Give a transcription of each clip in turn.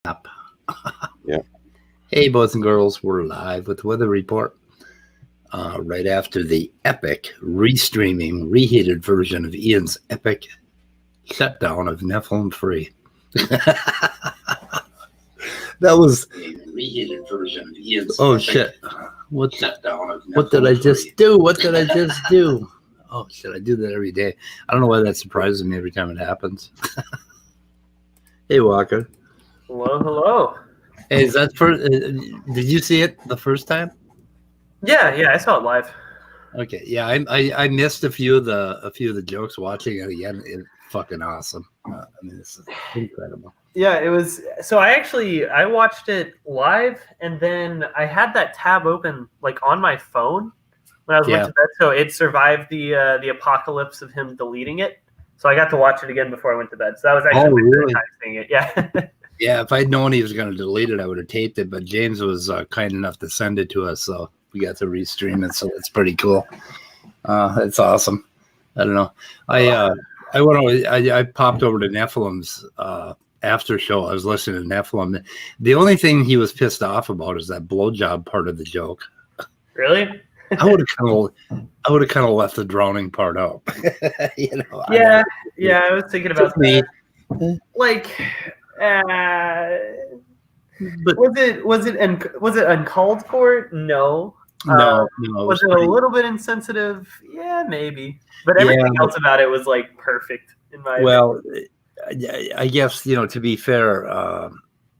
Up. Yeah. Hey, boys and girls, we're live with the weather report right after the epic restreaming, reheated version of Ian's epic shutdown of Nephilim Free. That was reheated version of Ian's. Oh shit! What shutdown of Nephilim What did I just do? What did I just do? Oh shit! I do that every day. I don't know why that surprises me every time it happens. Hey, Walker. Hello, hello. Hey, is that first? Did you see it the first time? Yeah, I saw it live. Okay, yeah, I missed a few of the jokes. Watching it again, it's fucking awesome. I mean, it's incredible. Yeah, it was. So I watched it live, and then I had that tab open like on my phone when I went to bed. So it survived the apocalypse of him deleting it. So I got to watch it again before I went to bed. So that was actually my third time seeing it. Yeah. Yeah, if I'd known he was going to delete it, I would have taped it. But James was kind enough to send it to us, so we got to restream it. So it's pretty cool. It's awesome. I don't know. I popped over to Nephilim's after show. I was listening to Nephilim. The only thing he was pissed off about is that blowjob part of the joke. Really? I would have kind of left the drowning part out. You know. Yeah. I was thinking about that. Like. But was it uncalled for? No. No. Was it a little bit insensitive? Yeah, maybe. But everything else about it was like perfect in my opinion. I guess, to be fair,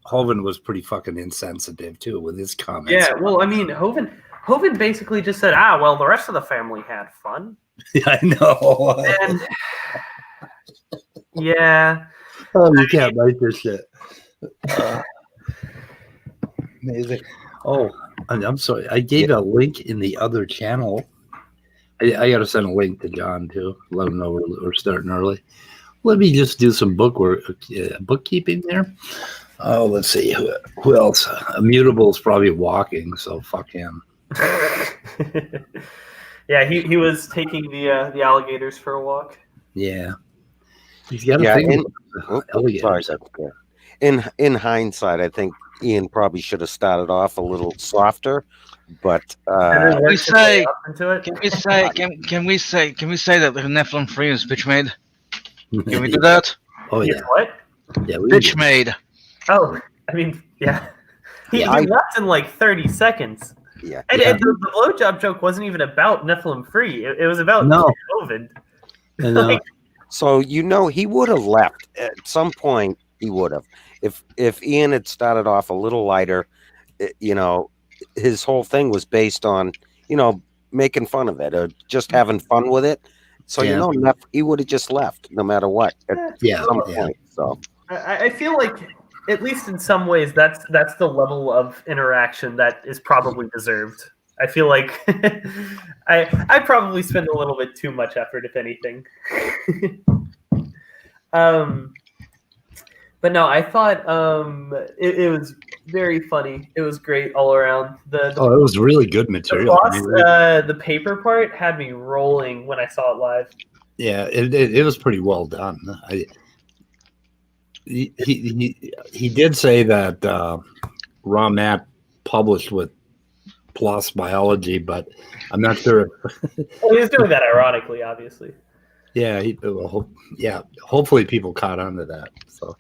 Hovind was pretty fucking insensitive too with his comments. Yeah, well, I mean, Hovind basically just said, well, the rest of the family had fun. I know. And yeah. Oh, you can't write this shit. Amazing. Oh, I'm sorry. I gave a link in the other channel. I got to send a link to John too. Let him know we're starting early. Let me just do some bookkeeping there. Oh, let's see who else. Immutable is probably walking, so fuck him. Yeah, he was taking the alligators for a walk. Yeah. He's got a thing. In hindsight, I think Ian probably should have started off a little softer, but can we say that the Nephilim Free is bitch made? Can we do that? Oh yeah. What? Yeah, bitch made. Oh, I mean, yeah. He left in like 30 seconds. Yeah. And the blowjob joke wasn't even about Nephilim Free. It was about COVID. So he would have left at some point. He would have, if Ian had started off a little lighter. His whole thing was based on making fun of it or just having fun with it. So he would have just left no matter what. At some point. So I feel like at least in some ways that's the level of interaction that is probably deserved. I feel like I probably spend a little bit too much effort, if anything. But no, I thought it was very funny. It was great all around. It was really good material. The paper part had me rolling when I saw it live. Yeah, it was pretty well done. He did say that Raw Matt published with PLOS Biology, but I'm not sure. Well, he was doing that ironically, obviously. Yeah, hopefully people caught on to that. So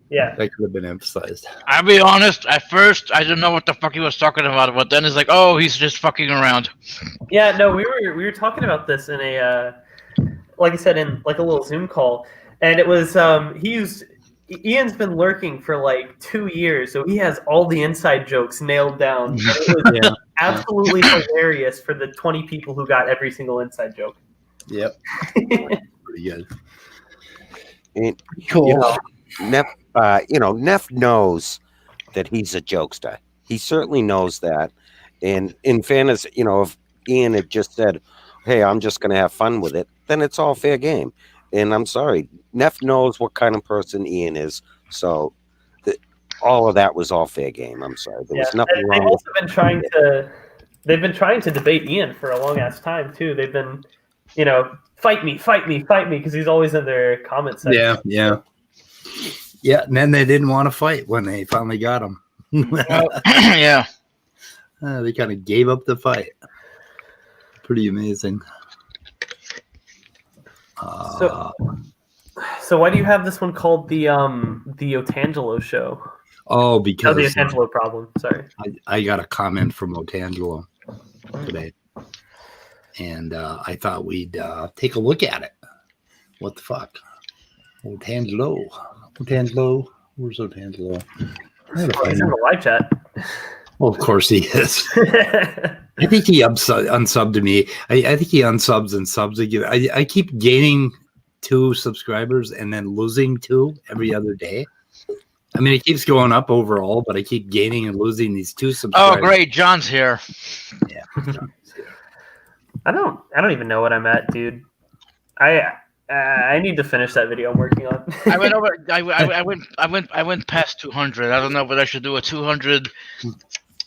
yeah, that could have been emphasized. I'll be honest, at first I didn't know what the fuck he was talking about, but then it's like, oh, he's just fucking around. Yeah, no, we were talking about this in a like I said, in like a little Zoom call, and it was Ian's been lurking for like 2 years, so he has all the inside jokes nailed down. It was absolutely hilarious for the 20 people who got every single inside joke. Yep. Pretty good. And, cool. Neff knows that he's a jokester. He certainly knows that. And in fairness, if Ian had just said, hey, I'm just going to have fun with it, then it's all fair game. And I'm sorry, Neff knows what kind of person Ian is. So all of that was all fair game. I'm sorry. There was nothing wrong. They've also been trying to debate Ian for a long ass time too. They've been, fight me, because he's always in their comment section. Yeah. Yeah, and then they didn't want to fight when they finally got him. Yeah. They kind of gave up the fight. Pretty amazing. So why do you have this one called the Otangelo show? Oh, The because Otangelo problem. Sorry. I got a comment from Otangelo today, and I thought we'd take a look at it. What the fuck? Otangelo. Where's Otangelo? He's in the live chat. Well, of course he is. I think he unsubbed to me. I think he unsubs and subs again. I keep gaining 2 subscribers and then losing 2 every other day. I mean, it keeps going up overall, but I keep gaining and losing these 2 subscribers. Oh, great. John's here. Yeah. John's here. I don't even know what I'm at, dude. I need to finish that video I'm working on. I went over. I went past 200. I don't know whether I should do a 200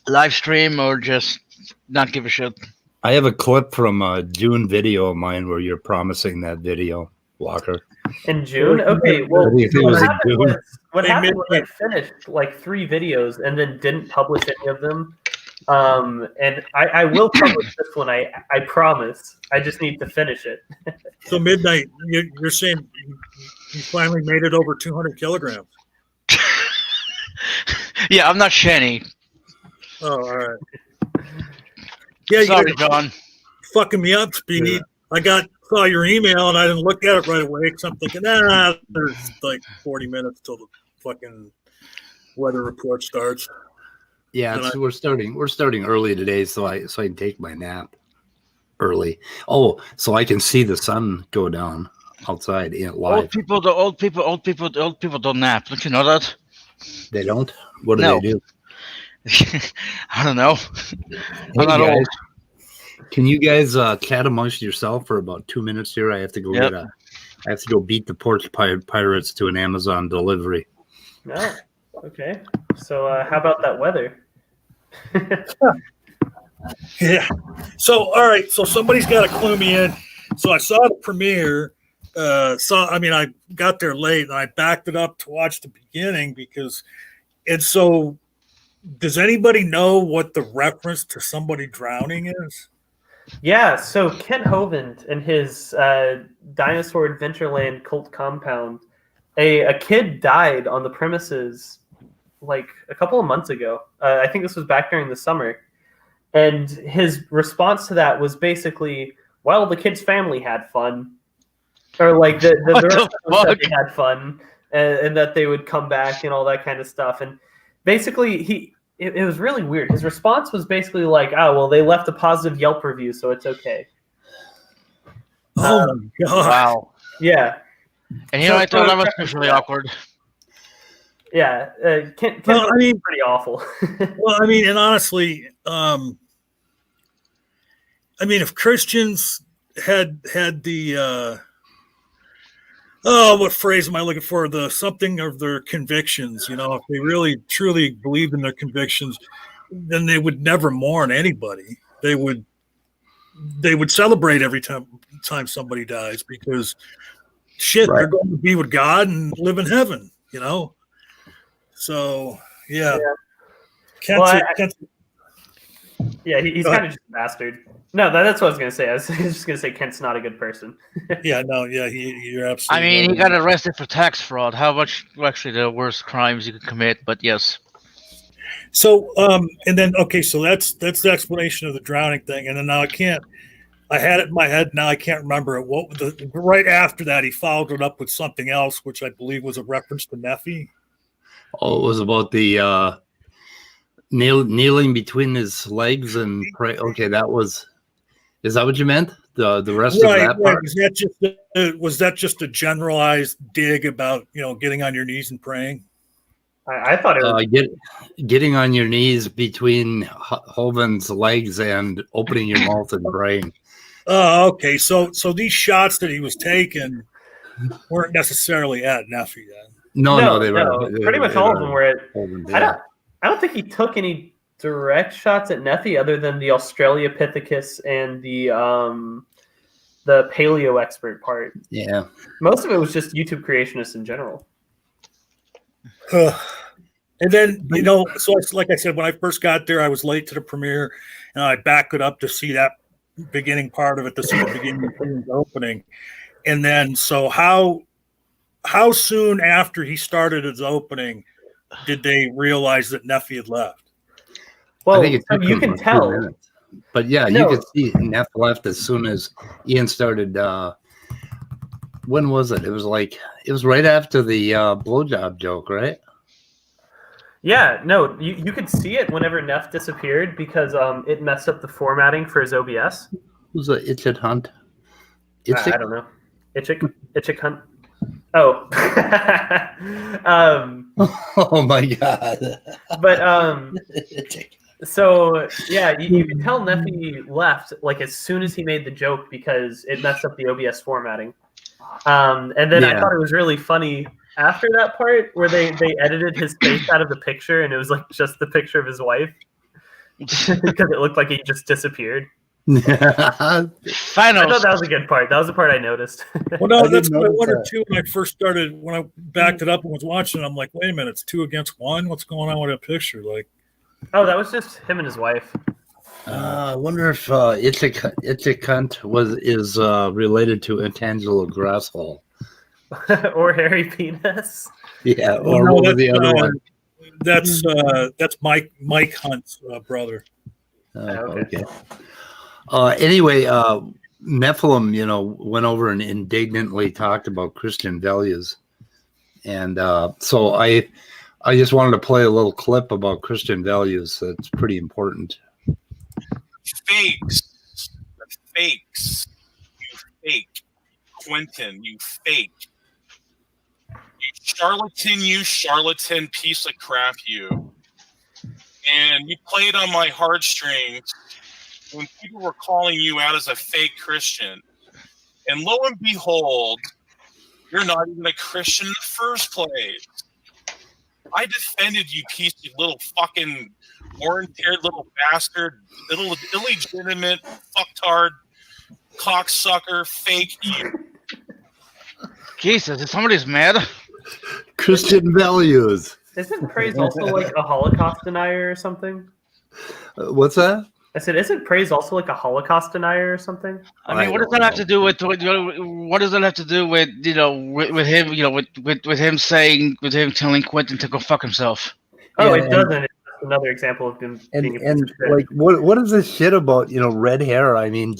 live stream or just not give a shit. I have a clip from a June video of mine where you're promising that video, Walker. In June? Okay, well, I think it was in June. what happened was I finished like 3 videos and then didn't publish any of them. And I will publish this one, I promise. I just need to finish it. So Midnight, you're saying you finally made it over 200 kilograms. Yeah, I'm not Shanny. Oh, all right. Yeah, Sorry, you're John. fucking me up, Speedy. I saw your email and I didn't look at it right away because I'm thinking, there's like 40 minutes till the fucking weather report starts. Yeah, we're starting early today, so I can take my nap early. Oh, so I can see the sun go down outside live. Old people don't nap. Don't you know that? They don't? What do No. they do? I don't know. I'm not guys, old. Can you guys chat amongst yourself for about 2 minutes here? I have to go I have to go beat the porch pirates to an Amazon delivery. No. Okay. So how about that weather? Yeah. So, all right. So somebody's got to clue me in. So I saw the premiere. I got there late and I backed it up to watch the beginning because it's so. Does anybody know what the reference to somebody drowning is? Yeah, so Kent Hovind and his Dinosaur Adventureland cult compound, a kid died on the premises like a couple of months ago. I think this was back during the summer. And his response to that was basically, well, the kid's family had fun. Or like the rest of them, they had fun and that they would come back and all that kind of stuff. And basically, it was really weird. His response was basically like, "Oh, well, they left a positive Yelp review, so it's okay." Oh my god! Wow. Yeah. And I thought that was really awkward. Yeah, Kent Well, I mean, pretty awful. Well, I mean, and honestly, if Christians had the what phrase am I looking for? The something of their convictions, if they really truly believed in their convictions, then they would never mourn anybody. They would celebrate every time somebody dies because they're going to be with God and live in heaven, So yeah. He's kind of just a bastard. No, that's what I was gonna say. I was just gonna say Kent's not a good person. You're absolutely. I mean, he got arrested for tax fraud. How much actually the worst crimes you could commit? But yes. So, and then so that's the explanation of the drowning thing, and then now I had it in my head. Now I can't remember it. Right after that, he followed it up with something else, which I believe was a reference to Nephi. Oh, it was about the kneeling between his legs and pray. Okay, is that what you meant? The rest of that part? Was that just a generalized dig about getting on your knees and praying? I thought it was getting on your knees between Hovind's legs and opening your mouth and praying. Oh, okay. So these shots that he was taking weren't necessarily at Nephi then. No, they were pretty much all of them were at. Hovind, yeah. I don't think he took any direct shots at Nephi other than the Australopithecus and the paleo expert part. Yeah. Most of it was just YouTube creationists in general. And then, so it's like I said, when I first got there, I was late to the premiere, and I backed it up to see that beginning part of it, to see the beginning of the opening. And then, so how soon after he started his opening did they realize that Neffy had left? Well, I think it took you him can about 2 tell. minutes. But yeah, you could see Neff left as soon as Ian started. When was it? It was right after the blowjob joke, right? Yeah, no, you could see it whenever Neff disappeared because it messed up the formatting for his OBS. Who's the Itchit Hunt? I don't know. Itchik Hunt. Oh. Oh my god. But so yeah, you could tell Neffy left like as soon as he made the joke because it messed up the OBS formatting. And then I thought it was really funny after that part where they edited his face out of the picture and it was like just the picture of his wife because it looked like he just disappeared. I thought that was a good part. That was the part I noticed. Well, no, that's what I wondered too when I first started. When I backed it up and was watching, I'm like, wait a minute, it's 2 against 1. What's going on with that picture? Like, oh, that was just him and his wife. I wonder if Itchik Hunt is related to Otangelo Grasshole. Or Harry Penis. Yeah, or what was the other one? That's Mike Hunt's brother. Okay. Anyway, Nephilim, went over and indignantly talked about Christian values, and so I just wanted to play a little clip about Christian values. That's pretty important. Fakes, you fake, Quentin, you fake. You charlatan piece of crap, you. And you played on my heartstrings when people were calling you out as a fake Christian. And lo and behold, you're not even a Christian in the first place. I defended you, piece of little fucking orange-haired little bastard, little illegitimate, fucktard, cocksucker, fake you. Jesus, is somebody's mad? Christian values. Isn't Praise also like a Holocaust denier or something? What's that? I said, isn't Praise also like a Holocaust denier or something? I mean, what does that have to do with? What does that have to do with with him? With him saying, with him telling Quentin to go fuck himself. Oh, it doesn't. It's another example of him being a piece of shit. Like, what is this shit about? Red hair. I mean,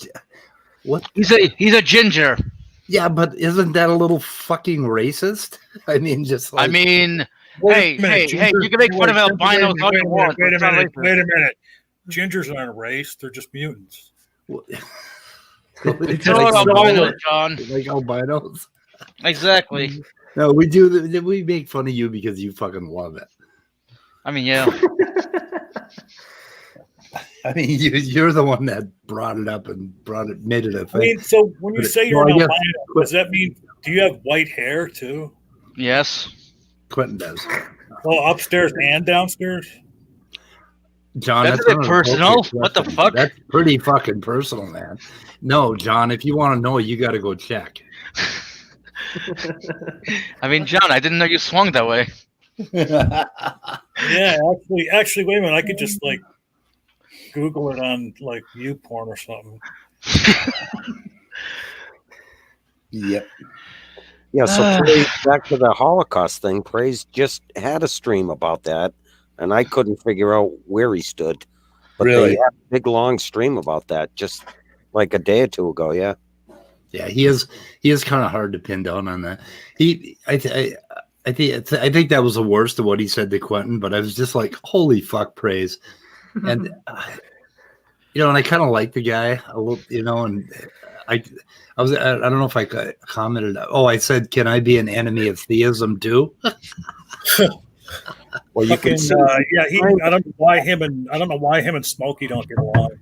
what? He's a ginger. Yeah, but isn't that a little fucking racist? I mean, just like. I mean, hey, you can make fun of albinos all you want. Wait a minute. Gingers aren't a race; they're just mutants. It's all albinos, John. Like albinos. Exactly. No, we do. We make fun of you because you fucking love it. I mean, yeah. I mean, you're the one that brought it up and made it a thing. I mean, so when you say you're an albino, does that mean, do you have white hair too? Yes. Quentin does. Well, upstairs and downstairs? John, that's a bit personal. What the fuck? That's pretty fucking personal, man. No, John, if you want to know, you got to go check. I mean, John, I didn't know you swung that way. Yeah, actually, wait a minute. I could just like Google it on like YouPorn or something. Yep. Yeah, so back to the Holocaust thing, Praise just had a stream about that, and I couldn't figure out where he stood. But really? They had a big, long stream about that just like a day or two ago, yeah. Yeah, he is kind of hard to pin down on that. I think that was the worst of what he said to Quentin, but I was just like, holy fuck, Praise. And, and I kind of like the guy a little, and I don't know if I commented. Oh, I said, can I be an enemy of theism too? Well, you can. I don't know why him and Smokey don't get along.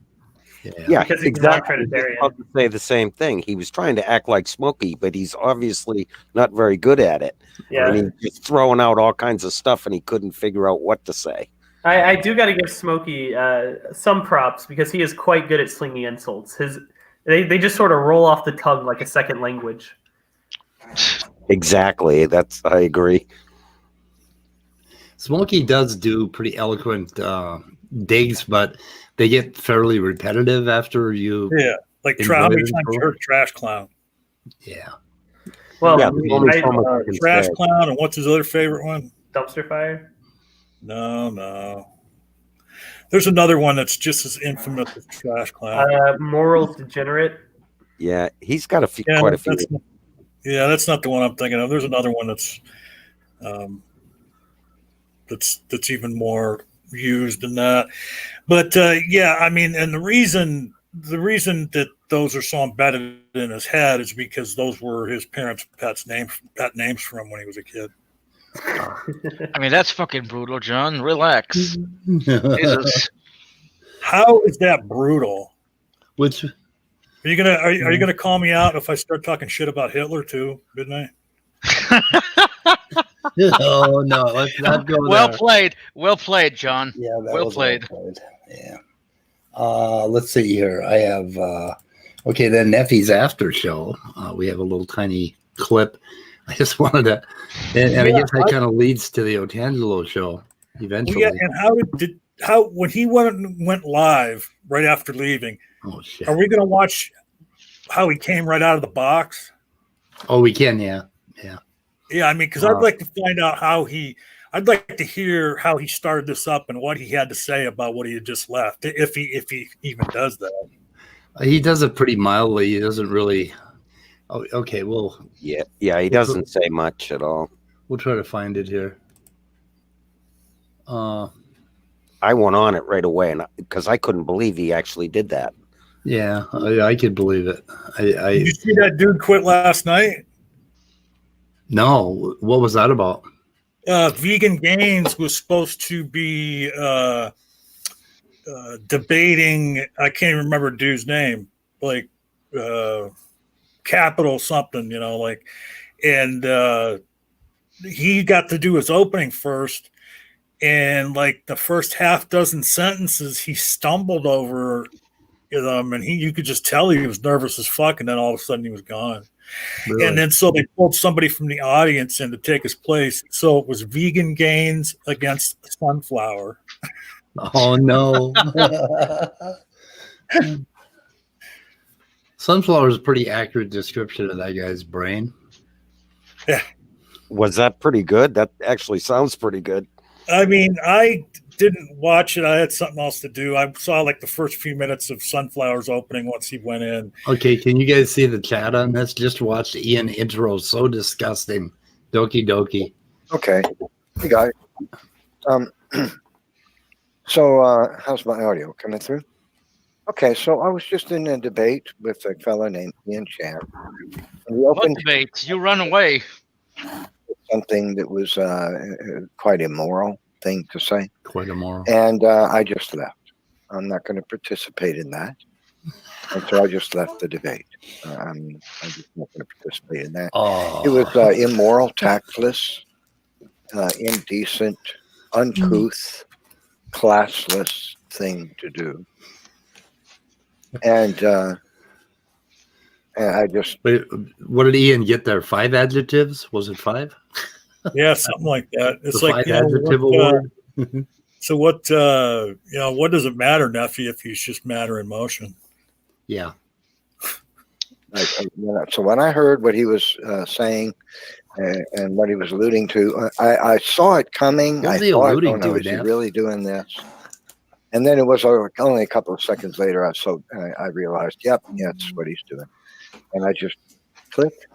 Yeah, because he's exactly. not Trinitarian. I was about to say the same thing. He was trying to act like Smokey, but he's obviously not very good at it. Yeah, I mean, he's throwing out all kinds of stuff, and he couldn't figure out what to say. I do got to give Smokey some props because he is quite good at slinging insults. They just sort of roll off the tongue like a second language. Exactly. I agree. Smokey does do pretty eloquent digs, but they get fairly repetitive after you. Yeah, like enjoy how many it times you heard Trash Clown? Yeah. Well, Yeah, there's only I, so much you can Trash say. Clown, and what's his other favorite one? dumpster fire. No. There's another one that's just as infamous as Trash Clown. Morals degenerate. Yeah, he's got Yeah, quite a few. that's not the one I'm thinking of. There's another one that's even more used than that. But yeah, I mean, and the reason that those are so embedded in his head is because those were his parents' pet names for him when he was a kid. I mean, that's fucking brutal, John. Relax. Jesus. How is that brutal? Which Are you gonna call me out if I start talking shit about Hitler too, midnight? oh no, let's not go Well there. played, John. Yeah, that Well was played. Yeah. Let's see here. I have okay, then Neffy's after show. We have a little tiny clip. I just wanted to, and I guess that kind of leads to the Otangelo show eventually. Well, yeah, and how when he went live right after leaving? Oh shit! Are we going to watch how he came right out of the box? Oh, we can, yeah. Yeah, I mean, because I'd like to find out I'd like to hear how he started this up and what he had to say about what he had just left, if he even does that. He does it pretty mildly. He doesn't really. Oh, okay. Well, Yeah, he doesn't say much at all. We'll try to find it here. I went on it right away, and because I couldn't believe he actually did that. Yeah, I could believe it. Did you see that dude quit last night? No, what was that about? Vegan Gains was supposed to be debating. I can't even remember dude's name, like Capital something, and he got to do his opening first, and like the first half dozen sentences, he stumbled over them, and you could just tell he was nervous as fuck, and then all of a sudden he was gone. Really? And then so they pulled somebody from the audience in to take his place. So it was Vegan Gains against Sunflower. Oh no. Sunflower is a pretty accurate description of that guy's brain. Yeah. Was that pretty good? That actually sounds pretty good. I mean, I didn't watch it. I had something else to do. I saw like the first few minutes of Sunflower's opening once he went in. Okay, can you guys see the chat on this? Just watch the Ian intro. So disgusting. Doki doki. Okay. Hey, guys. So how's my audio coming through? Okay, so I was just in a debate with a fella named Ian Champ. What debate? You run away. Something that was quite immoral thing to say. Quite immoral. And I just left. I'm not going to participate in that. And so I just left the debate. I'm just not going to participate in that. Oh. It was immoral, tactless, indecent, uncouth, classless thing to do. And I just... Wait, what did Ian get there? 5 adjectives? Was it 5? Yeah, something like that. It's the like 5 adjective award. So what what does it matter, Neffy, if he's just matter in motion? Yeah. So when I heard what he was saying and what he was alluding to, I saw it coming. What was I he thought, alluding oh, no, to, is he Dan? really doing this? And then it was only a couple of seconds later, I realized, yep, that's what he's doing. And I just clicked.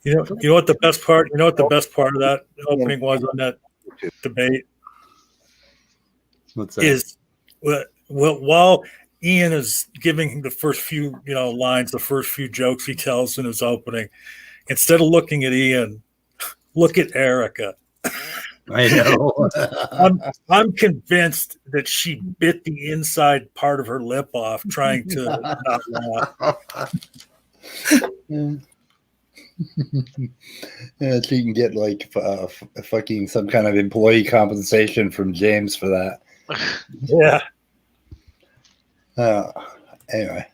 You know what the best part? You know what the best part of that opening was on that debate? What's that? Is while Ian is giving the first few lines, the first few jokes he tells in his opening, instead of looking at Ian, look at Erica. I know. I'm convinced that she bit the inside part of her lip off trying to not laugh. Yeah, she can get like fucking some kind of employee compensation from James for that. Yeah. Anyway,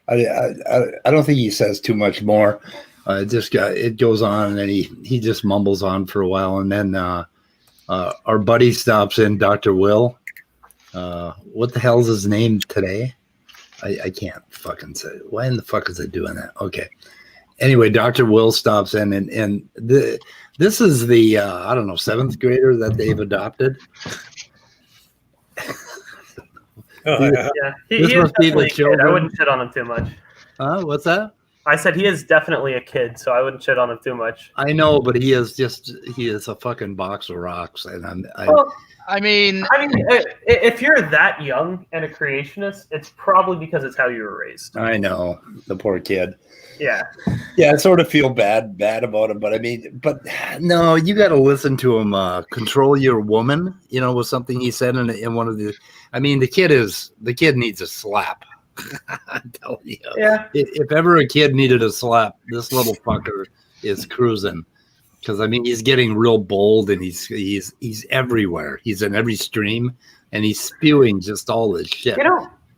I don't think he says too much more. It goes on, and then he just mumbles on for a while, and then Our buddy stops in, Dr. Will. What the hell's his name today? I can't fucking say. Why in the fuck is it doing that? Okay. Anyway, Dr. Will stops in, and this is the I don't know, 7th grader that they've adopted. Yeah, he This is must be the definitely a kid. I children. wouldn't shit on him too much. What's that? I said he is definitely a kid, so I wouldn't shit on him too much. I know, but he is a fucking box of rocks, and Well, I mean, if you're that young and a creationist, it's probably because it's how you were raised. I know the poor kid. Yeah. Yeah, I sort of feel bad about him, but no, you got to listen to him. Control your woman, was something he said in one of the. I mean, the kid needs a slap. I'm telling you. Yeah. If ever a kid needed a slap, this little fucker is cruising. Because I mean, he's getting real bold, and he's everywhere. He's in every stream, and he's spewing just all this shit.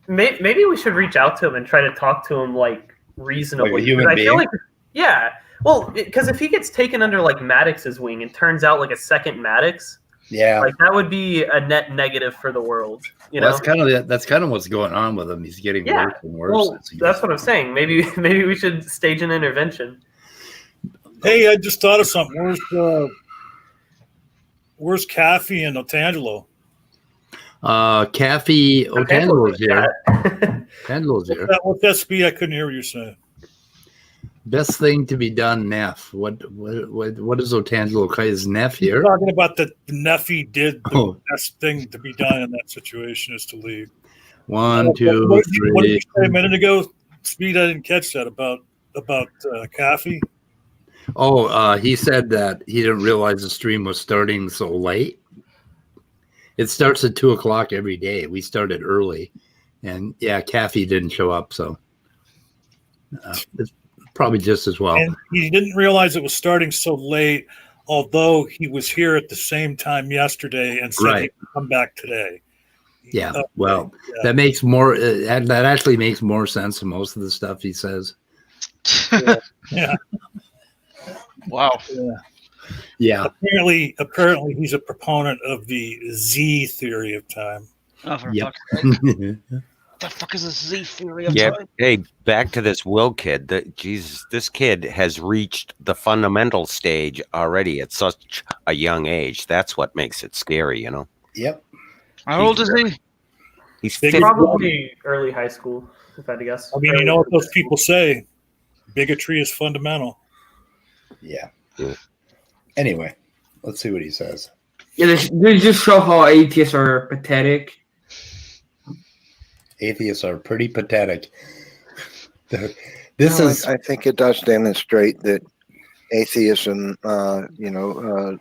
Maybe we should reach out to him and try to talk to him like reasonably. Like a human being? Feel like, yeah. Well, because if he gets taken under like Maddox's wing and turns out like a second Maddox, yeah, like that would be a net negative for the world. That's kind of what's going on with him. He's getting worse and worse. Well, that's what I'm saying. Maybe we should stage an intervention. Hey, I just thought of something. Where's Kathy and Otangelo? Kathy, Otangelo's here. Otangelo's here. What's that speed? I couldn't hear what you're saying. Best thing to be done, Neff. What is Otangelo? Is Neff here? I'm talking about the Neffy did the best thing to be done in that situation is to leave. 1, 2, What 3. did you say a minute ago? Speed, I didn't catch that about Kathy. Oh, he said that he didn't realize the stream was starting so late. It starts at 2:00 every day. We started early, and yeah, Kathy didn't show up, so it's probably just as well. And he didn't realize it was starting so late, although he was here at the same time yesterday and said he'd come back today. Yeah, that makes more. That actually makes more sense than most of the stuff he says. Yeah. Wow. Yeah. Apparently, he's a proponent of the Z theory of time. Oh, for fuck's sake. What the fuck is a Z theory of time? Hey, back to this Will kid. Jesus, this kid has reached the fundamental stage already at such a young age. That's what makes it scary, Yep. How old is he? He's probably early high school, if I had to guess. I mean, you know what those people say: bigotry is fundamental. Yeah. Anyway, let's see what he says. Yeah, they just show how atheists are pathetic. Atheists are pretty pathetic. I think it does demonstrate that atheism, an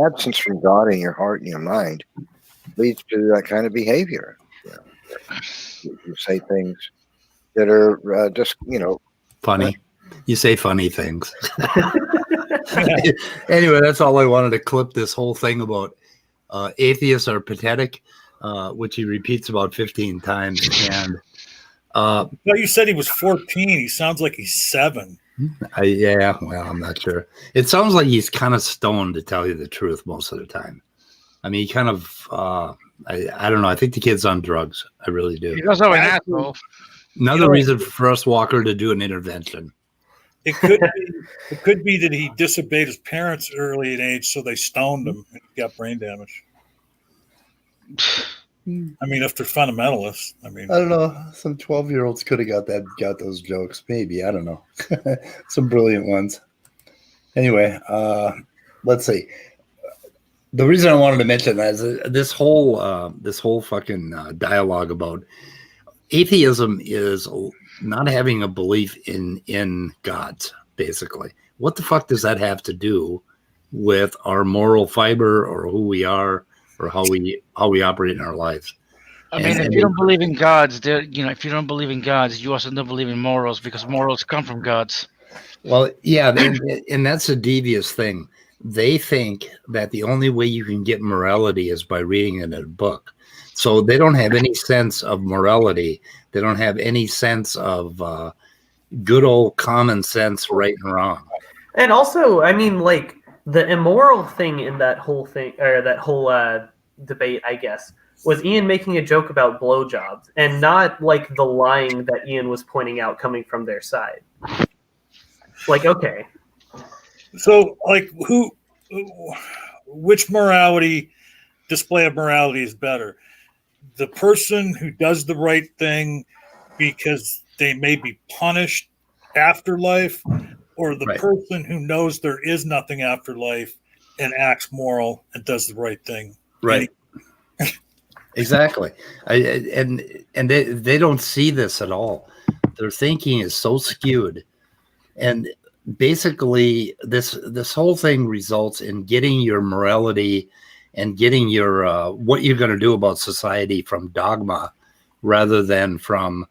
absence from God in your heart and your mind leads to that kind of behavior. You say things that are just, funny. You say funny things. Anyway, that's all I wanted to clip this whole thing about atheists are pathetic, which he repeats about 15 times. And you said he was 14. He sounds like he's 7. Yeah, well, I'm not sure. It sounds like he's kind of stoned, to tell you the truth, most of the time. I mean, he kind of, I don't know. I think the kid's on drugs. I really do. He does have an asshole. Another reason for us, Walker, to do an intervention. It could be that he disobeyed his parents early in age, so they stoned him and he got brain damage. I mean, if they're fundamentalists, I don't know. Some 12-year-olds could have got those jokes. Maybe, I don't know. Some brilliant ones. Anyway, let's see. The reason I wanted to mention that is this whole fucking dialogue about atheism is not having a belief in gods, basically. What the fuck does that have to do with our moral fiber or who we are or how we operate in our lives? I mean, if you don't believe in gods, if you don't believe in gods, you also don't believe in morals because morals come from gods. Well, yeah, and that's a devious thing. They think that the only way you can get morality is by reading it in a book. So they don't have any sense of morality. They don't have any sense of good old common sense, right and wrong. And also, I mean, like, the immoral thing in that whole thing, or that whole debate, I guess, was Ian making a joke about blowjobs, and not like the lying that Ian was pointing out coming from their side. Like, okay, So, like, which display of morality is better? The person who does the right thing because they may be punished after life, or the person who knows there is nothing after life and acts moral and does the right thing? Right. Exactly. And they don't see this at all. Their thinking is so skewed. And basically this whole thing results in getting your morality and getting your what you're going to do about society from dogma rather than from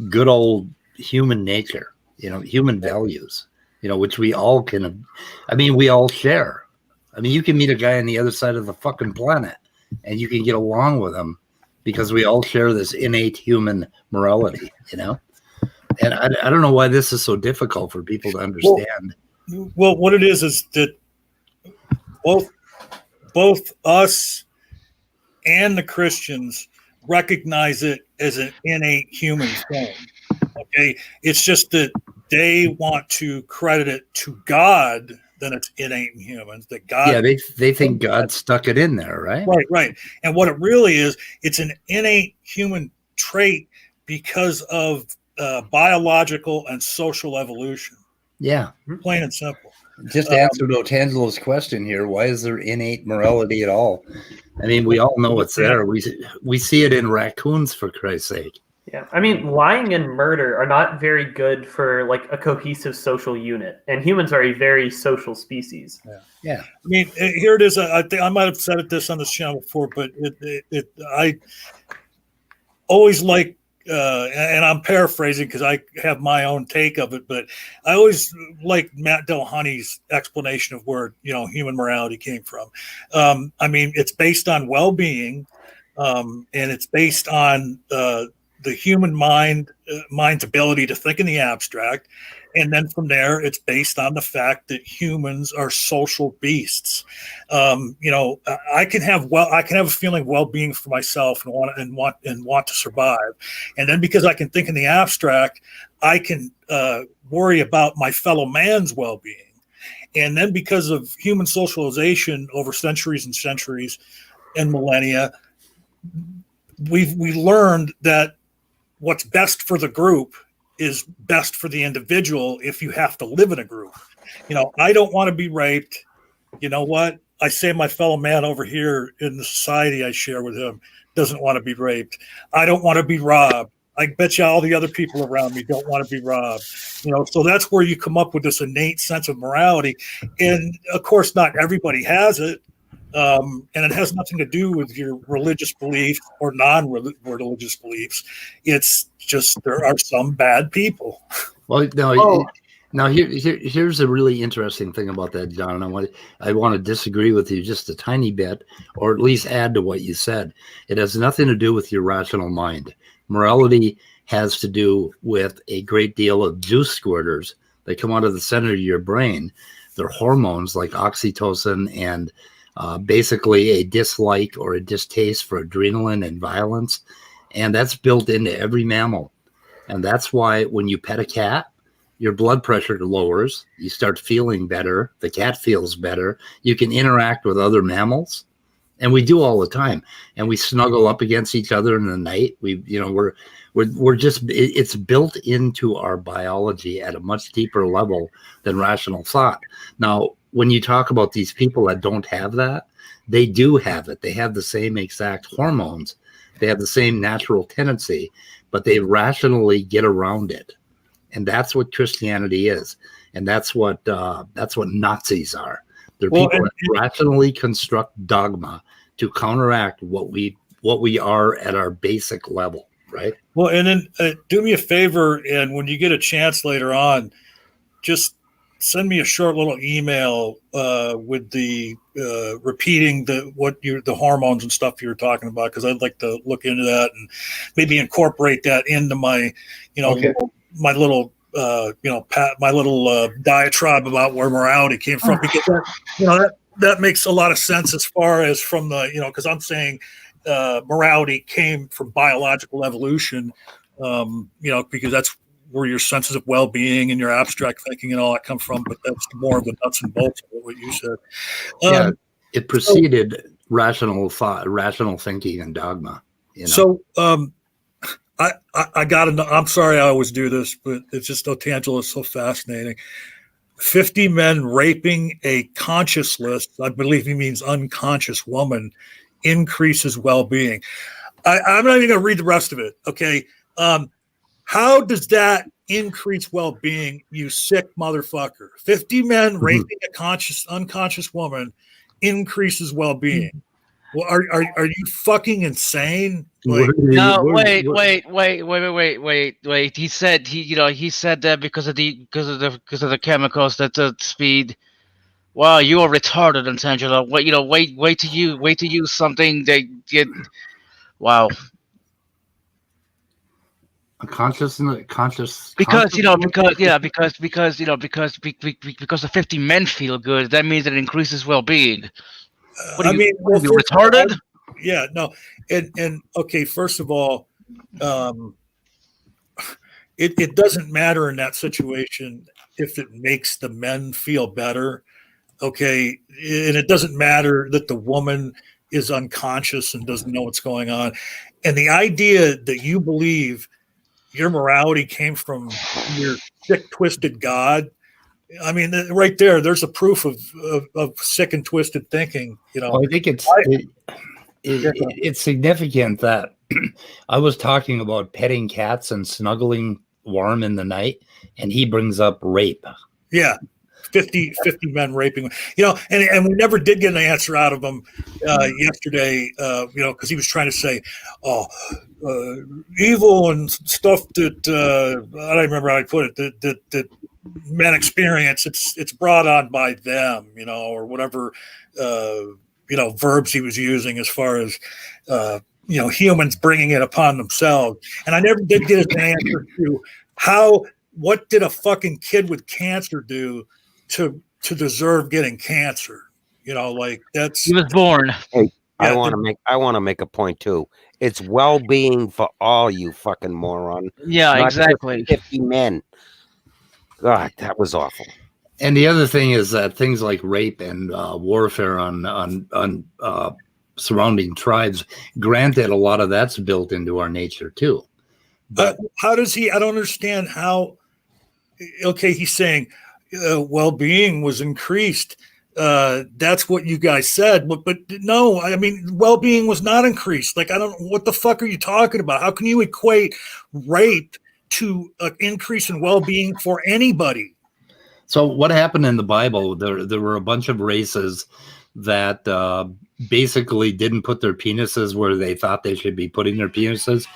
good old human nature, human values, which we all we all share. I mean, you can meet a guy on the other side of the fucking planet and you can get along with him because we all share this innate human morality, And I don't know why this is so difficult for people to understand. Well, what it is that both us and the Christians recognize it as an innate human thing. Okay, it's just that they want to credit it to God that it's innate in humans. That God, yeah, they think God stuck it in there, right? Right. And what it really is, it's an innate human trait because of biological and social evolution. Yeah, plain and simple. Just answered Otangelo's question here. Why is there innate morality at all? I mean, we all know it's there. We see it in raccoons, for Christ's sake. Yeah, I mean, lying and murder are not very good for like a cohesive social unit, and humans are a very social species. Yeah. I mean, here it is. I think I might have said this on this channel before, but I always like, and I'm paraphrasing because I have my own take of it, but I always like Matt Delhoney's explanation of where human morality came from. I mean, it's based on well-being, and it's based on the human mind's ability to think in the abstract, and then from there, it's based on the fact that humans are social beasts. I can have a feeling of well-being for myself and want to survive, and then because I can think in the abstract, I can worry about my fellow man's well-being, and then because of human socialization over centuries and centuries and millennia, we learned that what's best for the group is best for the individual if you have to live in a group. I don't want to be raped. You know what? I say my fellow man over here in the society I share with him doesn't want to be raped. I don't want to be robbed. I bet you all the other people around me don't want to be robbed. So that's where you come up with this innate sense of morality. And of course, not everybody has it. And it has nothing to do with your religious belief or non-religious beliefs. It's just there are some bad people. Well, now here's a really interesting thing about that, John. And I want to disagree with you just a tiny bit, or at least add to what you said. It has nothing to do with your rational mind. Morality has to do with a great deal of juice squirters that come out of the center of your brain. They're hormones like oxytocin and basically a dislike or a distaste for adrenaline and violence. And that's built into every mammal. And that's why when you pet a cat, your blood pressure lowers, you start feeling better, the cat feels better, you can interact with other mammals. And we do all the time. And we snuggle up against each other in the night. We're just, it's built into our biology at a much deeper level than rational thought. Now, when you talk about these people that don't have that, they do have it. They have the same exact hormones. They have the same natural tendency, but they rationally get around it. And that's what Christianity is. And that's what Nazis are. They're people that rationally construct dogma to counteract what we are at our basic level, right? Well, and then do me a favor, and when you get a chance later on, just send me a short little email with the repeating the hormones and stuff you were talking about, because I'd like to look into that and maybe incorporate that into my my little my little diatribe about where morality came from, because that makes a lot of sense as far as from the, because I'm saying morality came from biological evolution, because that's where your senses of well-being and your abstract thinking and all that come from. But that's more of the nuts and bolts of what you said. It preceded rational thought, rational thinking, and dogma. So I got to. I'm sorry I always do this, but it's just Otangelo is so fascinating. 50 men raping a conscienceless, I believe he means unconscious woman, increases well-being. I'm not even going to read the rest of it. Okay. How does that increase well-being, you sick motherfucker? 50 men raping a unconscious woman increases well-being. Well, are you fucking insane? Like, no, wait. He said he said that because of the chemicals that the speed. Wow, you are retarded, Otangelo. Wait to use something that get. Wow. Conscious. Because the 50 men feel good, that means it increases well-being. What are you retarded? Yeah, no, and okay. First of all, it doesn't matter in that situation if it makes the men feel better. Okay, and it doesn't matter that the woman is unconscious and doesn't know what's going on. And the idea that you believe your morality came from your sick, twisted God. I mean, right there's a proof of sick and twisted thinking. Well, I think it's significant that I was talking about petting cats and snuggling warm in the night, and he brings up rape. Yeah. 50 men raping, and we never did get an answer out of him yesterday, because he was trying to say, evil and stuff that I don't remember how I put it, that men experience, it's brought on by them, or whatever, verbs he was using as far as, humans bringing it upon themselves. And I never did get an answer to what did a fucking kid with cancer do to deserve getting cancer? That's, he was born. Hey, I want to make a point too. It's well-being for all, you fucking moron. Yeah, Not exactly. 50 men. God, that was awful. And the other thing is that things like rape and warfare on surrounding tribes, granted, a lot of that's built into our nature too. But how does he? I don't understand how. Okay, he's saying well-being was increased. That's what you guys said, but no, I mean, well-being was not increased. Like, I don't. What the fuck are you talking about? How can you equate rape to an increase in well-being for anybody? So what happened in the Bible? There were a bunch of races that basically didn't put their penises where they thought they should be putting their penises,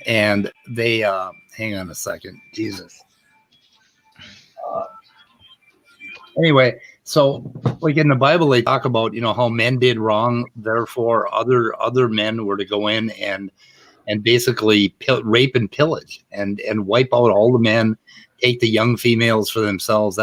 and they hang on a second, Jesus. Anyway, so like in the Bible, they talk about how men did wrong, therefore other men were to go in and basically rape and pillage and wipe out all the men, take the young females for themselves.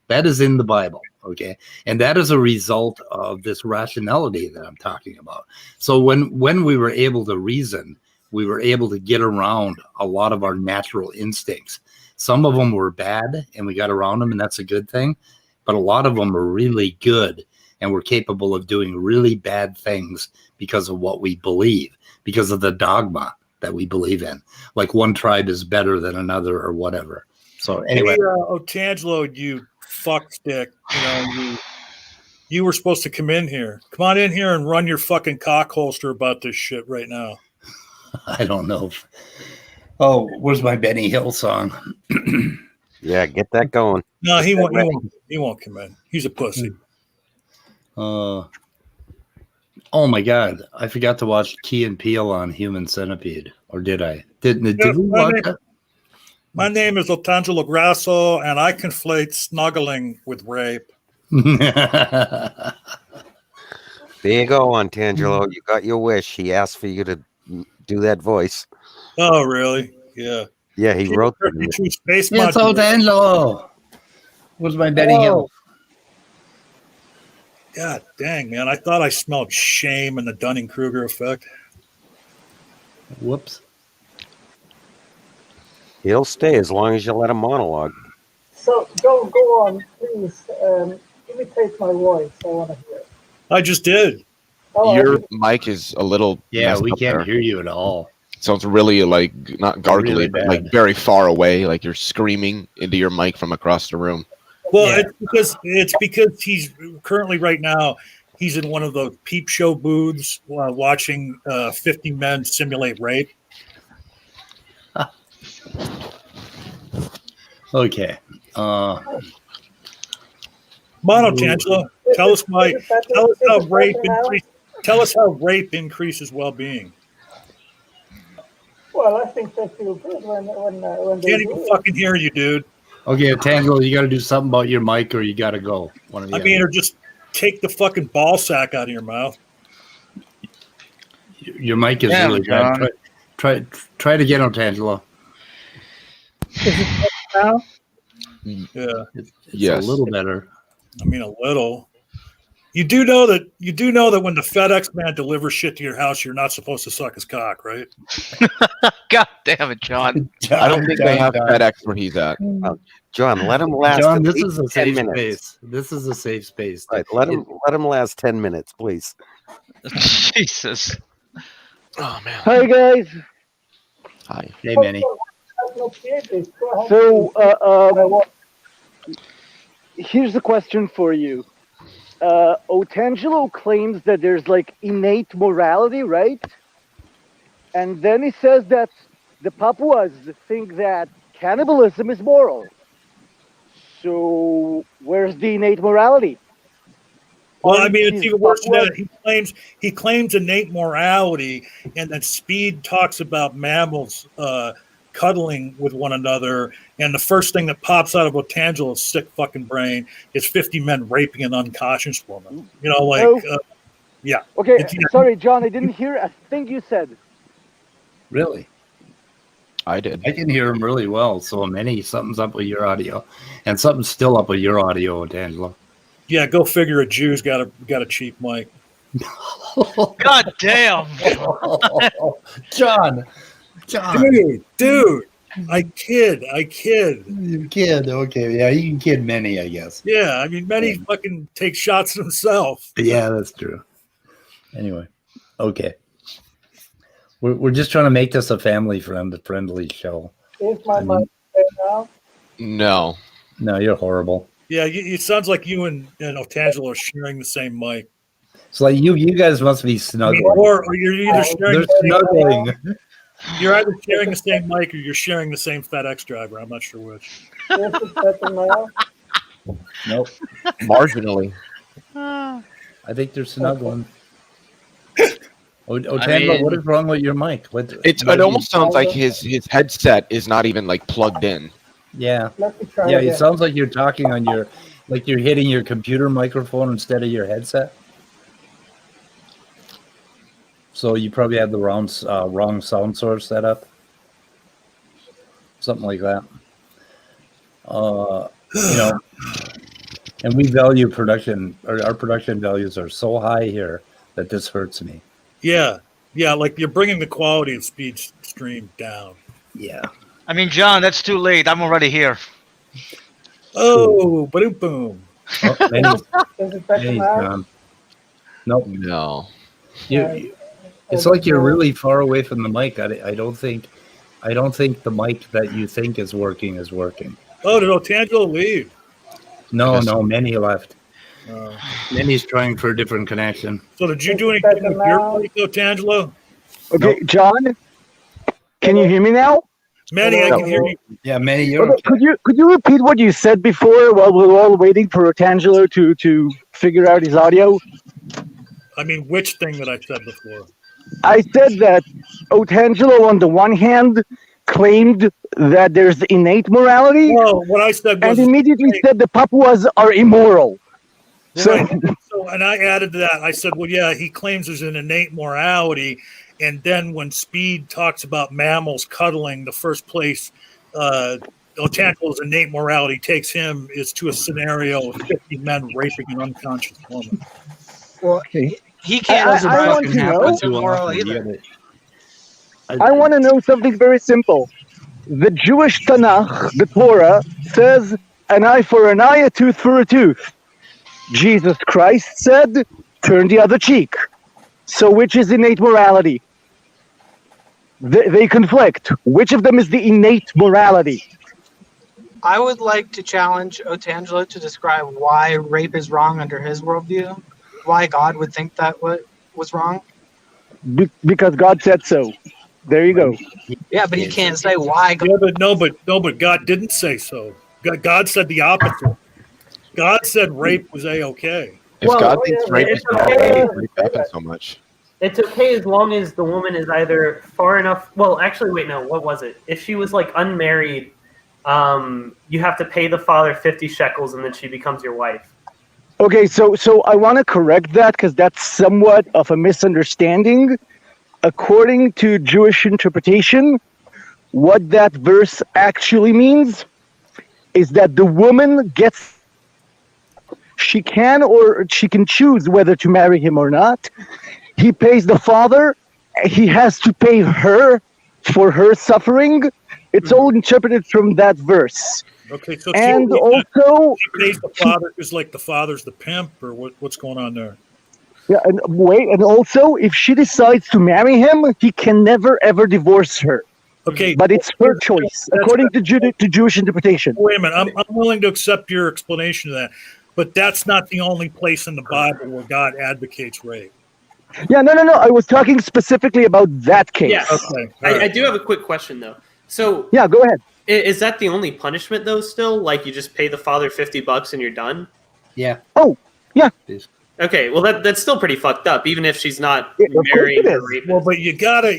That is in the Bible, okay, and that is a result of this rationality that I'm talking about. So when we were able to reason, we were able to get around a lot of our natural instincts. Some of them were bad, and we got around them, and that's a good thing. But a lot of them are really good, and we're capable of doing really bad things because of what we believe, because of the dogma that we believe in. Like one tribe is better than another or whatever. So anyway. Hey, Otangelo, you fuckstick, you were supposed to come in here. Come on in here and run your fucking cock holster about this shit right now. I don't know. Oh, where's my Benny Hill song? Yeah, get that going. No, he won't come in. He's a pussy. Oh my God, I forgot to watch Key and Peele on Human Centipede, or did I? Did we watch that? My name is Otangelo Grasso, and I conflate snuggling with rape. There you go, Otangelo. You got your wish. He asked for you to do that voice. Oh, really? Yeah. Yeah, he wrote True them. space It's module. Otangelo. Where's my Benny Hill? God dang, man! I thought I smelled shame and the Dunning-Kruger effect. Whoops. He'll stay as long as you let him monologue. So go on, please. Imitate my voice. I want to hear. I just did. Oh, Your mic is a little Yeah, messed we up can't there. hear you at all. Sounds really like not gargly, Really but like bad. very far away, like you're screaming into your mic from across the room. Well, Yeah. it's because he's currently right now. He's in one of those peep show booths watching 50 men simulate rape. Okay. Otangelo, tell us why. Is it better- Tell us is how it rape better now? increase. Tell us how rape increases well-being. Well, I think they feel good when they Can't do even it. fucking hear you, dude. Okay, Otangelo, you got to do something about your mic or you got to go. One of the I mean, other. or just take the fucking ball sack out of your mouth. Your mic is Damn, really bad. John. Try it again, Otangelo. Now? Yeah, It's Yes. a little better. I mean a little. You do know that when the FedEx man delivers shit to your house, you're not supposed to suck his cock, right? God damn it, John. I don't think they have John. FedEx where he's at. John, let him last. John, at this least is a 10 safe minutes. space. This is a safe space. Right, let him last 10 minutes, please. Jesus. Oh man. Hi guys. Hi. Hey, Manny. So here's the question for you. Otangelo claims that there's like innate morality, right? And then he says that the Papuas think that cannibalism is moral. So where's the innate morality? Well, I mean, it's These even worse than Papuas- that. He claims innate morality, and then Speed talks about mammals cuddling with one another, and the first thing that pops out of Otangelo's sick fucking brain is 50 men raping an unconscious woman. You know, like, Oh. yeah. Okay, It's- sorry, John, I didn't hear a thing you said. Really? I did. I can hear him really well. So, Manny, something's up with your audio. And something's still up with your audio, Otangelo. Yeah, go figure. A Jew's got a cheap mic. God damn. John. Dude, I kid. You kid. Okay. Yeah, you can kid Manny, I guess. Yeah, I mean, Manny fucking takes shots at himself. Yeah, that's true. Anyway, okay. We're just trying to make this a friendly show. Is my I mean- mic there now? No. No, you're horrible. Yeah, it sounds like you and Otangelo are sharing the same mic. It's like you guys must be I mean, snuggling. or you're either sharing They're snuggling. you're either sharing the same mic or you're sharing the same FedEx driver. I'm not sure which. Is it better now? Nope. Marginally. I think they're snuggling. Otangelo, I mean- what is wrong with your mic? It almost sounds like his headset is not even like plugged in. Yeah. Let me try Yeah, again. it sounds like you're talking on like you're hitting your computer microphone instead of your headset. So you probably have the wrong sound source set up. Something like that. And we value production. Our production values are so high here that this hurts me. Yeah, like you're bringing the quality of Speed stream down. Yeah. I mean, John, that's too late. I'm already here. Oh, boom, boom. Oh, Manny's, Is it better Manny's now? gone. Nope. No. It's like you're really far away from the mic. I don't think the mic that you think is working is working. Oh, did Otangelo leave? No, Manny left. Uh, Manny's trying for a different connection. so did you do Is it anything better with your now? mic, Otangelo? Okay, John, can you hear me now? Manny, I can hear you. Yeah, Manny, you're Okay, could you repeat what you said before while we were all waiting for Otangelo to figure out his audio? I mean, which thing that I said before? I said that Otangelo, on the one hand, claimed that there's innate morality, Well, what I said was and immediately said the Papuas are immoral. So, right. So, and I added to that. I said, well, yeah, he claims there's an innate morality, And then when Speed talks about mammals cuddling, the first place Otangelo's innate morality takes him is to a scenario of 50 men raping an unconscious woman. Well, Okay. he can't. I want to know. That's immoral either. I want to know something very simple. The Jewish Tanakh, the Torah, says an eye for an eye, a tooth for a tooth. Jesus Christ said, turn the other cheek. So which is innate morality? They conflict. Which of them is the innate morality? I would like to challenge Otangelo to describe why rape is wrong under his worldview. Why God would think that was wrong. Because God said so. There you go. Yeah, but he can't say why. God. Yeah, but God didn't say so. God said the opposite. God said rape was a-okay. If God thinks rape is wrong, okay. why would it happen so much? It's okay as long as the woman is either far enough. Well, actually, wait, no. What was it? If she was like unmarried, you have to pay the father 50 shekels, and then she becomes your wife. Okay, so I want to correct that because that's somewhat of a misunderstanding. According to Jewish interpretation, what that verse actually means is that the woman she can choose whether to marry him or not. He pays the father. He has to pay her for her suffering. It's all interpreted from that verse. Okay, so and also she pays the father because like the father's the pimp, or what's going on there? Yeah, and also if she decides to marry him, he can never ever divorce her. Okay, but it's her choice according to Jewish interpretation. Wait a minute, I'm willing to accept your explanation of that, but that's not the only place in the Bible where God advocates rape. Yeah, no. I was talking specifically about that case. Yeah, okay. I do have a quick question though. So yeah, go ahead. Is that the only punishment though? Still, like you just pay the father $50 and you're done? Yeah. Oh, yeah. Okay, well that's still pretty fucked up, even if she's not marrying a rapist. Well, but you gotta.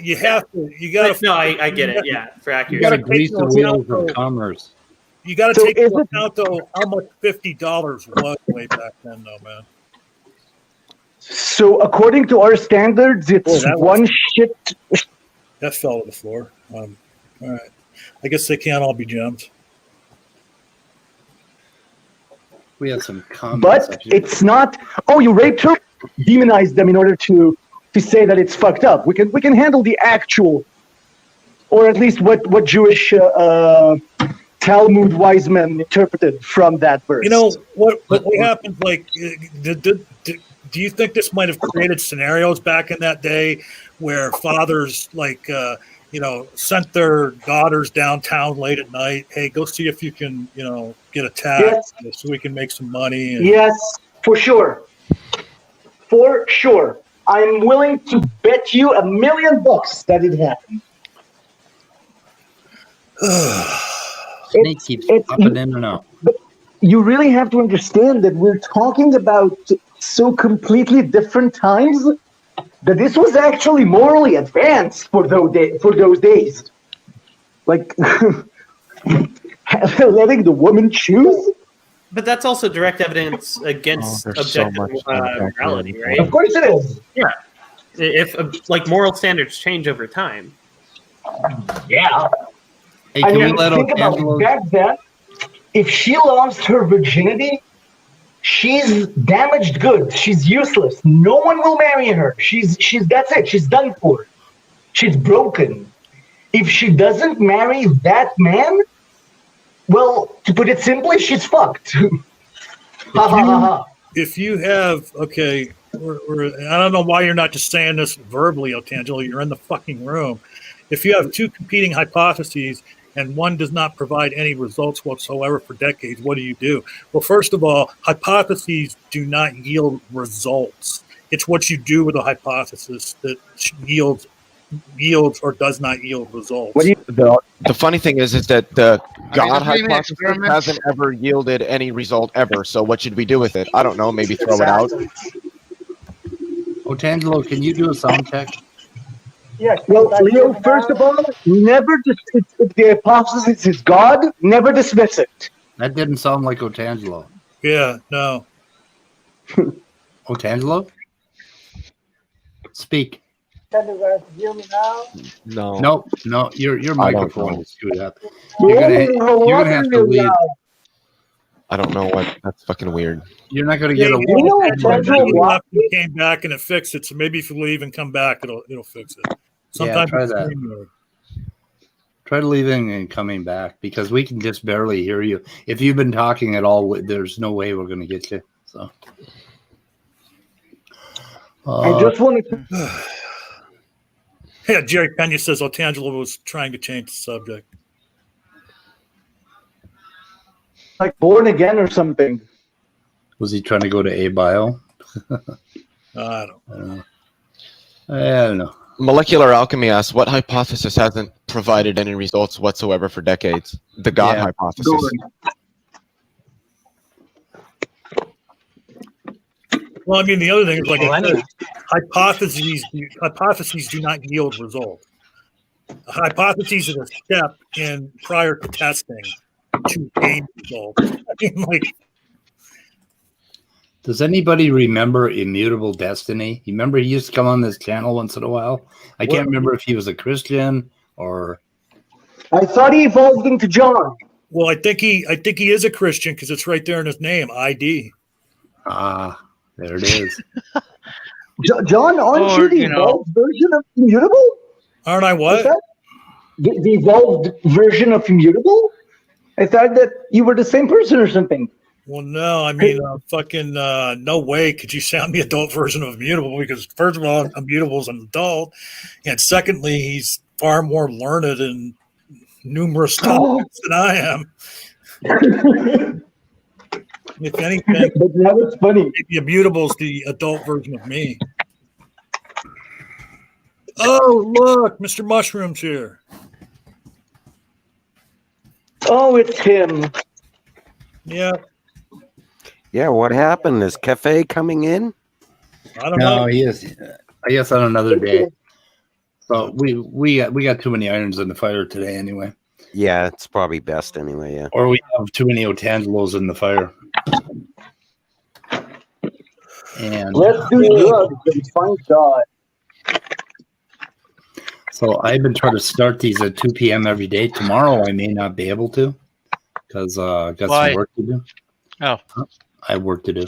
No, I get it. Yeah, for accuracy. You gotta grease the wheels of commerce. You gotta take into account though how much $50 was way back then, though, man. So according to our standards, it's one shit. That fell to the floor. All right. I guess they can't all be gems. We have some comments. But it's not. Oh, you raped her. Demonize them in order to say that it's fucked up. We can handle the actual, or at least what Jewish Talmud wise men interpreted from that verse. You know what happened? Like, do you think this might have created scenarios back in that day where fathers like sent their daughters downtown late at night? Hey, go see if you can get a tag so we can make some money. Yes, for sure. For sure. I'm willing to bet you $1 million that it happened. Snake keeps popping in and out. But you really have to understand that we're talking about so completely different times that this was actually morally advanced for those days. Like letting the woman choose. But that's also direct evidence against objective morality, right? Of course it is. Yeah. If like moral standards change over time. Yeah. Hey, can we let think about back then, if she lost her virginity, she's damaged goods. She's useless. No one will marry her. She's that's it. She's done for. She's broken. If she doesn't marry that man, well, to put it simply, she's fucked. If you have I don't know why you're not just saying this verbally, Otangelo. You're in the fucking room. If you have two competing hypotheses and one does not provide any results whatsoever for decades, what do? Well, first of all, hypotheses do not yield results. It's what you do with a hypothesis that yields or does not yield results. The funny thing is that the God just doing hypothesis experiments? hasn't ever yielded any result ever. So what should we do with it? I don't know. Maybe throw it out. Otangelo, can you do a sound check? Yeah. Well, Leo, first of all, never if the hypothesis is God, never dismiss it. That didn't sound like Otangelo. Yeah, no. Otangelo? Speak. Can you guys hear me now? No. No, your I don't microphone know. is screwed up. You're gonna have to leave. I don't know what. That's fucking weird. You're not gonna Yeah, get a you know, one. you left and came back and it fixed it. So maybe if you leave and come back, it'll fix it. Sometimes try it's that. stream mode. Try leaving and coming back because we can just barely hear you. If you've been talking at all, there's no way we're going to get you. So, I just wanted to. Yeah, Jerry Pena says Otangelo was trying to change the subject. Like born again or something. Was he trying to go to A bio? I don't know. Molecular alchemy asks, what hypothesis hasn't provided any results whatsoever for decades? The God hypothesis. Well, I mean, the other thing is like I said, hypotheses do not yield results. Hypotheses is a step in prior to testing to gain results. I mean, like, Does anybody remember Immutable Destiny? You remember he used to come on this channel once in a while? I can't remember if he was a Christian or. I thought he evolved into John. well, I think he is a Christian because it's right there in his name, ID. Ah, there it is. John, aren't you the evolved version of Immutable? Aren't I what? The evolved version of Immutable? I thought that you were the same person or something. Well, no, I mean, no way could you sound the adult version of Immutable because, first of all, Immutable is an adult, and secondly, he's far more learned in numerous topics than I am. If anything, but that was funny. Maybe Immutable's the adult version of me. Oh, look, Mr. Mushroom's here. Oh, it's him. Yeah. Yeah, what happened? Is Cafe coming in? I don't know. No, he is. I guess on another day. So we got too many irons in the fire today, anyway. Yeah, it's probably best anyway. Yeah. Or we have too many Otangelos in the fire. And let's do drugs and find God. So I've been trying to start these at 2 p.m. every day. Tomorrow I may not be able to because I got some work to do. Oh, I have work to do.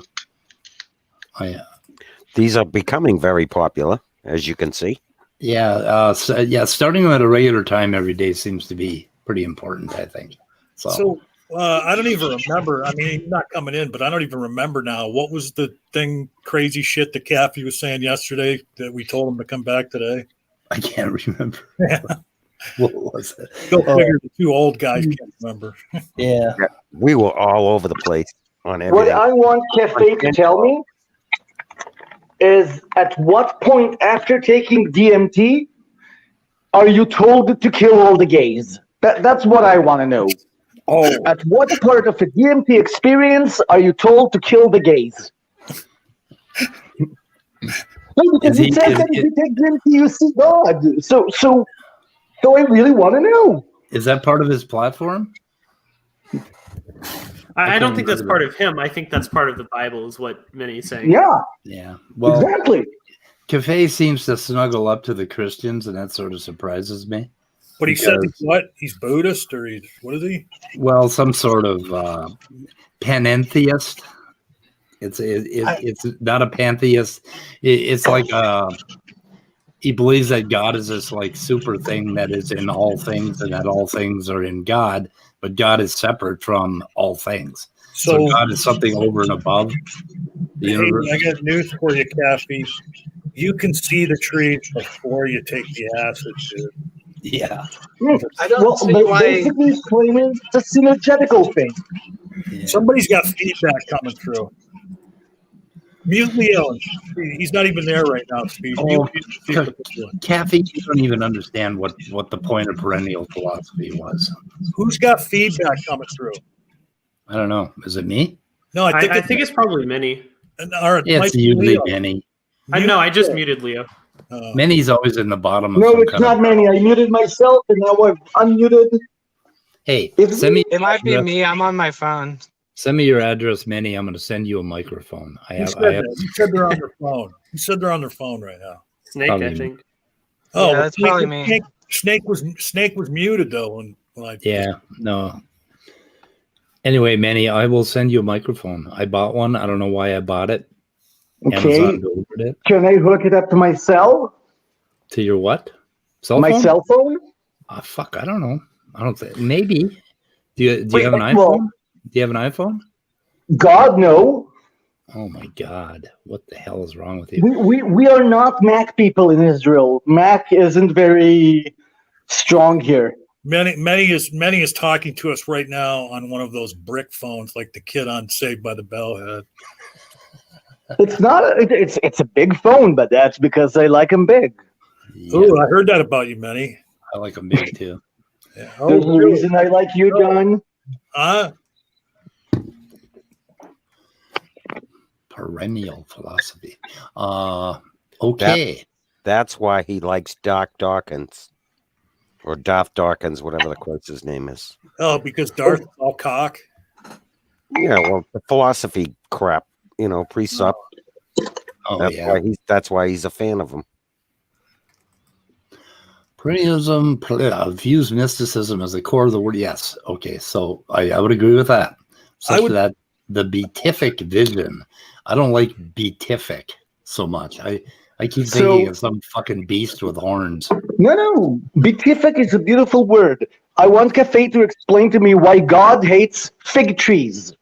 These are becoming very popular, as you can see. Yeah, starting them at a regular time every day seems to be pretty important, I think. So I don't even remember. I mean, he's not coming in, but I don't even remember now. What was the thing, crazy shit that Caffey was saying yesterday that we told him to come back today? I can't remember. Yeah. What was it? Go figure the two old guys can't remember. Yeah. We were all over the place on everything. What I want Cafe to tell me is at what point after taking DMT are you told to kill all the gays? That's what I want to know. Oh. At what part of the DMT experience are you told to kill the gays? No, because it says that if you take DMT, you see God. So I really want to know. Is that part of his platform? I don't think that's part of him. I think that's part of the Bible, is what Minnie's saying. Yeah. Yeah. Well, exactly. Cafe seems to snuggle up to the Christians, and that sort of surprises me. But he said what? He's Buddhist, or what is he? Well, some sort of panentheist. It's not a pantheist. It's like he believes that God is this like super thing that is in all things, and that all things are in God, but God is separate from all things. So God is something over and above the universe. I got news for you, Caffey. You can see the trees before you take the acid, dude. Yeah. I don't see why. Basically claiming it's a synergetical thing. Yeah. Somebody's got feedback coming through. Mute Leo. He's not even there right now, Steve. Caffey, you don't even understand what the point of perennial philosophy was. Who's got feedback coming through? I don't know. Is it me? No, I think it's probably Minnie. It's usually Minnie. I just muted Leo. Minnie's always in the bottom of No, some it's kind not of... many. I muted myself and now I've unmuted. Hey, send me. It might be me. I'm on my phone. Send me your address, Minnie. I'm going to send you a microphone. He said they're on their phone. He said they're on their phone right now. Snake, I think. Oh, Yeah, that's probably me. Snake was muted though when I. Yeah, no. Anyway, Manny, I will send you a microphone. I bought one. I don't know why I bought it. Okay. Amazon delivered it. Can I hook it up to my cell? To your what? Cell My phone? cell phone? Oh, fuck, I don't know. I don't think. Maybe. Do you Wait, have an iPhone? well- Do you have an iPhone? God, no. Oh my God! What the hell is wrong with you? We are not Mac people in Israel. Mac isn't very strong here. Many is talking to us right now on one of those brick phones, like the kid on Saved by the Bell had. It's not. It's a big phone, but that's because I like them big. Yeah, Oh, I heard that about you, Manny. I like them big too. Yeah. There's a reason I like you, John. Perennial philosophy. Okay. That's why he likes Doc Dawkins. Or Darth Dawkins, whatever the Christ his name is. Oh, because Darth is all cock. Yeah, well, the philosophy crap, precept. Oh, That's why he's a fan of him. Perennialism views mysticism as the core of the word. Yes. Okay. So I would agree with that. That the beatific vision. I don't like beatific so much. I keep thinking of some fucking beast with horns. No. Beatific is a beautiful word. I want Cafe to explain to me why God hates fig trees.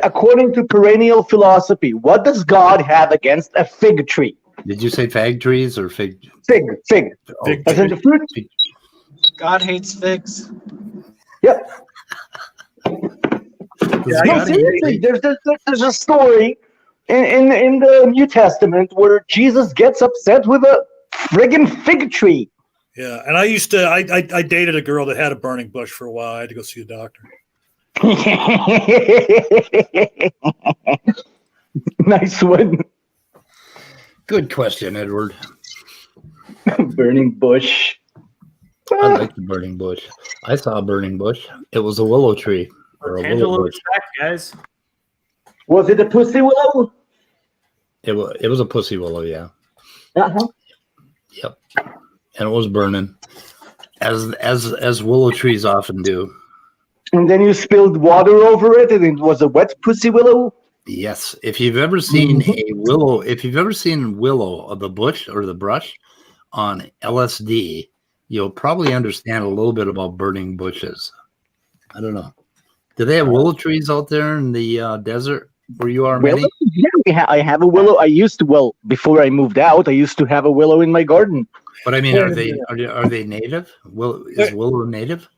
According to perennial philosophy, what does God have against a fig tree? Did you say fag trees or fig? Fig. Oh, As in the fruit? God hates figs. Yep. No, seriously, there's a story in the New Testament where Jesus gets upset with a friggin' fig tree. Yeah, and I dated a girl that had a burning bush for a while. I had to go see a doctor. Nice one. Good question, Edward. Burning bush. I like the burning bush. I saw a burning bush. It was a willow tree. Or a willow OtanGello bush. is back, guys. Was it a pussy willow? It was a pussy willow, yeah. Uh-huh. Yep. And it was burning. As willow trees often do. And then you spilled water over it and it was a wet pussy willow? Yes. If you've ever seen willow of the bush or the brush on LSD, you'll probably understand a little bit about burning bushes. I don't know. Do they have willow trees out there in the desert where you are, Manny? Yeah, I have a willow. Before I moved out, I used to have a willow in my garden. But I mean, are they native? Is willow native?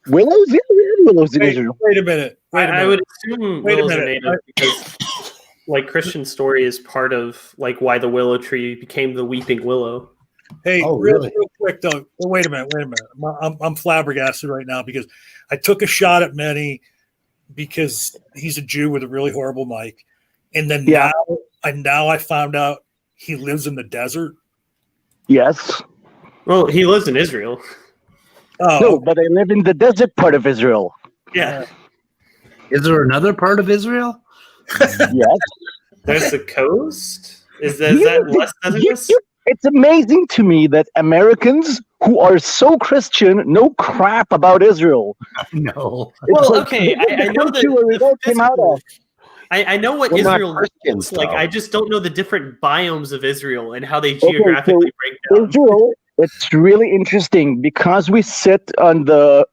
Willows? Yeah, we had willows in Israel. Wait a minute. I would assume willows are native because, like, Christian story is part of like why the willow tree became the weeping willow. Hey, really? real quick though. Wait a minute. I'm flabbergasted right now because I took a shot at Manny because he's a Jew with a really horrible mic, and then now I found out he lives in the desert. Yes. Well, he lives in Israel. Oh, no, but I live in the desert part of Israel. Yeah. Is there another part of Israel? Yes. There's the coast. Is that less desertous? It's amazing to me that Americans who are so Christian know crap about Israel. No. Well, okay, I know that I know what Israel looks like. I just don't know the different biomes of Israel and how they geographically break down. Israel, it's really interesting because we sit on the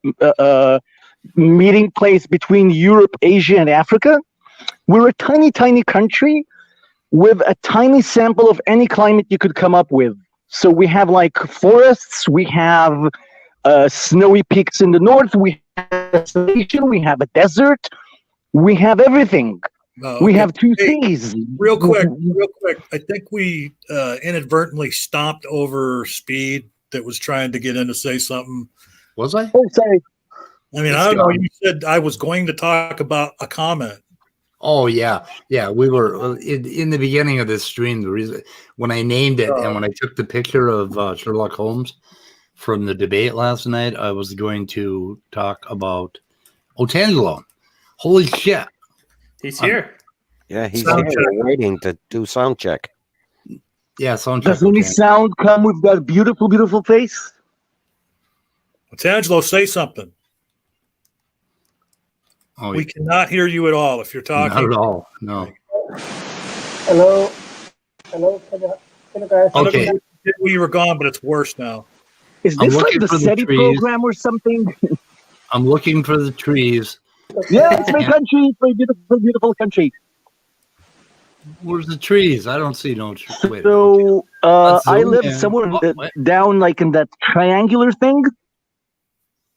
meeting place between Europe, Asia, and Africa. We're a tiny, tiny country with a tiny sample of any climate you could come up with. So we have like forests, we have snowy peaks in the north, we have a we have a desert, we have everything. We have two seas. Real quick. I think we inadvertently stomped over Speed that was trying to get in to say something. Was I? Oh, sorry. I mean, I don't know. You said I was going to talk about a comment. Oh yeah. We were in the beginning of this stream. The reason when I named it and when I took the picture of Sherlock Holmes from the debate last night, I was going to talk about Otangelo. Holy shit! He's here. Yeah, he's here waiting to do sound check. Yeah, sound Does check. any Okay. sound come with that beautiful, beautiful face? Otangelo, say something. Oh, We cannot hear you at all if you're not talking. at all. No. Hello? Hello? Can you guys I don't Okay. know where you were gone, but it's worse now. Is I'm this like looking the for the SETI trees. program or something? I'm looking for the trees. Yeah, it's my Yeah. country. It's my beautiful, beautiful country. Where's the trees? I don't see no trees. Wait. Okay. So Let's I zoom live in. somewhere Oh, what? down like in that triangular thing.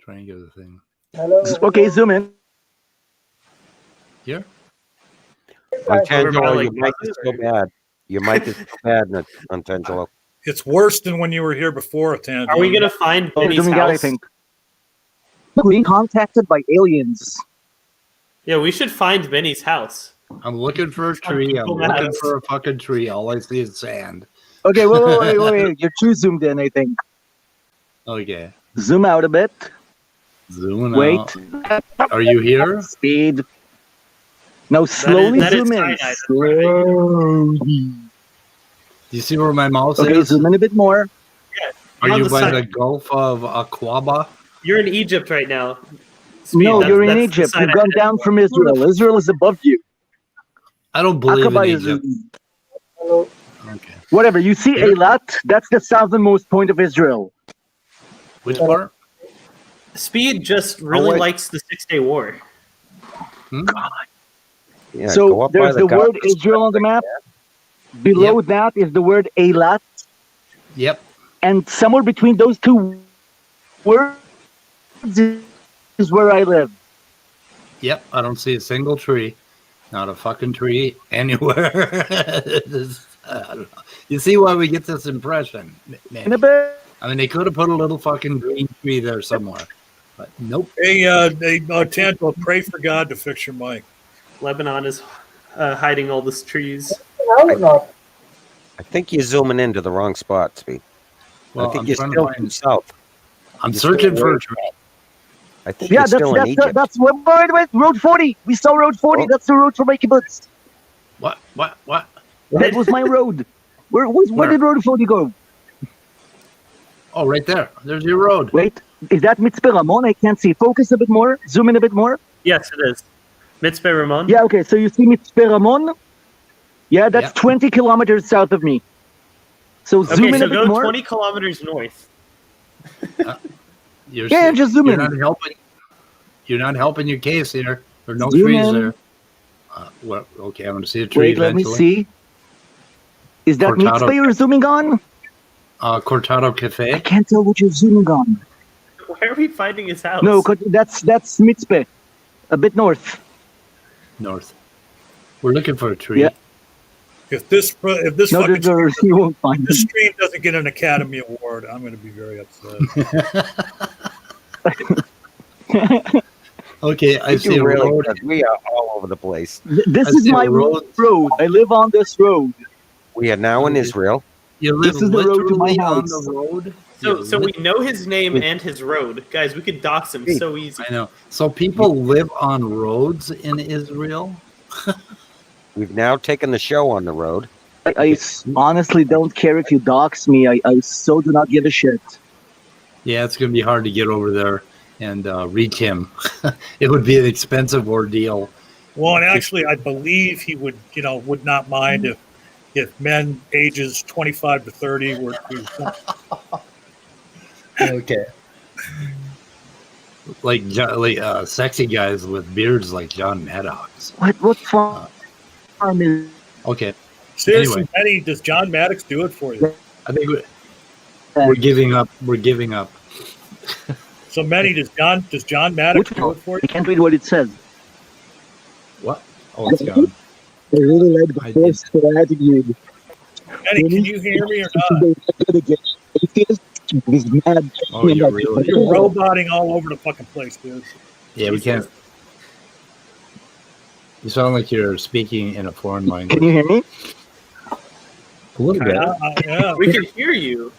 Triangular thing. Hello? Okay, zoom in. Here? Otangelo, your mic is so bad. Your mic is so bad, Otangelo. It's worse than when you were here before, Otangelo. Are we gonna find Benny's Zooming out, I house? think. Being contacted by aliens. Yeah, we should find Benny's house. I'm looking for a tree. I'm Google looking Maps. for a fucking tree. All I see is sand. Okay, wait. You're too zoomed in, I think. Okay. Zoom out a bit. Zooming Wait. out. Are you here? Speed. Now slowly that is zoom in. cyanide. Slowly. Do you see where my mouse Okay, is? zoom in a bit more. Are on you the by side. the Gulf of Aqaba? You're in Egypt right now. Speed, No, that's- you're in that's the Egypt. side You've I gone had. down from Israel. Israel is above you. I don't believe Aqaba in is Egypt. Hello? Okay. whatever. You see Here? Eilat? That's the southernmost point of Israel. Which part? Speed just really wait. likes the 6-Day War. Hmm? Yeah, go So up by there's the word Gaza Israel on the map. Below that is the word Eilat. Yep. And somewhere between those two words is where I live. Yep. I don't see a single tree. Not a fucking tree anywhere. I don't know. You see why we get this impression? In a bit. I mean, they could have put a little fucking green tree there somewhere. But nope. Hey, Otangelo, pray for God to fix your mic. Lebanon is hiding all these trees. Now or not? I think you're zooming into the wrong spot, Speed. Well, I think I'm you're trying to still find- due south. I'm You're searching still for way- a tree. I think Yeah, you're still in Egypt. that's what. Wait, Road 40. We saw Road 40. Oh. That's the road for my kibbutz. What? That was my road. Where did Road 40 go? Oh, right there. There's your road. Wait, is that Mitzpeh Ramon? I can't see. Focus a bit more. Zoom in a bit more. Yes, it is. Mitzpeh Ramon? Yeah, okay. So you see Mitzpeh Ramon? Yeah, that's Yeah. 20 kilometers south of me. So zoom Okay, in so a bit go more. 20 kilometers north. You're, Yeah, just zoom you're in. not helping. You're not helping your case here. There are no Zoom trees in. there. Well, okay, I'm going to see a tree Wait, let me eventually. see. Is that Cortado. Mitzpeh you're zooming on? Cortado I Cafe. can't tell what you're zooming on. Where are we finding his house? No, that's Mitzpeh. A bit north. North. We're looking for a tree. Yeah. If this No, fucking you won't find this it. stream doesn't get an Academy Award, I'm going to be very upset. Okay, I You see a really, road. we are all over the place. This I is see a my road. road. I live on this road. We are now in Israel. You live This is the road to my literally on house. the road. So we know his name and his road. Guys, we could dox him so easy. I know. So people live on roads in Israel. We've now taken the show on the road. I honestly don't care if you dox me. I so do not give a shit. Yeah, it's going to be hard to get over there and reach him. It would be an expensive ordeal. Well, and actually, I believe he would not mind if men ages 25 to 30 were to Okay. Like sexy guys with beards like John Maddox. What farm is? Okay. Seriously, Anyway. Benny, does John Maddox do it for you? I think we're giving up. We're giving up. So, Benny, does John Maddox Which do one? it for I you? can't read what it says. What? Oh, it's gone. I really like I the first attitude. Benny, can you hear me or not? Oh, you're really? You're roboting all over the fucking place, dude. Yeah, we can't. You sound like you're speaking in a foreign language. Can you hear me? A little bit. Yeah. We can hear you.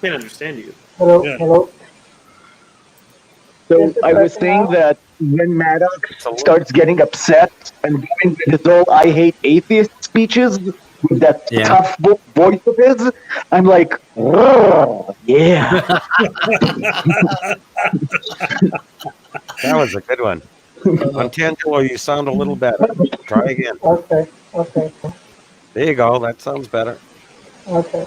Can't understand you. Hello, Yeah. hello. So I was saying that when Maddox starts getting upset and going with his whole "I hate atheist" speeches, with that Yeah. tough voice of his. I'm like, "Oh, yeah. That was a good one. OtanGello, you sound a little better. Try again. Okay. Okay. There you go. That sounds better. Okay.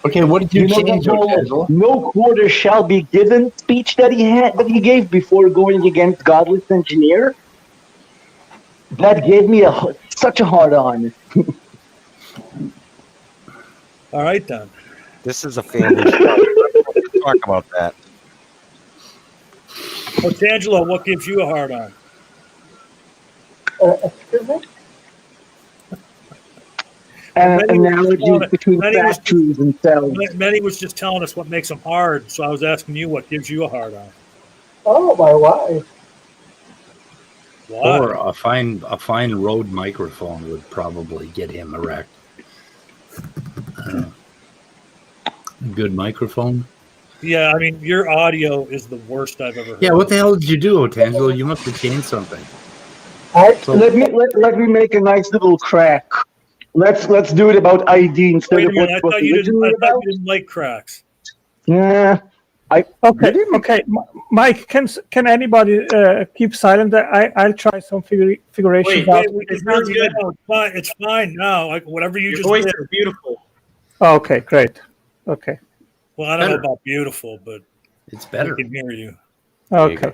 Okay, what did you, You know that change, whole OtanGello? "no quarter shall be given" speech that he gave before going against Godless Engineer? That gave me such a hard on. All right, then. This is a family show. Let's talk about that. OtanGello, what gives you a hard on? Excuse me? Analogies between factories and cells. Manny was just telling us what makes them hard, so I was asking you what gives you a hard on. Oh, my wife. Why? Or a fine Rode microphone would probably get him erect. Good microphone. Yeah, I mean, your audio is the worst I've ever heard. Yeah, what the hell did you do, OtanGello? You must have changed something. Let me make a nice little crack. Let's do it about ID instead Wait a of minute, I what thought you originally didn't. I thought about. you didn't like cracks. Yeah, Okay. Mike, can anybody keep silent? I'll try some figurations out. It's not good. It's fine now. Like whatever you Your just voice did. is beautiful. Okay, great. Okay. Well, I don't Better. know about beautiful, but It's better. I can hear you. Okay.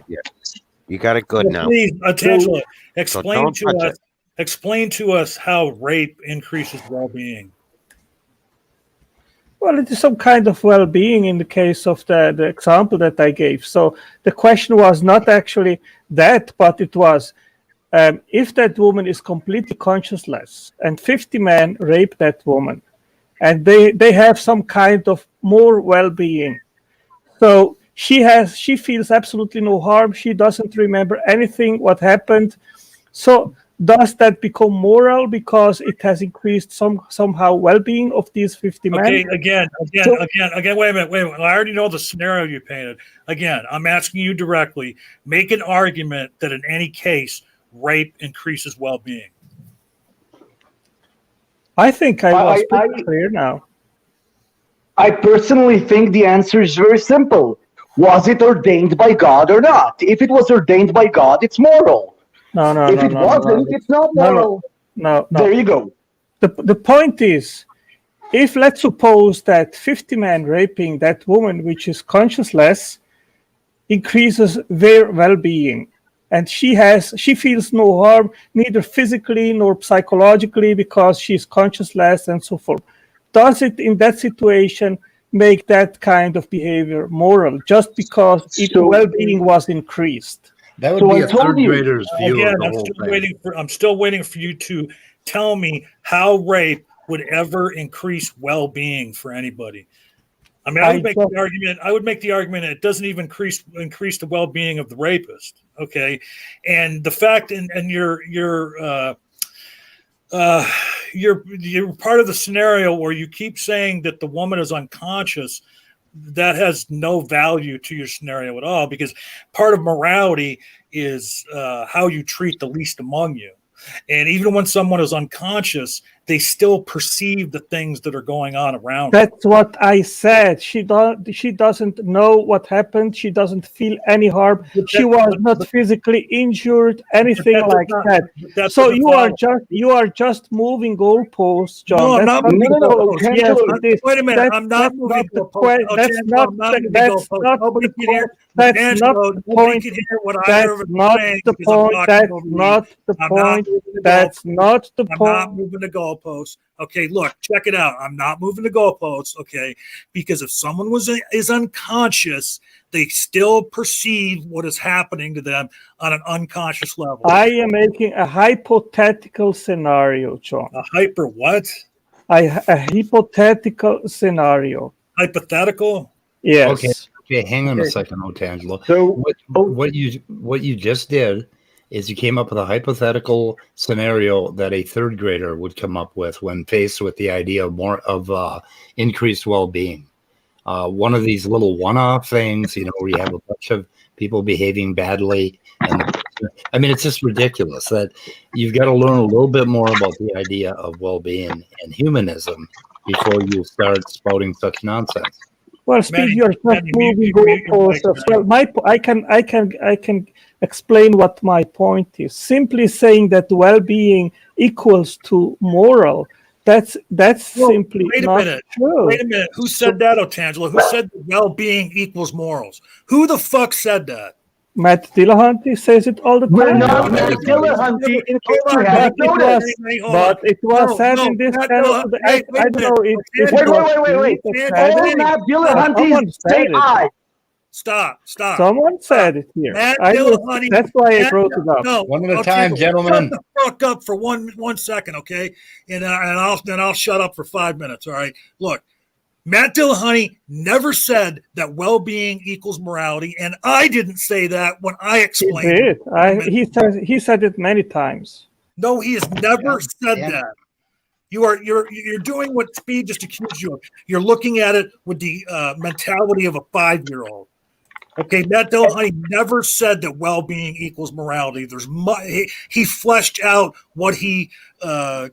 You got it good now. Please, OtanGello, So explain don't to touch us. it. Explain to us how rape increases well-being. Well, it is some kind of well-being in the case of the example that I gave. So the question was not actually that, but it was if that woman is completely conscienceless and 50 men rape that woman, and they have some kind of more well-being. So she feels absolutely no harm. She doesn't remember anything what happened. So does that become moral because it has increased somehow well-being of these 50 men? Okay, again. Wait a minute. I already know the scenario you painted. Again, I'm asking you directly. Make an argument that in any case, rape increases well-being. I think I was pretty clear now. I personally think the answer is very simple. Was it ordained by God or not? If it was ordained by God, it's moral. No. If it wasn't, it's not moral. No. There you go. The point is, if let's suppose that 50 men raping that woman, which is conscienceless, increases their well-being, and she feels no harm, neither physically nor psychologically, because she's conscienceless and so forth. Does it, in that situation, make that kind of behavior moral just because its well-being was increased? That would be a third grader's view Again, of the whole thing. I'm still waiting for you to tell me how rape would ever increase well-being for anybody. I mean, I would make the argument it doesn't even increase the well-being of the rapist. Okay, and the fact and you're part of the scenario where you keep saying that the woman is unconscious. That has no value to your scenario at all, because part of morality is how you treat the least among you. And even when someone is unconscious, they still perceive the things that are going on around them. That's what I said. She doesn't know what happened. She doesn't feel any harm. She was not physically injured, anything like that. So you are just moving goalposts, John. No, I'm not moving goalposts. Yes, it is. Wait a minute, I'm not moving goalposts. That's not the point. That's not the point. That's not the point. I'm not moving the goalposts. Okay, look, check it out. I'm not moving the goalposts. Okay, because if someone is unconscious, they still perceive what is happening to them on an unconscious level. I am making a hypothetical scenario, John. A hyper what? A hypothetical scenario. Hypothetical? Yes. Okay, hang on a second, OtanGello. So what you just did is you came up with a hypothetical scenario that a third grader would come up with when faced with the idea of increased well-being. One of these little one-off things, where you have a bunch of people behaving badly, and the I mean, it's just ridiculous that you've got to learn a little bit more about the idea of well-being and humanism before you start spouting such nonsense. Well, Speed, Manny, you're not Manny, moving mute your mic, goalposts. Well, I can explain what my point is. Simply saying that well-being equals to moral. That's simply Wait a not minute. true. Wait a minute. Who said that, Otangelo? Who said that well-being equals morals? Who the fuck said that? Matt Dillahunty says it all the We're time. not Matt Dillahunty, in case you haven't noticed. But it was said in this channel. I don't know. Wait. Oh, Matt Dillahunty, Someone say said it. I. Stop. Someone said it here. Matt Dillahunty. That's why I brought it up. No, One at a Otangelo, time, gentlemen. Shut the fuck up for one second, okay? And I'll shut up for 5 minutes. All right. Look, Matt Dillahunty never said that well-being equals morality, and I didn't say that when I explained. He did. He said it many times. No, he has never said that. You're doing what Speed just accused you of. You're looking at it with the mentality of a 5-year-old. Okay, Matt Dillahunty never said that well-being equals morality. He fleshed out what he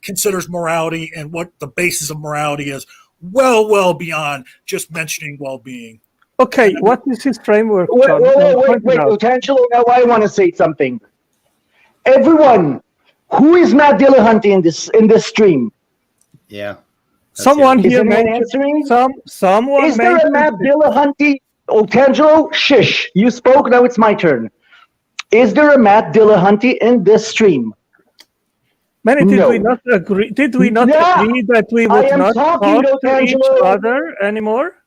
considers morality and what the basis of morality is. Well beyond just mentioning well-being. Okay, what is his framework? Wait, Otangelo, now I want to say something. Everyone, who is Matt Dillahunty in this stream? Yeah. Someone here answering? Someone is there a Matt Dillahunty? Otangelo, shish. You spoke, now it's my turn. Is there a Matt Dillahunty in this stream? Manny, did we not agree? Did we not agree that we would not talk to each other anymore?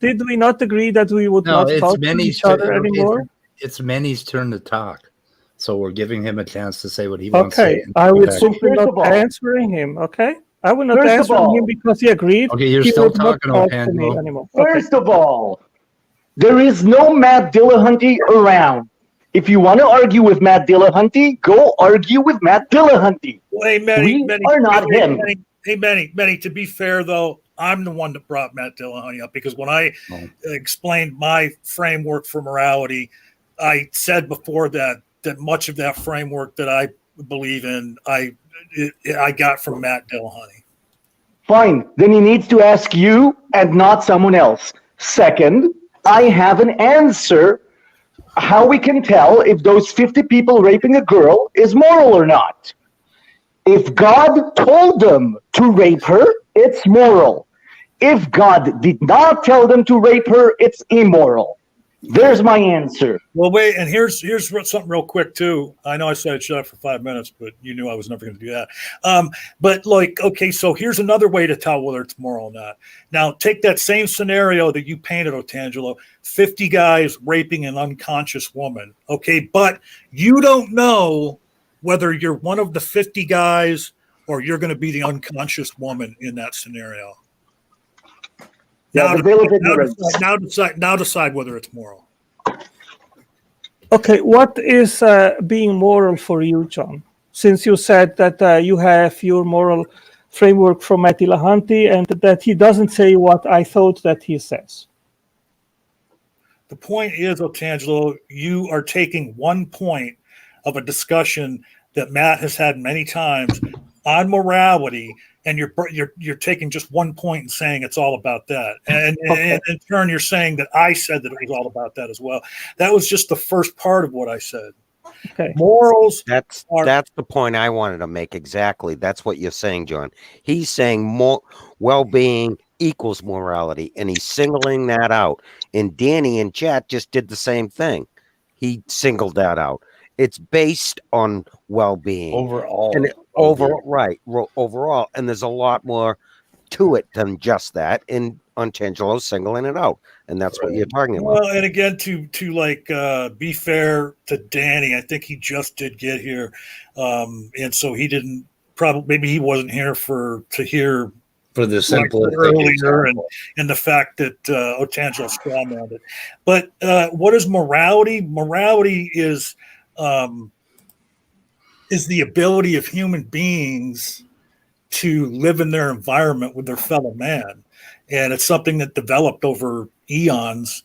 Did we not agree that we would not talk to each other anymore? It's Manny's turn to talk, so we're giving him a chance to say what he wants to say. Okay, I will simply not answering him. Okay, I will not answer him because he agreed. Okay, you're still talking to me anymore. First of all, there is no Matt Dillahunty around. If you want to argue with Matt Dillahunty, go argue with Matt Dillahunty. Well, hey, Manny, are not him. Hey, Manny, to be fair, though, I'm the one that brought Matt Dillahunty up because when I explained my framework for morality, I said before that much of that framework that I believe in, I got from Matt Dillahunty. Fine. Then he needs to ask you and not someone else. Second, I have an answer how we can tell if those 50 people raping a girl is moral or not. If God told them to rape her, it's moral. If God did not tell them to rape her, it's immoral. There's my answer. Well, wait, and here's something real quick too. I know I said I'd shut up for 5 minutes, but you knew I was never going to do that. But okay, so here's another way to tell whether it's moral or not. Now, take that same scenario that you painted, Otangelo, 50 guys raping an unconscious woman. Okay, but you don't know whether you're one of the 50 guys or you're going to be the unconscious woman in that scenario. Now decide whether it's moral. Okay, what is being moral for you, John? Since you said that you have your moral framework from Matt Dillahunty and that he doesn't say what I thought that he says. The point is, Otangelo, you are taking one point of a discussion that Matt has had many times on morality, and you're taking just one point and saying it's all about that. And in turn, you're saying that I said that it was all about that as well. That was just the first part of what I said. Okay. Morals. That's the point I wanted to make. Exactly. That's what you're saying, John. He's saying more well-being equals morality, and he's singling that out. And Danny in chat just did the same thing. He singled that out. It's based on well-being overall. And overall. And there's a lot more to it than just that. And Otangelo singling it out, and that's what you're talking about. Well, and again, to be fair to Danny, I think he just did get here, and so he didn't maybe he wasn't here to hear for the simple earlier, and the fact that Otangelo strawmanned it. But what is morality? Morality is the ability of human beings to live in their environment with their fellow man. And it's something that developed over eons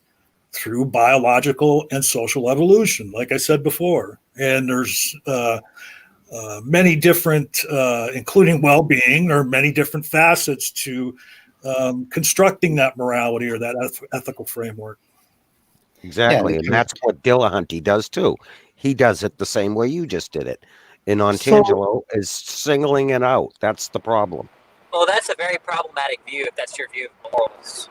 through biological and social evolution, like I said before. and there's many different, including well-being, there are many different facets to constructing that morality or that ethical framework. Exactly, and that's what Dillahunty does too. He does it the same way you just did it. And OtanGello is singling it out. That's the problem. Well, that's a very problematic view if that's your view of morals.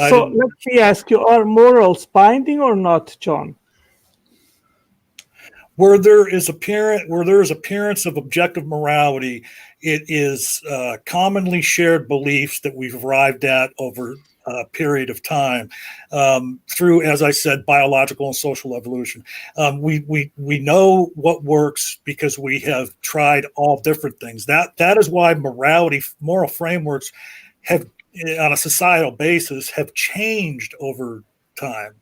So let me ask you, are morals binding or not, John? Where there is appearance of objective morality, it is commonly shared beliefs that we've arrived at over a period of time through, as I said, biological and social evolution. We know what works because we have tried all different things. That is why moral frameworks have, on a societal basis, have changed over time.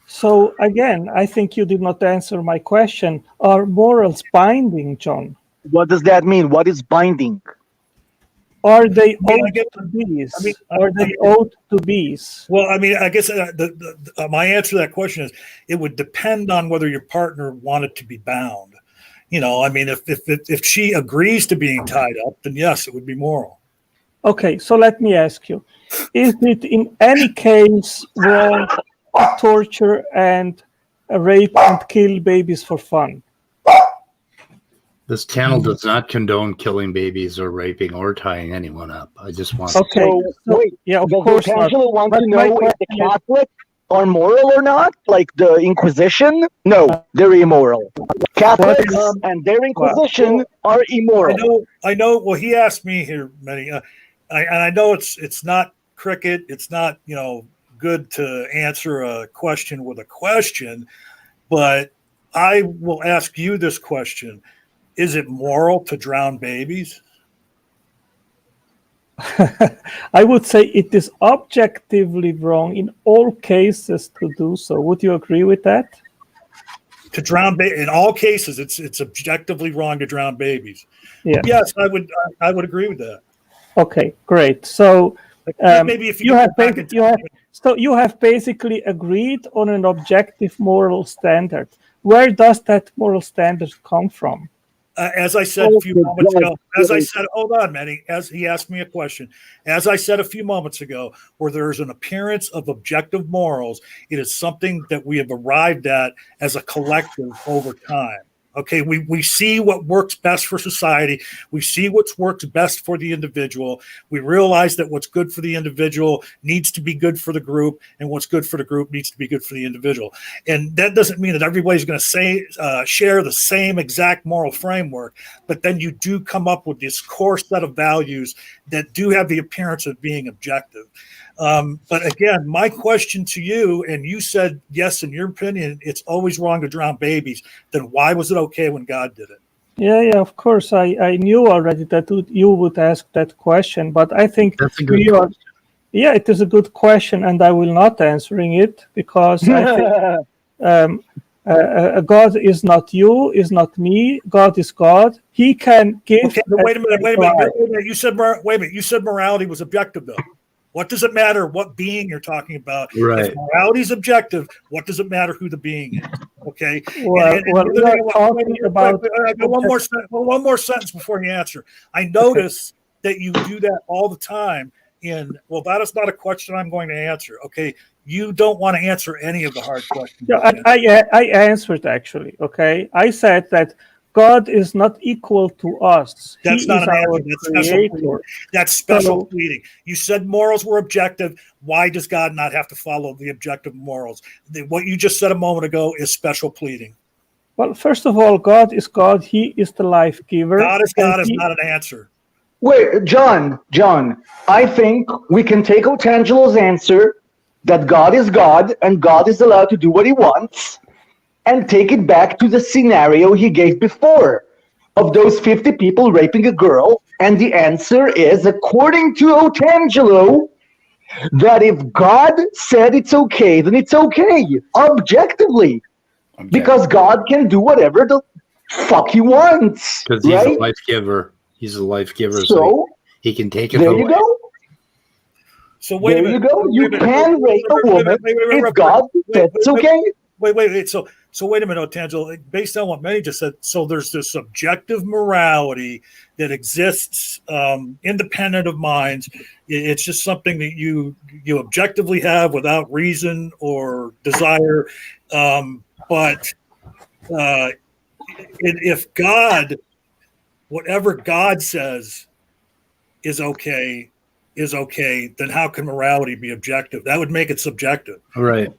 So again, I think you did not answer my question. Are morals binding, John? What does that mean? What is binding? Are they owed to bees? Are they owed to bees? Well, I mean, I guess my answer to that question is it would depend on whether your partner wanted to be bound. You know, I mean, if she agrees to being tied up, then yes, it would be moral. Okay, so let me ask you, is it in any case wrong to torture and rape and kill babies for fun? This channel does not condone killing babies or raping or tying anyone up. I just want Okay. So, wait, yeah, of does course not. OtanGello want But to my know if the question is- Catholics are moral or not? Like the Inquisition? No, they're immoral. Catholics and their Inquisition are immoral. I know. Well, he asked me here, Manny, and I know it's not cricket. It's not, you know, good to answer a question with a question, but I will ask you this question. Is it moral to drown babies? I would say it is objectively wrong in all cases to do so. Would you agree with that? To drown in all cases, it's objectively wrong to drown babies. Yeah. Yes, I would agree with that. Okay, great. So maybe if you have basically agreed on an objective moral standard. Where does that moral standard come from? As I said a few moments ago, hold on, Manny, as he asked me a question, as I said a few moments ago, where there is an appearance of objective morals, it is something that we have arrived at as a collective over time. Okay, we see what works best for society. We see what works best for the individual. We realize that what's good for the individual needs to be good for the group, and what's good for the group needs to be good for the individual. And that doesn't mean that everybody's going to share the same exact moral framework, but then you do come up with this core set of values that do have the appearance of being objective. But again, my question to you, and you said, yes, in your opinion, it's always wrong to drown babies. Then why was it okay when God did it? Yeah, of course. I knew already that you would ask that question, but I think that's a good question. Yeah, it is a good question, and I will not answering it because I think God is not you, is not me. God is God. He can give. Okay, but wait a minute. You said morality was objective, though. What does it matter what being you're talking about? Right. If morality is objective, what does it matter who the being is? Okay. Well, we are talking about one more sentence before you answer. I notice that you do that all the time. Well, that is not a question I'm going to answer. Okay. You don't want to answer any of the hard questions. Yeah, I answered actually. Okay. I said that God is not equal to us. That's not an answer. That's special pleading. That's special pleading. You said morals were objective. Why does God not have to follow the objective morals? What you just said a moment ago is special pleading. Well, first of all, God is God. He is the life giver. God is not an answer. Wait, John, I think we can take OtanGello's answer that God is God and God is allowed to do what he wants, and take it back to the scenario he gave before of those 50 people raping a girl. And the answer is, according to OtanGello, that if God said it's okay, then it's okay, objectively. Because God can do whatever the fuck he wants. Because he's a life giver. He's a life giver, so he can take it there away. You go. So wait a There you minute. go. You can rape a woman if God said it's okay. Wait. So wait a minute, Otangelo. Based on what Manny just said, so there's this objective morality that exists independent of minds. It's just something that you objectively have without reason or desire. But if God, whatever God says is okay, then how can morality be objective? That would make it subjective. Right.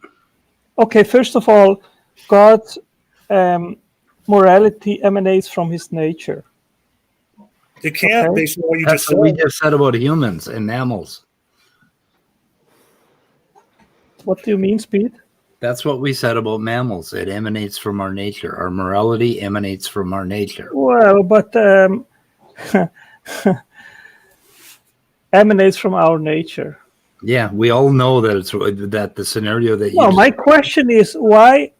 Okay, first of all, God's morality emanates from his nature. It can't, Okay. based on what you That's just what we said. just said about humans and mammals. What do you mean, Speed? That's what we said about mammals. It emanates from our nature. Our morality emanates from our nature. Well, but emanates from our nature. Yeah, we all know that it's that the scenario that you. No, my question is why.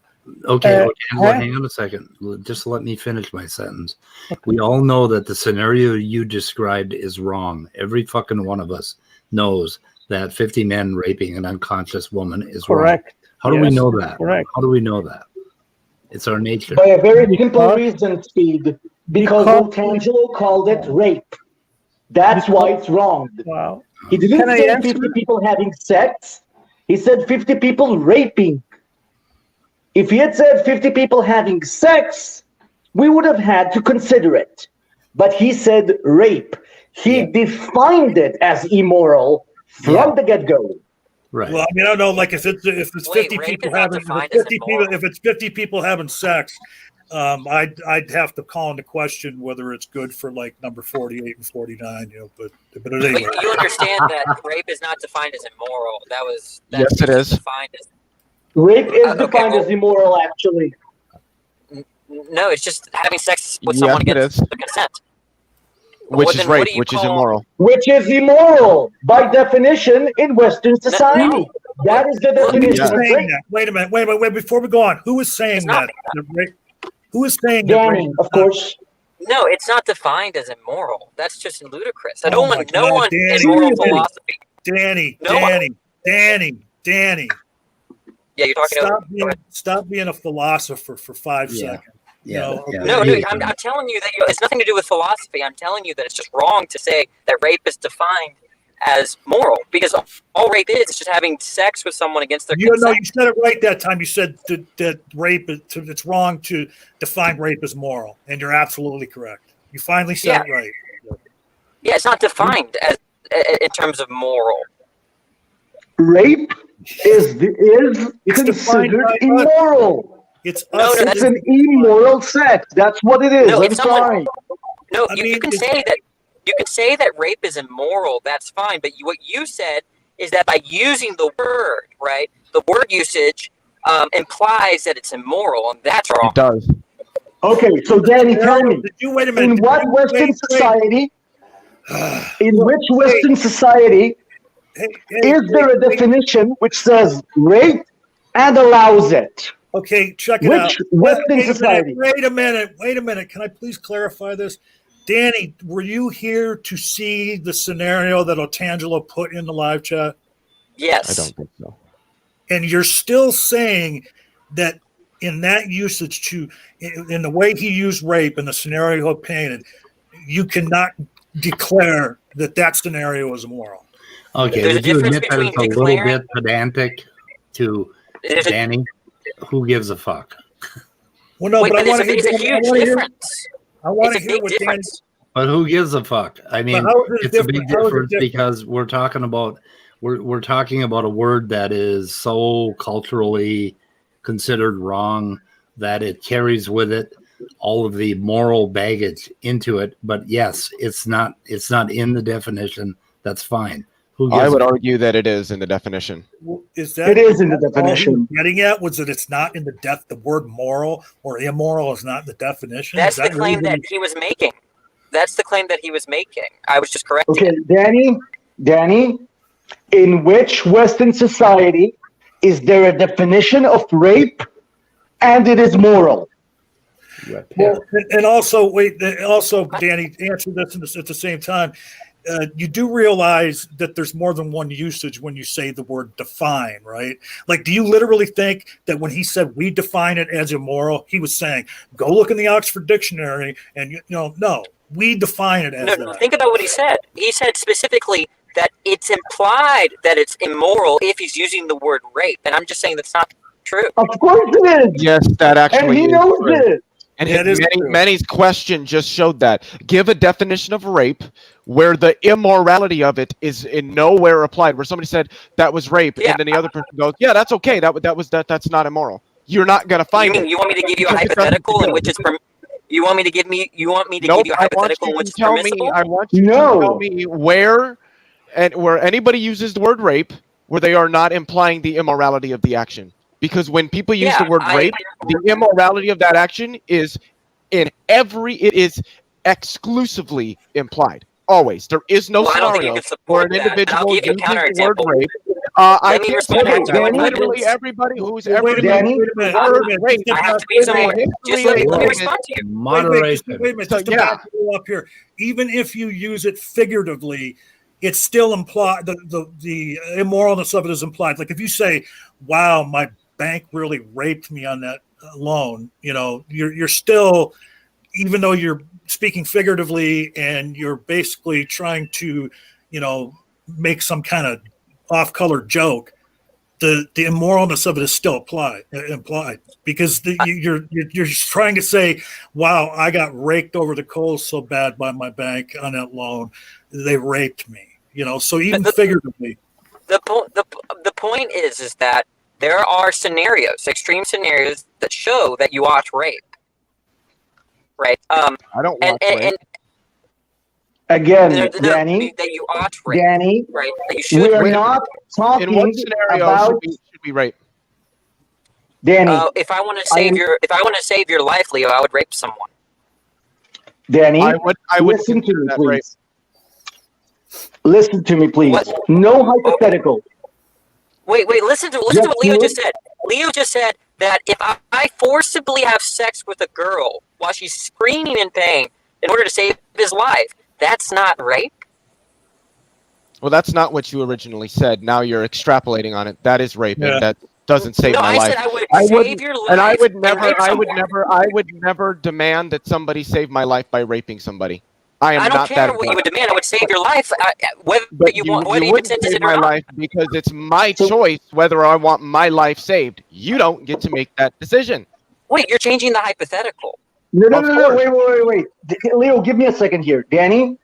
Okay, hang on a second. Just let me finish my sentence. Okay. We all know that the scenario you described is wrong. Every fucking one of us knows that 50 men raping an unconscious woman is Correct. wrong. How do we Yes, know that? correct. How do we know that? It's our nature. By a very simple reason, Speed. Because Because- Otangelo called it rape. That's why it's wrong. Wow. He didn't Can I say answer? 50 people having sex. He said 50 people raping. If he had said 50 people having sex, we would have had to consider it. But he said rape. He defined it as immoral from the get-go. Right. Well, I mean, I don't know. Like if it's 50 rape people is not having defined as immoral. if it's 50 people having sex, I'd have to call into question whether it's good for like number 48 and 49. You know, but anyway. But you understand that rape is not defined as immoral. That's Yes, it is. defined as Rape is Okay, defined well- as immoral, actually. no. It's just having sex with Yes, someone it against is. the consent. Which Well, is then what rape, do you which is call- immoral. Which is immoral by definition in Western society. That is the Who's definition of saying rape. that? Wait a minute. Before we go on, who is saying It's not- that? Who is saying that? Danny, rape of is not- course. No, it's not defined as immoral. That's just ludicrous. Oh No my one God, in Danny. moral philosophy. Danny. No one- Yeah, you're talking about. Stop being a philosopher for 5 Yeah. seconds. Yeah. No, yeah. No, He- I'm telling you that it's nothing to do with philosophy. I'm telling you that it's just wrong to say that rape is defined as moral because all rape is just having sex with someone against their You consent. said it right that time. You said that rape it's wrong to define rape as moral, and you're absolutely correct. You finally said it right. Yeah, it's not defined as in terms of moral. Rape is It's defined considered by us. immoral. It's No, us. no, It's an immoral sex. That's what it is. No, I'm if someone- sorry. No, I you mean, can it's- say that rape is immoral. That's fine. But what you said is that by using the word, right, the word usage implies that it's immoral, and that's wrong. It does. Okay, so Danny, tell me, Did you wait a minute? in what Western society, in which Western society is there a definition which says rape and allows it? Okay, check it Which out. Western society? Wait a minute. Can I please clarify this? Danny, were you here to see the scenario that Otangelo put in the live chat? Yes. I don't think so. And you're still saying that in that usage in the way he used rape in the scenario he painted, you cannot declare that scenario is immoral. Okay, There's a would you difference admit that it's a between little declaring- bit pedantic to There's a- Danny? Who gives a fuck? Well, no, Wait, but I but want to it's a huge difference. I want to It's a hear big what Danny. difference. But who gives a fuck? I mean, how is it it's a different? big How is it difference different? because we're talking about a word that is so culturally considered wrong that it carries with it all of the moral baggage into it. But yes, it's not in the definition. That's fine. Who gives I would a- argue that it is in the definition. Is that It is in the all he was definition. getting at was that it's not in the word moral or immoral is not in the definition. That's Is the that claim really- that he was making. That's the claim that he was making. I was just correcting Okay, it. Danny, in which Western society is there a definition of rape and it is moral? Well, and also, Danny, answer this at the same time. you do realize that there's more than one usage when you say the word define, right? Like, do you literally think that when he said we define it as immoral, he was saying, go look in the Oxford Dictionary and, no, we define it as that. Think about what he said. He said specifically that it's implied that it's immoral if he's using the word rape. And I'm just saying that's not true. Of course it is. Yes, that actually And he is knows true. it. And That is true. Manny's question just showed that. Give a definition of rape where the immorality of it is in nowhere applied. Where somebody said that was rape, and then the other person goes, "Yeah, that's okay. That's not immoral." You're not gonna find it. You want me to give you a Because it doesn't hypothetical in exist. which it's you want me to give you a Nope, hypothetical in which it's permissible? I want you to tell me where anybody uses the word rape where they are not implying the immorality of the action. Because when people use the word rape, the immorality of that action is it is exclusively implied. Always. There is no scenario where an individual uses the word rape. I can't say that. Literally everybody who's ever used the word rape. I have to be someone. Just let me respond to you. Wait a minute. Just to back you up here. Even if you use it figuratively, it's still implied. The immoralness of it is implied. Like if you say, "Wow, my bank really raped me on that loan," you're still, even though you're speaking figuratively and you're basically trying to, make some kind of off-color joke, the immoralness of it is still implied because you're trying to say, "Wow, I got raked over the coals so bad by my bank on that loan, they raped me." So even figuratively. The point is that there are scenarios, extreme scenarios, that show that you ought to rape. Right. I don't want rape. Again, Danny. That you ought to rape. Danny. Right. That you should. We are rape. not talking In what scenario about. should we rape? Danny. If I want to save your life, Leo, I would rape someone. Danny. I would listen to me, that please. rape. Listen to me, please. What? No hypothetical. Wait. Listen to what Leo just said. Leo just said that if I forcibly have sex with a girl while she's screaming in pain in order to save his life, that's not rape. Well, that's not what you originally said. Now you're extrapolating on it. That is rape, and that doesn't save my life. No, I said I would save your life. And I would rape never demand that somebody save my life by raping somebody. I don't care what you would demand. I would save your life, whether you wouldn't consent save it or my not. life because it's my choice whether I want my life saved. You don't get to make that decision. Wait, you're changing the hypothetical. No. Wait. Leo, give me a second here. Danny,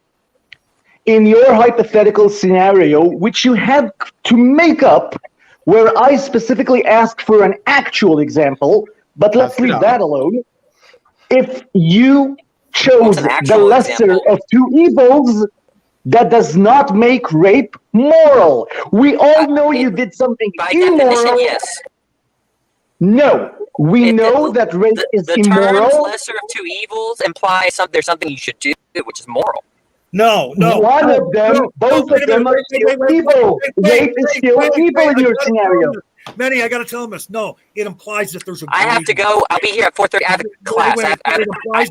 in your hypothetical scenario, which you had to make up, where I specifically asked for an actual example, but let's leave that alone. If you chose the lesser of two evils, that does not make rape moral. We all know you did something immoral. Definition, yes. No, we know that rape is the immoral. terms lesser of two evils imply there's something you should do, which is moral. No. One of them, both of them are still evil. Rape is still evil in your scenario. Manny, I got to tell him this. No, it implies that there's a. I have to go. I'll be here at 4:30. I have a class.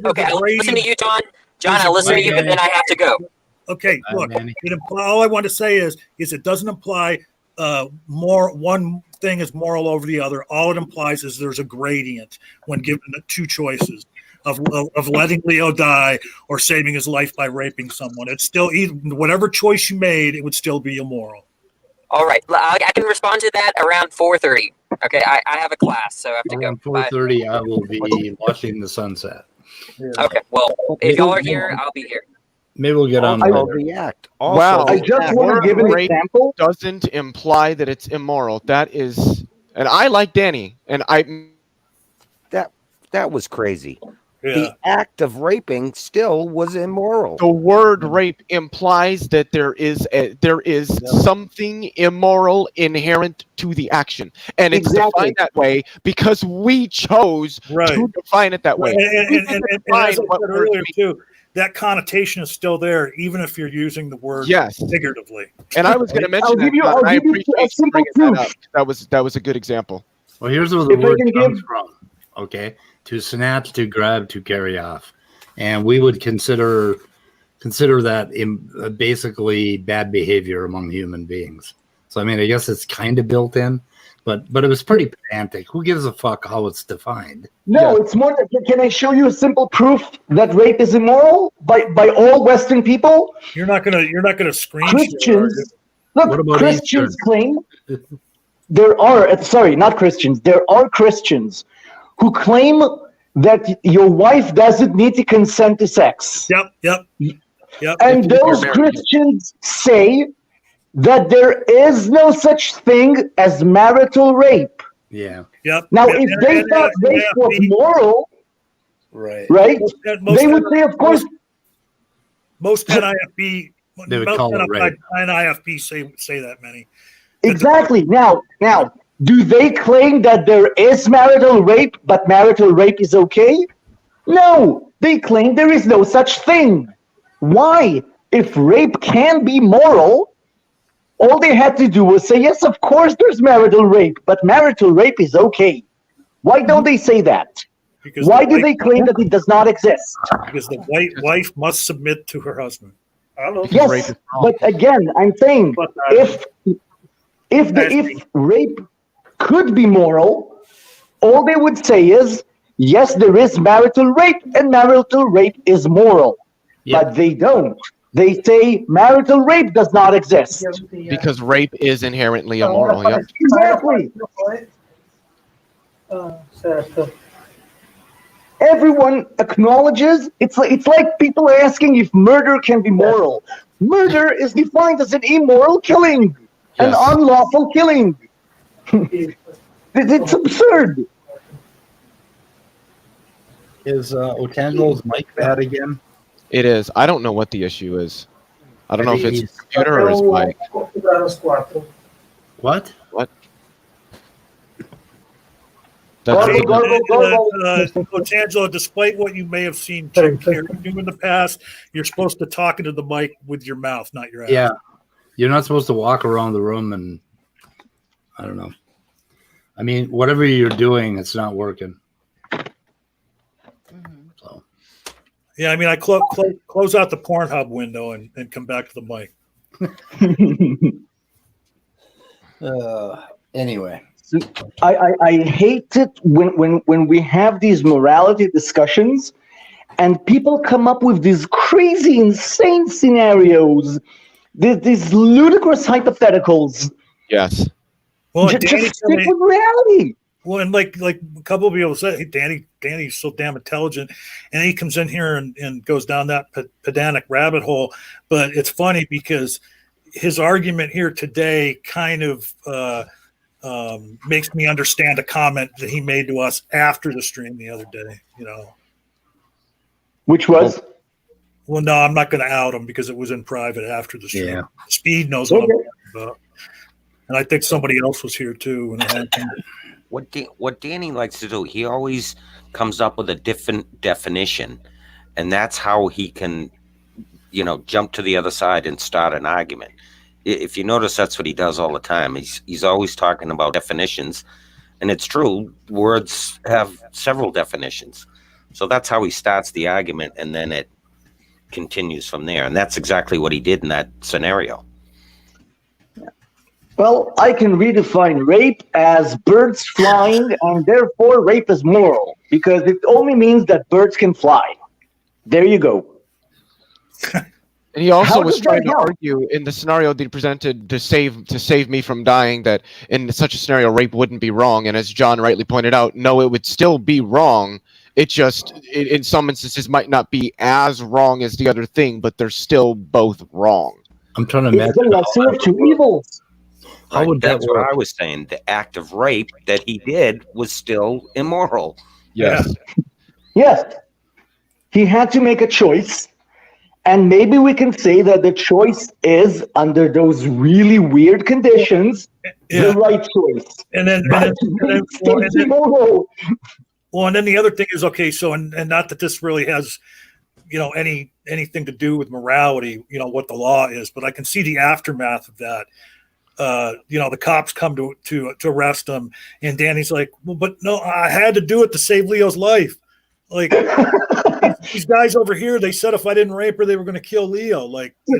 Okay, I listen to you, John. John, I listen to you, but then I have to go. Okay, look. All I want to say is it doesn't imply one thing is moral over the other. All it implies is there's a gradient when given the two choices of letting Leo die or saving his life by raping someone. It's still whatever choice you made, it would still be immoral. All right, I can respond to that around 4:30. Okay, I have a class, so I have to go. Around 4:30, I will be watching the sunset. Okay, well, if y'all are here, I'll be here. Maybe we'll get on later. Wow, I just want to give an example. Doesn't imply that it's immoral. That is, and I like Danny, and that was crazy. Yeah. The act of raping still was immoral. The word rape implies that there is something immoral inherent to the action, and it's defined that way because we chose to define it that way. And as I said earlier too, that connotation is still there, even if you're using the word figuratively. And I was going to mention that. I appreciate you bringing that up. That was a good example. Well, here's where the word comes from. Okay. To snatch, to grab, to carry off. And we would consider consider that basically bad behavior among human beings. So I mean, I guess it's kind of built in, but it was pretty pedantic. Who gives a fuck how it's defined? No, it's more. Can I show you a simple proof that rape is immoral by all Western people? You're not gonna screen Christians. What Look, about Christians Eastern? claim there are. Sorry, not Christians. There are Christians who claim that your wife doesn't need to consent to sex. Yep. And those Christians say that there is no such thing as marital rape. Yeah. Yep. Now, if they thought rape was moral, right? They would say, of course. Most NIFB, They would call it rape. NIFB say that many. Exactly. Now, do they claim that there is marital rape, but marital rape is okay? No, they claim there is no such thing. Why? If rape can be moral, all they had to do was say, yes, of course there's marital rape, but marital rape is okay. Why don't they say that? Because why do they claim that it does not exist? Because the wife must submit to her husband. I don't know. Yes, but again, I'm saying if rape could be moral, all they would say is, yes, there is marital rape, and marital rape is moral. But they don't. They say marital rape does not exist. Because rape is inherently immoral. Yep. Exactly. Everyone acknowledges it's like people are asking if murder can be moral. Murder is defined as an immoral killing, an unlawful killing. It's absurd. Is Otangelo's mic bad again? It is. I don't know what the issue is. I don't know if it's his computer or his mic. What? What? Otangelo, despite what you may have seen Jim Carrey do in the past, you're supposed to talk into the mic with your mouth, not your ass. Yeah. You're not supposed to walk around the room and I don't know. I mean, whatever you're doing, it's not working. So. Yeah, I mean, I close out the Pornhub window and come back to the mic. Anyway. I hate it when we have these morality discussions and people come up with these crazy, insane scenarios, these ludicrous hypotheticals. Yes. Well, just stick with reality. Well, and like a couple of people said, hey, Danny's so damn intelligent, and he comes in here and goes down that pedantic rabbit hole. But it's funny because his argument here today kind of makes me understand a comment that he made to us after the stream the other day. You know, which was? Well, no, I'm not going to out him because it was in private after the stream. Yeah. Speed knows what I'm talking about, and I think somebody else was here too. And what Danny likes to do, he always comes up with a different definition, and that's how he can, jump to the other side and start an argument. If you notice, that's what he does all the time. He's always talking about definitions, and it's true. Words have several definitions, so that's how he starts the argument, and then it continues from there. And that's exactly what he did in that scenario. Well, I can redefine rape as birds flying, and therefore rape is moral because it only means that birds can fly. There you go. And he also was trying to argue in the scenario that he presented to save me from dying that in such a scenario rape wouldn't be wrong. And as John rightly pointed out, no, it would still be wrong. It just in some instances might not be as wrong as the other thing, but they're still both wrong. I'm trying to imagine. It's the lesser of two evils. How would That's that work? what I was saying. The act of rape that he did was still immoral. Yes. Yes. He had to make a choice. And maybe we can say that the choice is, under those really weird conditions, the right choice. And then immoral. Well, and then the other thing is, okay, so and not that this really has, anything to do with morality, what the law is, but I can see the aftermath of that. The cops come to arrest him, and Danny's like, well, but no, I had to do it to save Leo's life. Like, he these guys over here, they said if I didn't rape her, they were going to kill Leo. Like, I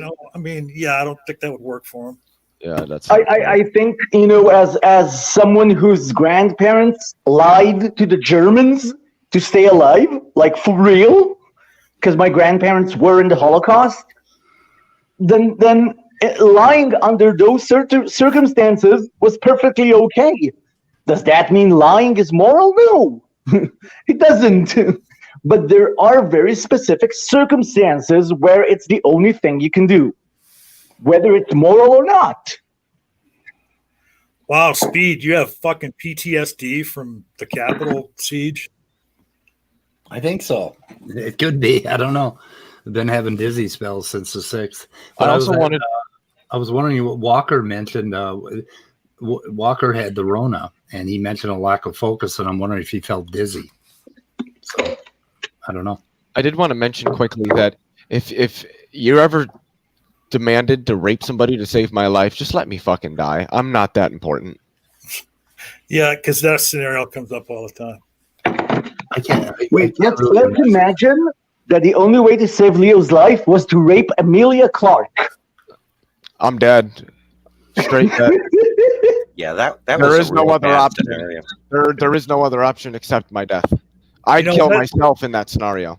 don't think that would work for him. Yeah, that's. I think, as someone whose grandparents lied to the Germans to stay alive, like for real, because my grandparents were in the Holocaust, then lying under those circumstances was perfectly okay. Does that mean lying is moral? No, it doesn't. But there are very specific circumstances where it's the only thing you can do, whether it's moral or not. Wow, Speed, you have fucking PTSD from the Capitol siege? I think so. It could be. I don't know. I've been having dizzy spells since the 6th. But I was wondering what Walker mentioned. Walker had the Rona, and he mentioned a lack of focus, and I'm wondering if he felt dizzy. So, I don't know. I did want to mention quickly that if you're ever demanded to rape somebody to save my life, just let me fucking die. I'm not that important. Yeah, because that scenario comes up all the time. I can't. Let's imagine that the only way to save Leo's life was to rape Amelia Clark. I'm dead. Straight dead. Yeah, that there is no other option. There is no other option except my death. I'd kill myself in that scenario.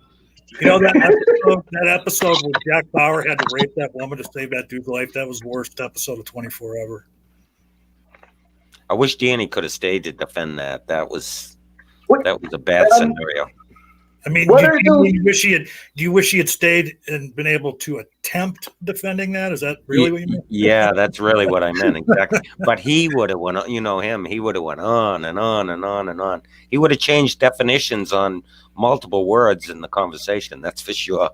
You know that episode where Jack Bauer had to rape that woman to save that dude's life? That was the worst episode of 24 ever. I wish Danny could have stayed to defend that. That was a bad scenario. I mean, do you wish he had stayed and been able to attempt defending that? Is that really what you meant? Yeah, that's really what I meant, exactly. But he would have went, he would have went on and on and on and on. He would have changed definitions on multiple words in the conversation. That's for sure.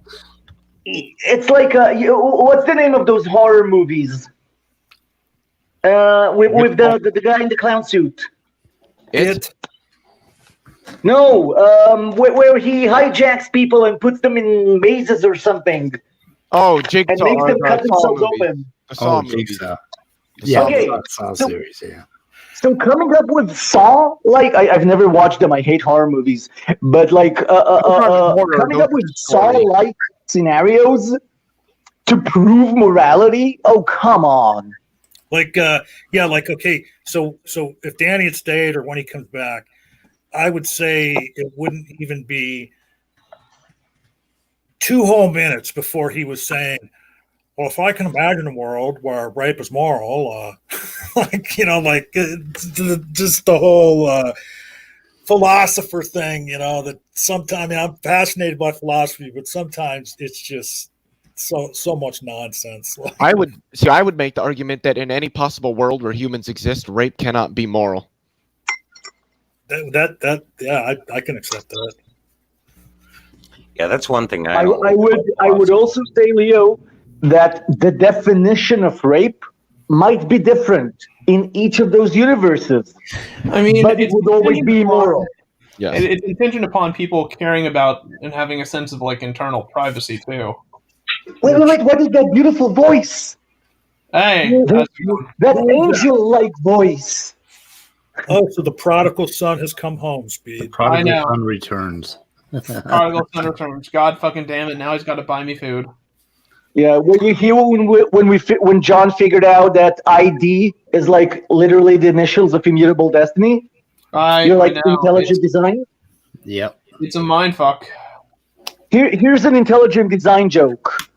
It's like, what's the name of those horror movies? With the guy in the clown suit. It. No, where he hijacks people and puts them in mazes or something. Oh, Jigsaw. And makes them cut themselves open. Jigsaw. Yeah, okay. Saw series, yeah. So coming up with Saw, like I've never watched them. I hate horror movies, but like coming up with Saw-like scenarios to prove morality. Oh, come on. Okay. So if Danny had stayed or when he comes back, I would say it wouldn't even be 2 whole minutes before he was saying, well, if I can imagine a world where rape is moral, just the whole philosopher thing, that sometimes I'm fascinated by philosophy, but sometimes it's just so much nonsense. I would make the argument that in any possible world where humans exist, rape cannot be moral. I can accept that. Yeah, that's one thing I would also say, Leo, that the definition of rape might be different in each of those universes. I mean, but it would always be moral. Yeah, it's contingent upon people caring about and having a sense of like internal privacy too. Wait! What is that beautiful voice? Hey, that angel-like voice. Oh, so the prodigal son has come home, Speed. The prodigal son returns. Prodigal son returns. God fucking damn it! Now he's got to buy me food. Yeah, when you hear when John figured out that ID is like literally the initials of Immutable Destiny, you're like intelligent design. Yep, it's a mind fuck. Here's an intelligent design joke.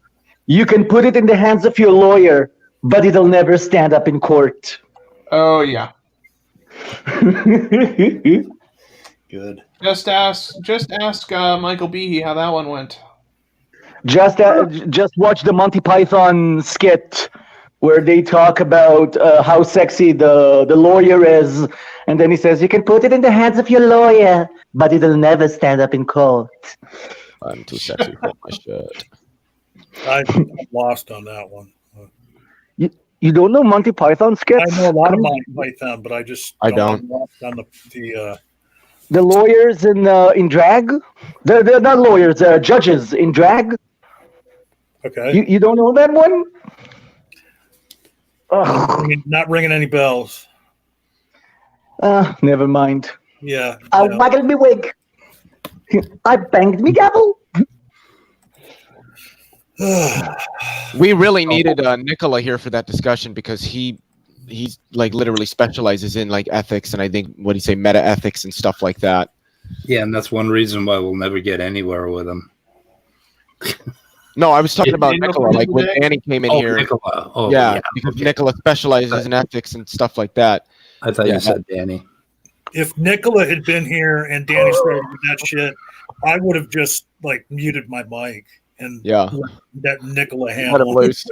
You can put it in the hands of your lawyer, but it'll never stand up in court. Oh yeah. Good. Just ask Michael Behe how that one went. Just watch the Monty Python skit where they talk about how sexy the lawyer is, and then he says, "You can put it in the hands of your lawyer, but it'll never stand up in court." I'm too sexy for my shirt. I'm lost on that one. You don't know Monty Python skits? I know a lot of Monty Python, but I don't. On the lawyers in drag. They're not lawyers. Judges in drag. Okay. You don't know that one? Not ringing any bells. Never mind. Yeah. I waggled me wig. I banged me gavel. We really needed Nicola here for that discussion because he's like literally specializes in like ethics and I think what do you say meta ethics and stuff like that. Yeah, and that's one reason why we'll never get anywhere with him. No, I was talking about Nicola, like when Danny came in here. Nicola. Oh, yeah, because Nicola specializes in ethics and stuff like that. I thought you said Danny. If Nicola had been here and Danny started with that shit, I would have just like muted my mic and let Nicola handle Let him loose.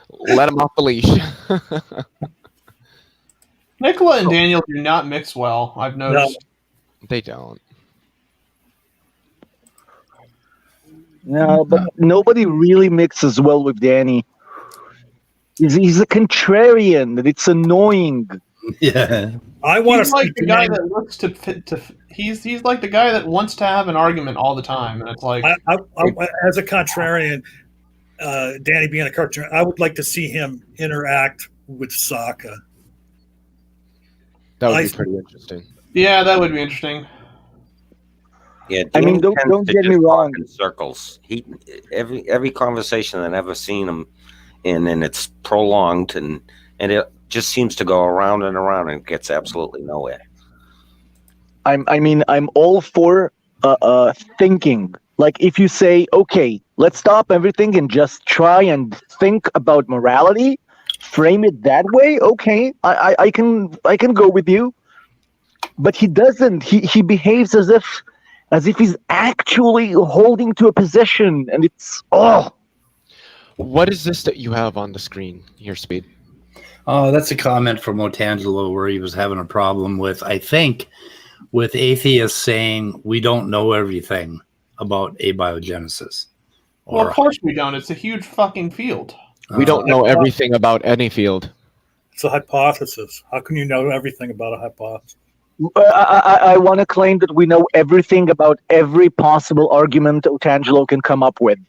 Let him off the leash. Nicola and Daniel do not mix well, I've noticed. No, they don't. No, but nobody really mixes well with Danny. He's a contrarian, and it's annoying. Yeah, I want to like the guy that looks to he's like the guy that wants to have an argument all the time, and it's like I, as a contrarian, Danny being a contrarian, I would like to see him interact with Sokka. That would be pretty interesting. Yeah, that would be interesting. Yeah, I mean, don't get me wrong. In circles. Every conversation that I've ever seen him in, and it's prolonged, and it just seems to go around and around and gets absolutely nowhere. I'm all for thinking. Like if you say, okay, let's stop everything and just try and think about morality, frame it that way. Okay, I can go with you. But he doesn't. He behaves as if he's actually holding to a position, and it's What is this that you have on the screen here, Speed? That's a comment from Otangelo where he was having a problem with, I think, with atheists saying we don't know everything about abiogenesis. Well, of course we don't. It's a huge fucking field. We don't know everything about any field. It's a hypothesis. How can you know everything about a hypothesis? I want to claim that we know everything about every possible argument Otangelo can come up with.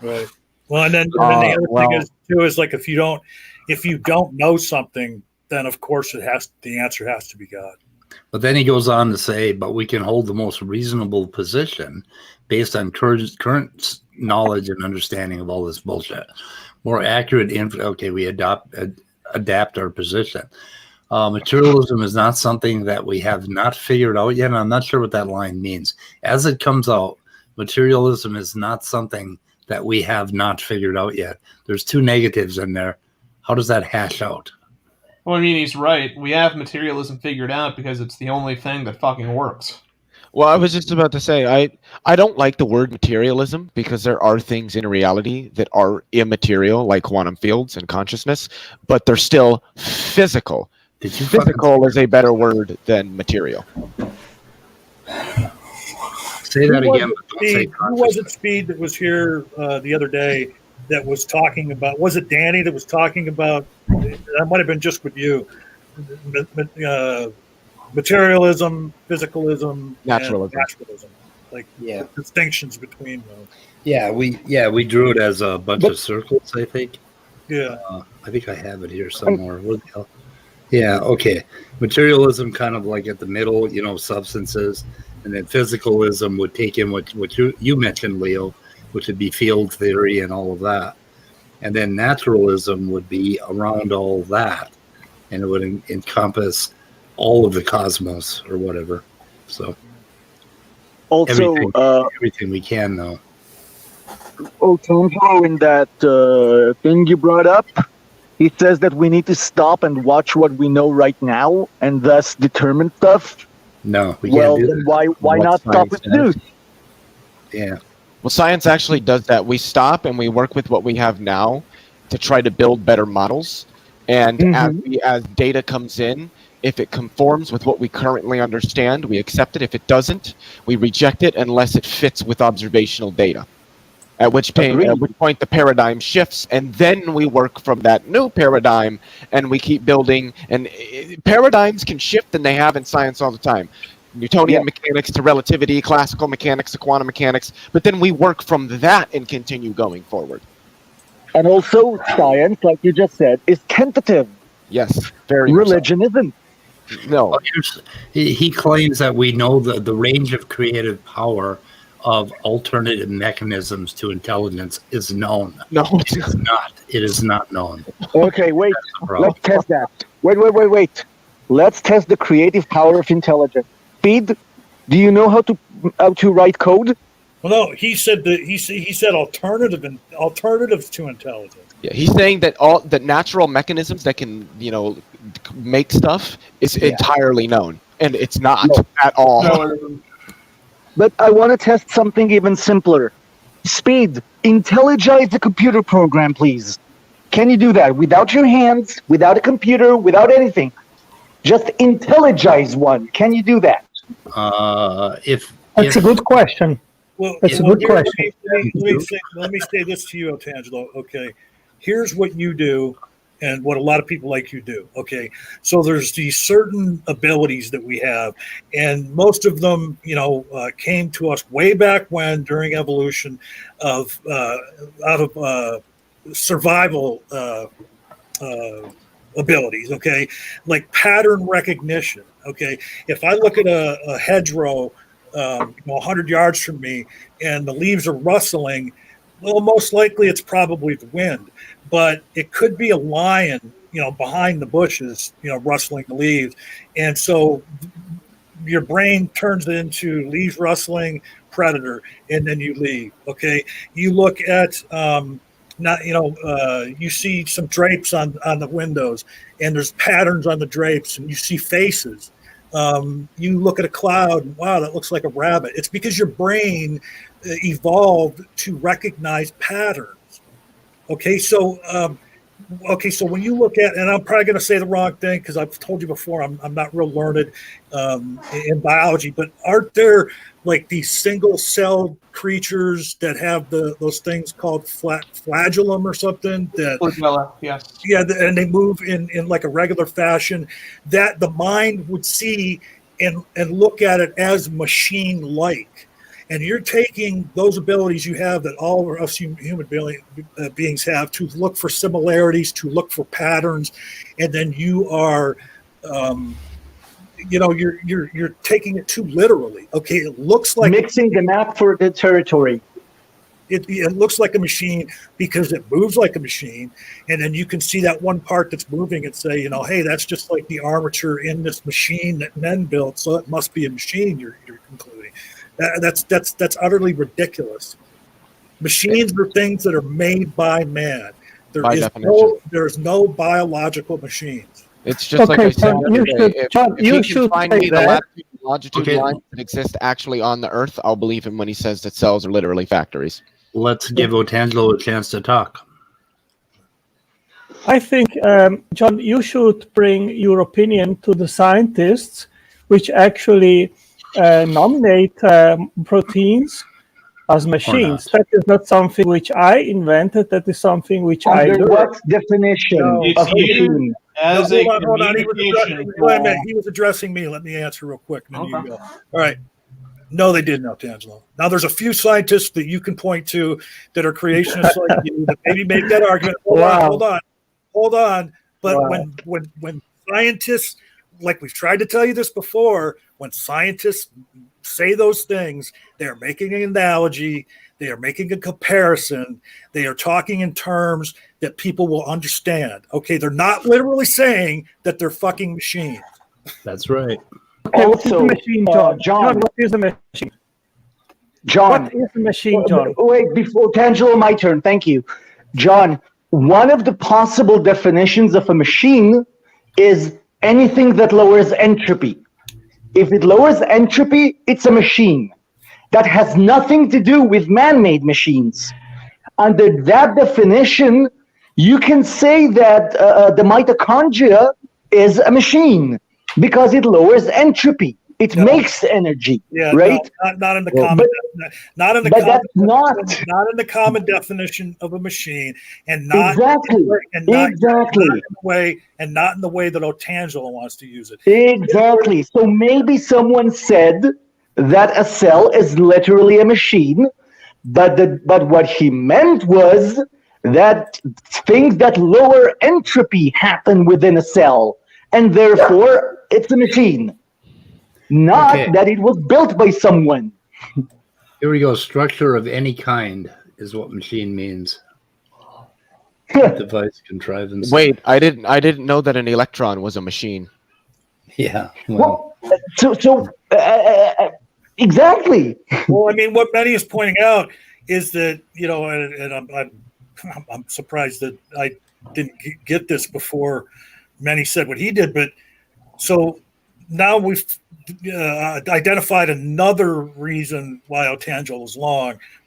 Right. Well, and then the other thing is like if you don't know something, then of course the answer has to be God. But then he goes on to say, but we can hold the most reasonable position based on current knowledge and understanding of all this bullshit. More accurate we adapt our position. Materialism is not something that we have not figured out yet, and I'm not sure what that line means. As it comes out, materialism is not something that we have not figured out yet. There's two negatives in there. How does that hash out? Well, I mean, he's right. We have materialism figured out because it's the only thing that fucking works. Well, I was just about to say, I don't like the word materialism because there are things in reality that are immaterial, like quantum fields and consciousness, but they're still physical. Physical is a better word than material. Say that again. But don't say who was it, Speed, that was here the other day that was talking about? Was it Danny that was talking about? That might have been just with you. Materialism, physicalism, naturalism. And naturalism. Like the distinctions between those. Yeah, we drew it as a bunch of circles, I think. Yeah. I think I have it here somewhere. Where the hell? Yeah, okay. Materialism kind of like at the middle, substances, and then physicalism would take in what you mentioned, Leo, which would be field theory and all of that. And then naturalism would be around all that, and it would encompass all of the cosmos or whatever. So also everything we can know. Otangelo, in that thing you brought up, he says that we need to stop and watch what we know right now and thus determine stuff. No, we can't do that. Then why not stop with news? Yeah. Well, science actually does that. We stop and we work with what we have now to try to build better models. And as data comes in, if it conforms with what we currently understand, we accept it. If it doesn't, we reject it unless it fits with observational data. At which point the paradigm shifts, and then we work from that new paradigm, and we keep building. And paradigms can shift, and they have in science all the time. Newtonian mechanics to relativity, classical mechanics to quantum mechanics. But then we work from that and continue going forward. And also, science, like you just said, is tentative. Yes, very Religion isn't. No. He claims that we know the range of creative power of alternative mechanisms to intelligence is known. No, it is not. It is not known. Okay, wait. Let's test that. Wait. Let's test the creative power of intelligence. Speed, do you know how to write code? Well, no, he said that he said alternatives to intelligence. Yeah, he's saying that all the natural mechanisms that can, make stuff is entirely known, and it's not at all. No. But I want to test something even simpler. Speed, intelligize the computer program, please. Can you do that without your hands, without a computer, without anything? Just intelligize one. Can you do that? That's a good question. Well, that's a good question. Let me say this to you, Otangelo. Okay, here's what you do, and what a lot of people like you do. Okay, so there's these certain abilities that we have, and most of them, came to us way back when during evolution, out of survival abilities. Okay, like pattern recognition. Okay, if I look at a hedgerow 100 yards from me and the leaves are rustling, well, most likely it's probably the wind, but it could be a lion, behind the bushes, rustling the leaves. And so your brain turns it into leaves rustling, predator, and then you leave. Okay. You look at, you see some drapes on the windows, and there's patterns on the drapes, and you see faces. You look at a cloud, and wow, that looks like a rabbit. It's because your brain evolved to recognize patterns. Okay, so when you look at, and I'm probably going to say the wrong thing because I've told you before, I'm not real learned in biology, but aren't there like these single-celled creatures that have those things called flagellum or something? Flagella, yes. Yeah, and they move in like a regular fashion that the mind would see and look at it as machine-like. And you're taking those abilities you have that all of us human beings have to look for similarities, to look for patterns, and then you are, you're taking it too literally. Okay, it looks like mixing the map for the territory. It looks like a machine because it moves like a machine, and then you can see that one part that's moving and say, hey, that's just like the armature in this machine that men built, so it must be a machine. You're concluding. That's utterly ridiculous. Machines are things that are made by man. There's no biological machines. It's just like I said if he can find me the latitude and longitude lines that exist actually on the Earth, I'll believe him when he says that cells are literally factories. Let's give Otangelo a chance to talk. I think, John, you should bring your opinion to the scientists, which actually nominate proteins as machines. That is not something which I invented. That is something which I learned. What definition of machine? Hold on. Wait a minute. He was addressing me. Let me answer real quick. And then you go. All right. No, they didn't, Otangelo. Now, there's a few scientists that you can point to that are creationists like you that maybe make that argument. Hold on. But when scientists, like we've tried to tell you this before, when scientists say those things, they are making an analogy, they are making a comparison, they are talking in terms that people will understand. Okay, they're not literally saying that they're fucking machines. That's right. Okay, what is a machine, John? What is a machine? John. What is a machine, John? Wait, before OtanGello, my turn. Thank you. John, one of the possible definitions of a machine is anything that lowers entropy. If it lowers entropy, it's a machine. That has nothing to do with man-made machines. Under that definition, you can say that the mitochondria is a machine because it lowers entropy. It makes energy, right? No, not in the common. Not in the common definition of a machine, and not not in the way that Otangelo wants to use it. Exactly. So maybe someone said that a cell is literally a machine, but what he meant was that things that lower entropy happen within a cell, and therefore it's a machine. Not that it was built by someone. Here we go. Structure of any kind is what machine means. Device, contrivance. Wait, I didn't know that an electron was a machine. Yeah. Well, exactly. Well, I mean, what Benny is pointing out is that, you know, and I'm surprised that I didn't get this before Manny said what he did, but so now we've identified another reason why Otangelo is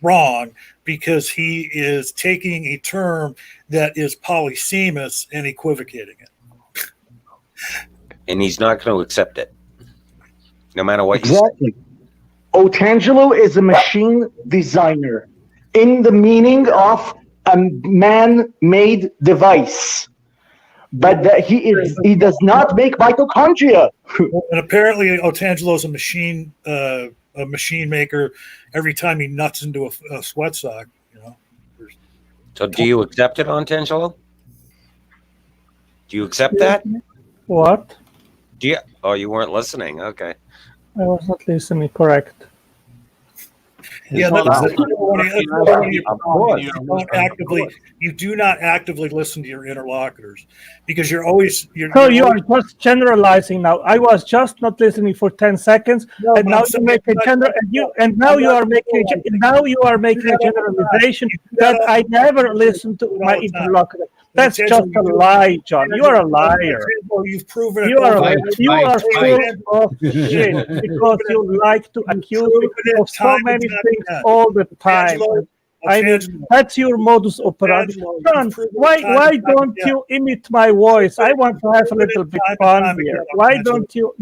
wrong, because he is taking a term that is polysemous and equivocating it. And he's not going to accept it, no matter what Exactly. Otangelo is a machine designer in the meaning of a man-made device. But that he does not make mitochondria. And apparently, Otangelo is a machine maker. Every time he nuts into a sweat sock, you know. So, do you accept it, Otangelo? Do you accept that? What? Do you? Oh, you weren't listening. Okay. I was not listening. Correct. Yeah, that's you do not actively listen to your interlocutors, because you're always So you are just generalizing now. I was just not listening for 10 seconds, and now you make a now you are making a generalization that I never listened to my interlocutor. That's just a lie, John. You are a liar. You've proven it. You are full of shit because you like to accuse me of so many things all the time. I mean, that's your modus operandi. John, why don't you imitate my voice? I want to have a little bit fun here. Why don't you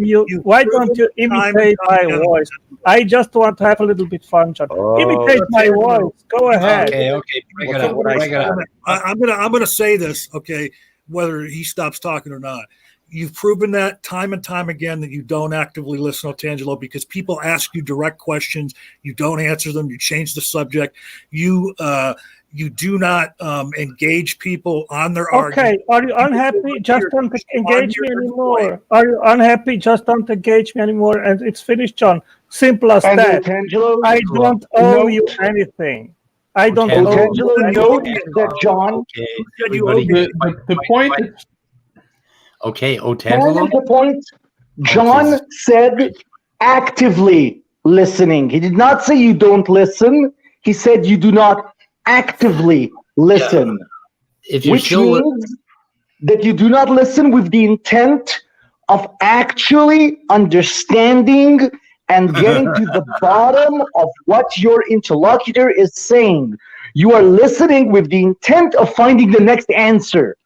imitate my voice? I just want to have a little bit fun, John. Imitate my voice. Go ahead. Okay. Bring it up. I'm gonna say this, okay, whether he stops talking or not. You've proven that time and time again that you don't actively listen to Otangelo, because people ask you direct questions, you don't answer them, you change the subject, you do not engage people on their argument. Okay, are you unhappy? Just don't engage me anymore. Are you unhappy? Just don't engage me anymore, and it's finished, John. Simple as that. I don't owe you anything. I don't owe you anything. That John. The point. Okay, Otangelo. The point. John said actively listening. He did not say you don't listen. He said you do not actively listen, which means that you do not listen with the intent of actually understanding and getting to the bottom of what your interlocutor is saying. You are listening with the intent of finding the next answer,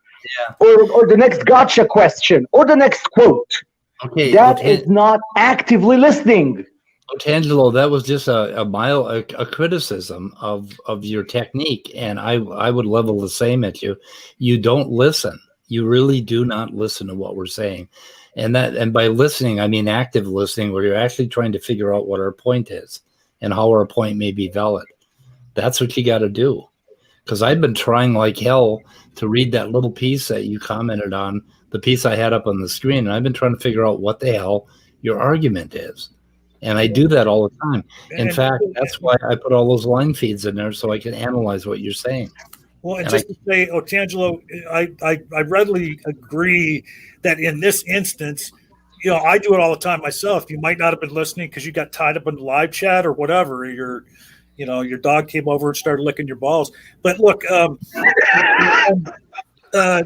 or the next gotcha question, or the next quote. Okay, that is not actively listening. Otangelo, that was just a criticism of your technique, and I would level the same at you. You don't listen. You really do not listen to what we're saying, and by listening, I mean active listening, where you're actually trying to figure out what our point is and how our point may be valid. That's what you got to do. Because I've been trying like hell to read that little piece that you commented on, the piece I had up on the screen, and I've been trying to figure out what the hell your argument is. And I do that all the time. In fact, that's why I put all those line feeds in there, so I can analyze what you're saying. Well, and just to say, Otangelo, I readily agree that in this instance, you know, I do it all the time myself. You might not have been listening because you got tied up in the live chat or whatever. Your dog came over and started licking your balls. But look, but I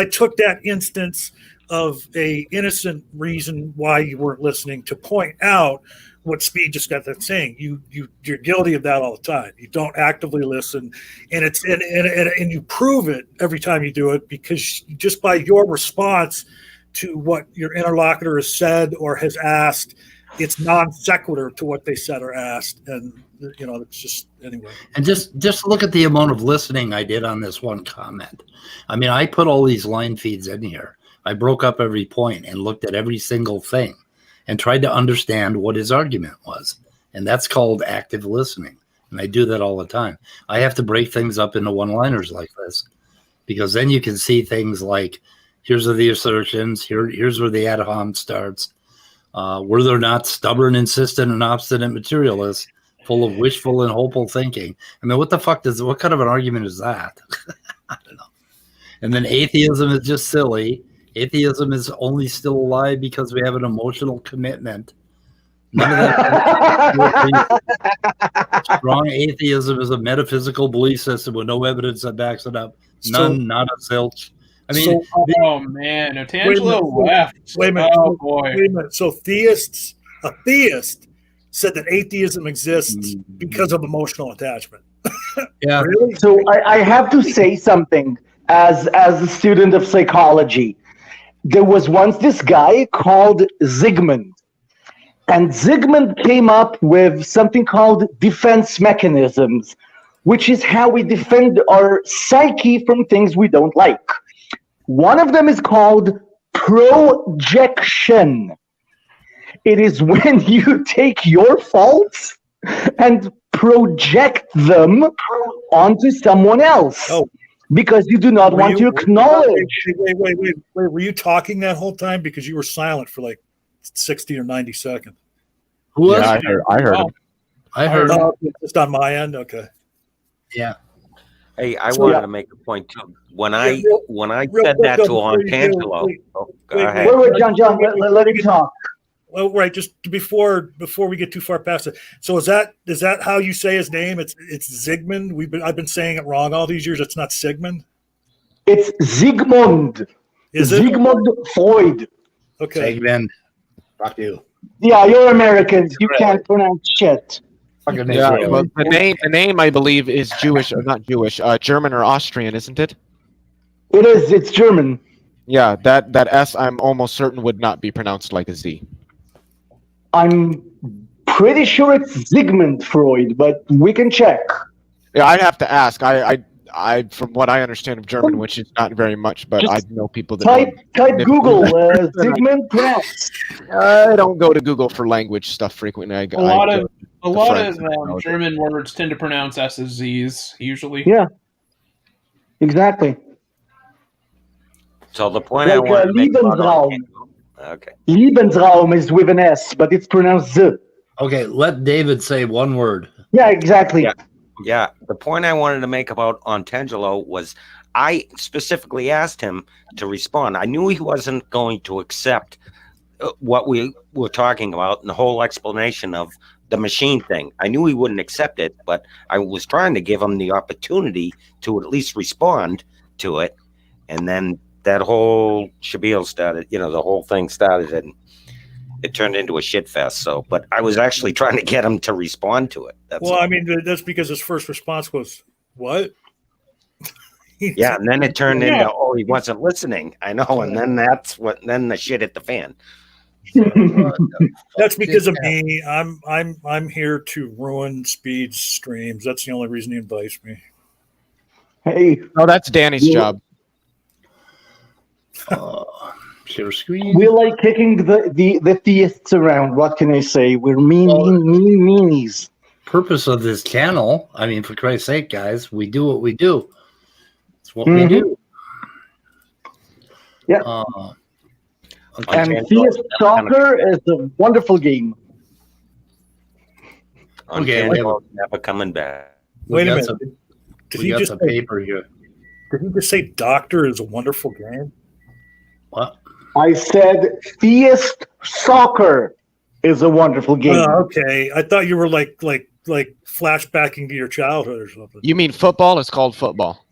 took that instance of a innocent reason why you weren't listening to point out what Speed just got that saying. You're guilty of that all the time. You don't actively listen, and it's and you prove it every time you do it, because just by your response to what your interlocutor has said or has asked, it's non sequitur to what they said or asked, and it's just anyway. And just look at the amount of listening I did on this one comment. I mean, I put all these line feeds in here. I broke up every point and looked at every single thing and tried to understand what his argument was, and that's called active listening. And I do that all the time. I have to break things up into one-liners like this, because then you can see things like, here's the assertions, here's where the ad hom starts. Were there not stubborn, insistent, and obstinate materialists full of wishful and hopeful thinking? I mean, what kind of an argument is that? I don't know. And then atheism is just silly. Atheism is only still alive because we have an emotional commitment. None of that. Strong atheism is a metaphysical belief system with no evidence that backs it up. None, not a zilch. I mean, oh man, Otangelo left. Wait a minute. Oh boy. Wait a minute. So a theist said that atheism exists because of emotional attachment. Yeah. Really? So I have to say something as a student of psychology. There was once this guy called Zygmunt. And Zygmunt came up with something called defense mechanisms, which is how we defend our psyche from things we don't like. One of them is called projection. It is when you take your faults and project them onto someone else because you do not want to acknowledge. Wait. Were you talking that whole time? Because you were silent for like 60 or 90 seconds. Who was? Yeah, I heard him. I heard him. Just on my end? Okay. Yeah. Hey, I wanted to make a point too. When I said that to Otangelo, go ahead. Wait, John, let him talk. Well, right, just before we get too far past it. So is that how you say his name? It's Zygmunt. I've been saying it wrong all these years. It's not Sigmund. It's Zygmunt. Is it? Zygmunt Freud. Okay. Zygmunt. Fuck you. Yeah, you're Americans. You can't pronounce shit. Yeah, well, the name I believe is Jewish or not Jewish, German or Austrian, isn't it? It is. It's German. Yeah, that S I'm almost certain would not be pronounced like a Z. I'm pretty sure it's Sigmund Freud, but we can check. Yeah, I'd have to ask. I from what I understand of German, which is not very much, but I know people that type Google Sigmund pronounced. I don't go to Google for language stuff frequently. A lot of German words tend to pronounce S as Z's usually. Yeah, exactly. So the point I want to make Lebensraum. Okay. Lebensraum is with an S, but it's pronounced Z. Okay, let David say one word. Yeah, exactly. Yeah. The point I wanted to make about Otangelo was I specifically asked him to respond. I knew he wasn't going to accept what we were talking about and the whole explanation of the machine thing. I knew he wouldn't accept it, but I was trying to give him the opportunity to at least respond to it. And then that whole spiel started, the whole thing started and it turned into a shit fest. So, but I was actually trying to get him to respond to it. I mean, that's because his first response was, what? Yeah. And then it turned into, he wasn't listening. I know. And then then the shit hit the fan. That's because of me. I'm here to ruin Speed's streams. That's the only reason he invites me. Hey. No, that's Danny's job. Share screen. We like kicking the theists around. What can I say? We're meanies. Purpose of this channel, I mean, for Christ's sake, guys, we do what we do. It's what we do. Yeah. And theist soccer is a wonderful game. Okay, never coming back. Wait a minute. Did he just say paper here? Did he just say doctor is a wonderful game? What? I said theist soccer is a wonderful game. Okay. I thought you were like flashbacking to your childhood or something. You mean football is called football?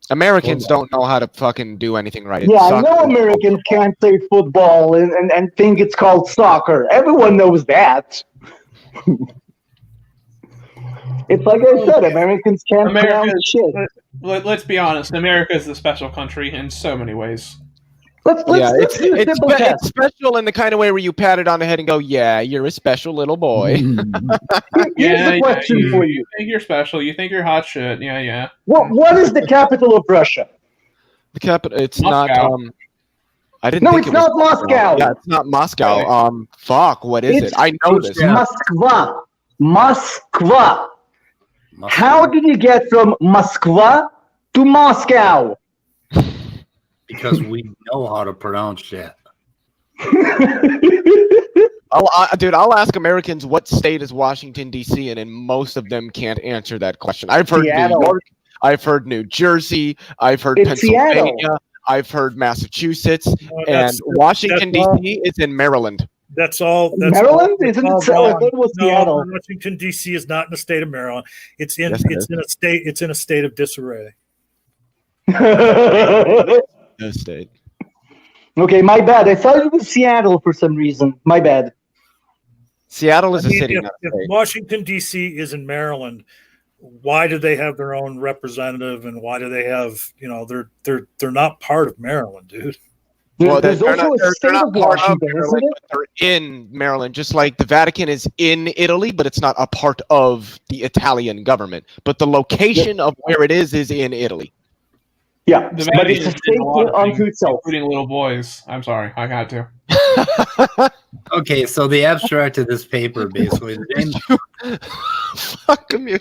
Americans don't know how to fucking do anything right. Yeah, I know Americans can't say football and think it's called soccer. Everyone knows that. It's like I said, Americans can't pronounce shit. Let's be honest. America is a special country in so many ways. It's special in the kind of way where you pat it on the head and go, "Yeah, you're a special little boy." Here's the question for you. You think you're special. You think you're hot shit. Yeah. What is the capital of Russia? The capital. It's Moscow. not. I didn't. No, think it's not Moscow. Yeah, it's not Moscow. Fuck. What is it? I know this. Moskva. Moskva. How did you get from Moskva to Moscow? Because we know how to pronounce that. I'll ask Americans what state is Washington D.C. in, and most of them can't answer that question. I've heard Seattle. New York, I've heard New Jersey, I've heard It's Pennsylvania, Seattle. I've heard Massachusetts, No, and Washington D.C. is in Maryland. That's all. That's Maryland? all, Isn't all it? I wrong. thought it was No, Seattle. Washington D.C. is not in the state of Maryland. It's in Yes, it it's is. in a state. It's in a state of disarray. No state. Okay, my bad. I thought it was Seattle for some reason. My bad. Seattle is I a mean, city, if, not a if state. Washington D.C. is in Maryland, why do they have their own representative, and why do they have? They're not part of Maryland, dude. Well, There's they're also not, a they're state not of part of Washington, isn't Maryland, it? but they're in Maryland, just like the Vatican is in Italy, but it's not a part of the Italian government. But the location of where it is in Italy. Yeah, The but Vatican it's a is state a lot of unto things, itself. including little boys. I'm sorry, I had to. Okay, so the abstract of this paper basically the name. Fuck me.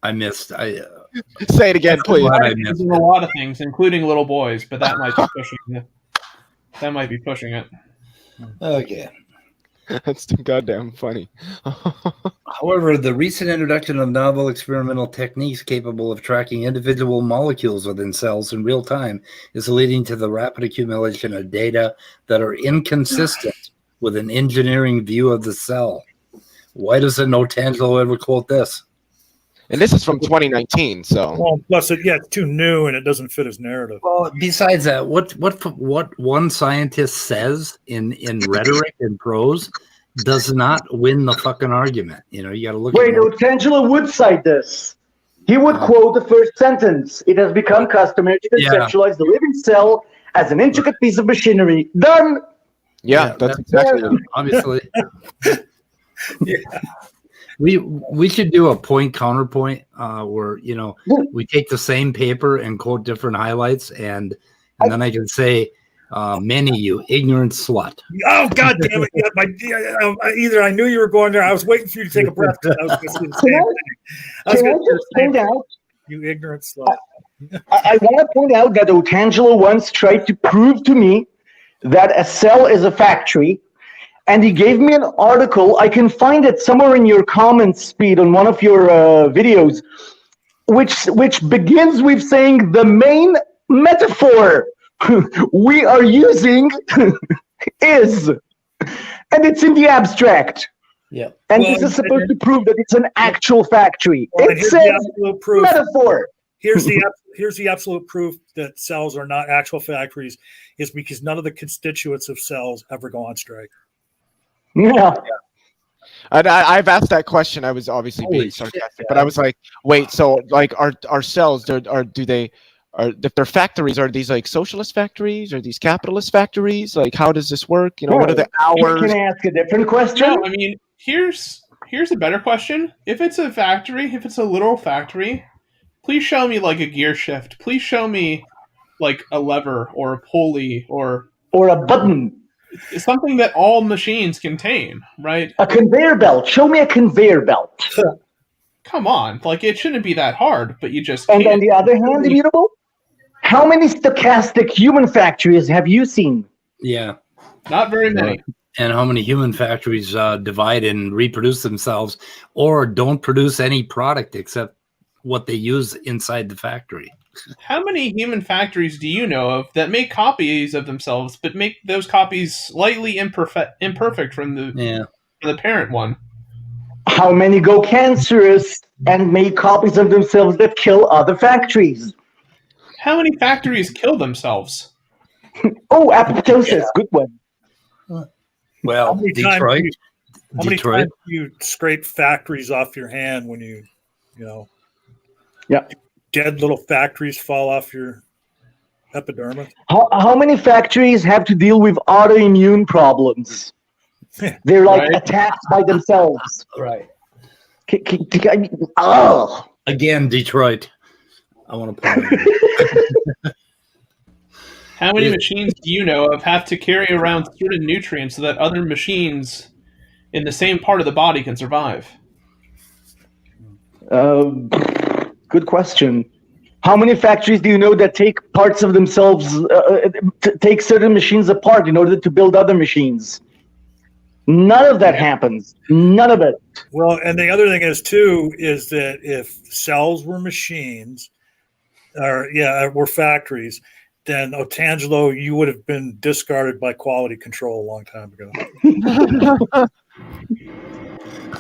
I missed. Say it again, please. I There's missed a lot of things, including little boys, but that might be pushing it. That might be pushing it. Okay. That's too goddamn funny. However, the recent introduction of novel experimental techniques capable of tracking individual molecules within cells in real time is leading to the rapid accumulation of data that are inconsistent with an engineering view of the cell. Why doesn't Otangelo ever quote this? And this is from 2019, so. Well, plus, it's too new and it doesn't fit his narrative. Well, besides that, what one scientist says in rhetoric and prose does not win the fucking argument. You got to look. Wait, Otangelo would cite this. He would quote the first sentence. It has become customary to conceptualize the living cell as an intricate piece of machinery. Done. Yeah, that's exactly it. Obviously. Yeah. We should do a point counterpoint where we take the same paper and quote different highlights and then I can say, Manny, you ignorant slut. Oh God damn it! Yeah, either I knew you were going there. I was waiting for you to take a breath. I was going to say the same thing. I was Can I going to just point out? You ignorant slut. I want to point out that Otangelo once tried to prove to me that a cell is a factory, and he gave me an article. I can find it somewhere in your comments, Speed, on one of your videos, which begins with saying the main metaphor we are using is, and it's in the abstract. Yeah. And this is supposed to prove that it's an actual factory. Well, it says metaphor. Here's the absolute proof that cells are not actual factories is because none of the constituents of cells ever go on strike. Yeah. I've asked that question. I was obviously being sarcastic, but I was like, wait, so like our cells, if they're factories, are these like socialist factories? Are these capitalist factories? Like, how does this work? What are the hours? Can I ask a different question? No, I mean, here's a better question. If it's a factory, if it's a literal factory, please show me like a gear shift. Please show me like a lever or a pulley or a button. Something that all machines contain, right? A conveyor belt. Show me a conveyor belt. Come on, like it shouldn't be that hard, but you just. And on the other hand, Immutable, how many stochastic human factories have you seen? Yeah. Not very many. And how many human factories divide and reproduce themselves or don't produce any product except what they use inside the factory? How many human factories do you know of that make copies of themselves, but make those copies slightly imperfect from the parent one? How many go cancerous and make copies of themselves that kill other factories? How many factories kill themselves? Oh, apoptosis. Good one. Well, Detroit. How many times do you scrape factories off your hand when you Yeah. Dead little factories fall off your epidermis? How many factories have to deal with autoimmune problems? They're like attacked by themselves. Right. Oh. Again, Detroit. I want to point How many machines do you know of have to carry around certain nutrients so that other machines in the same part of the body can survive? Good question. How many factories do you know that take parts of themselves, take certain machines apart in order to build other machines? None of that happens. None of it. Well, and the other thing is too is that if cells were machines, or were factories, then Otangelo, you would have been discarded by quality control a long time ago.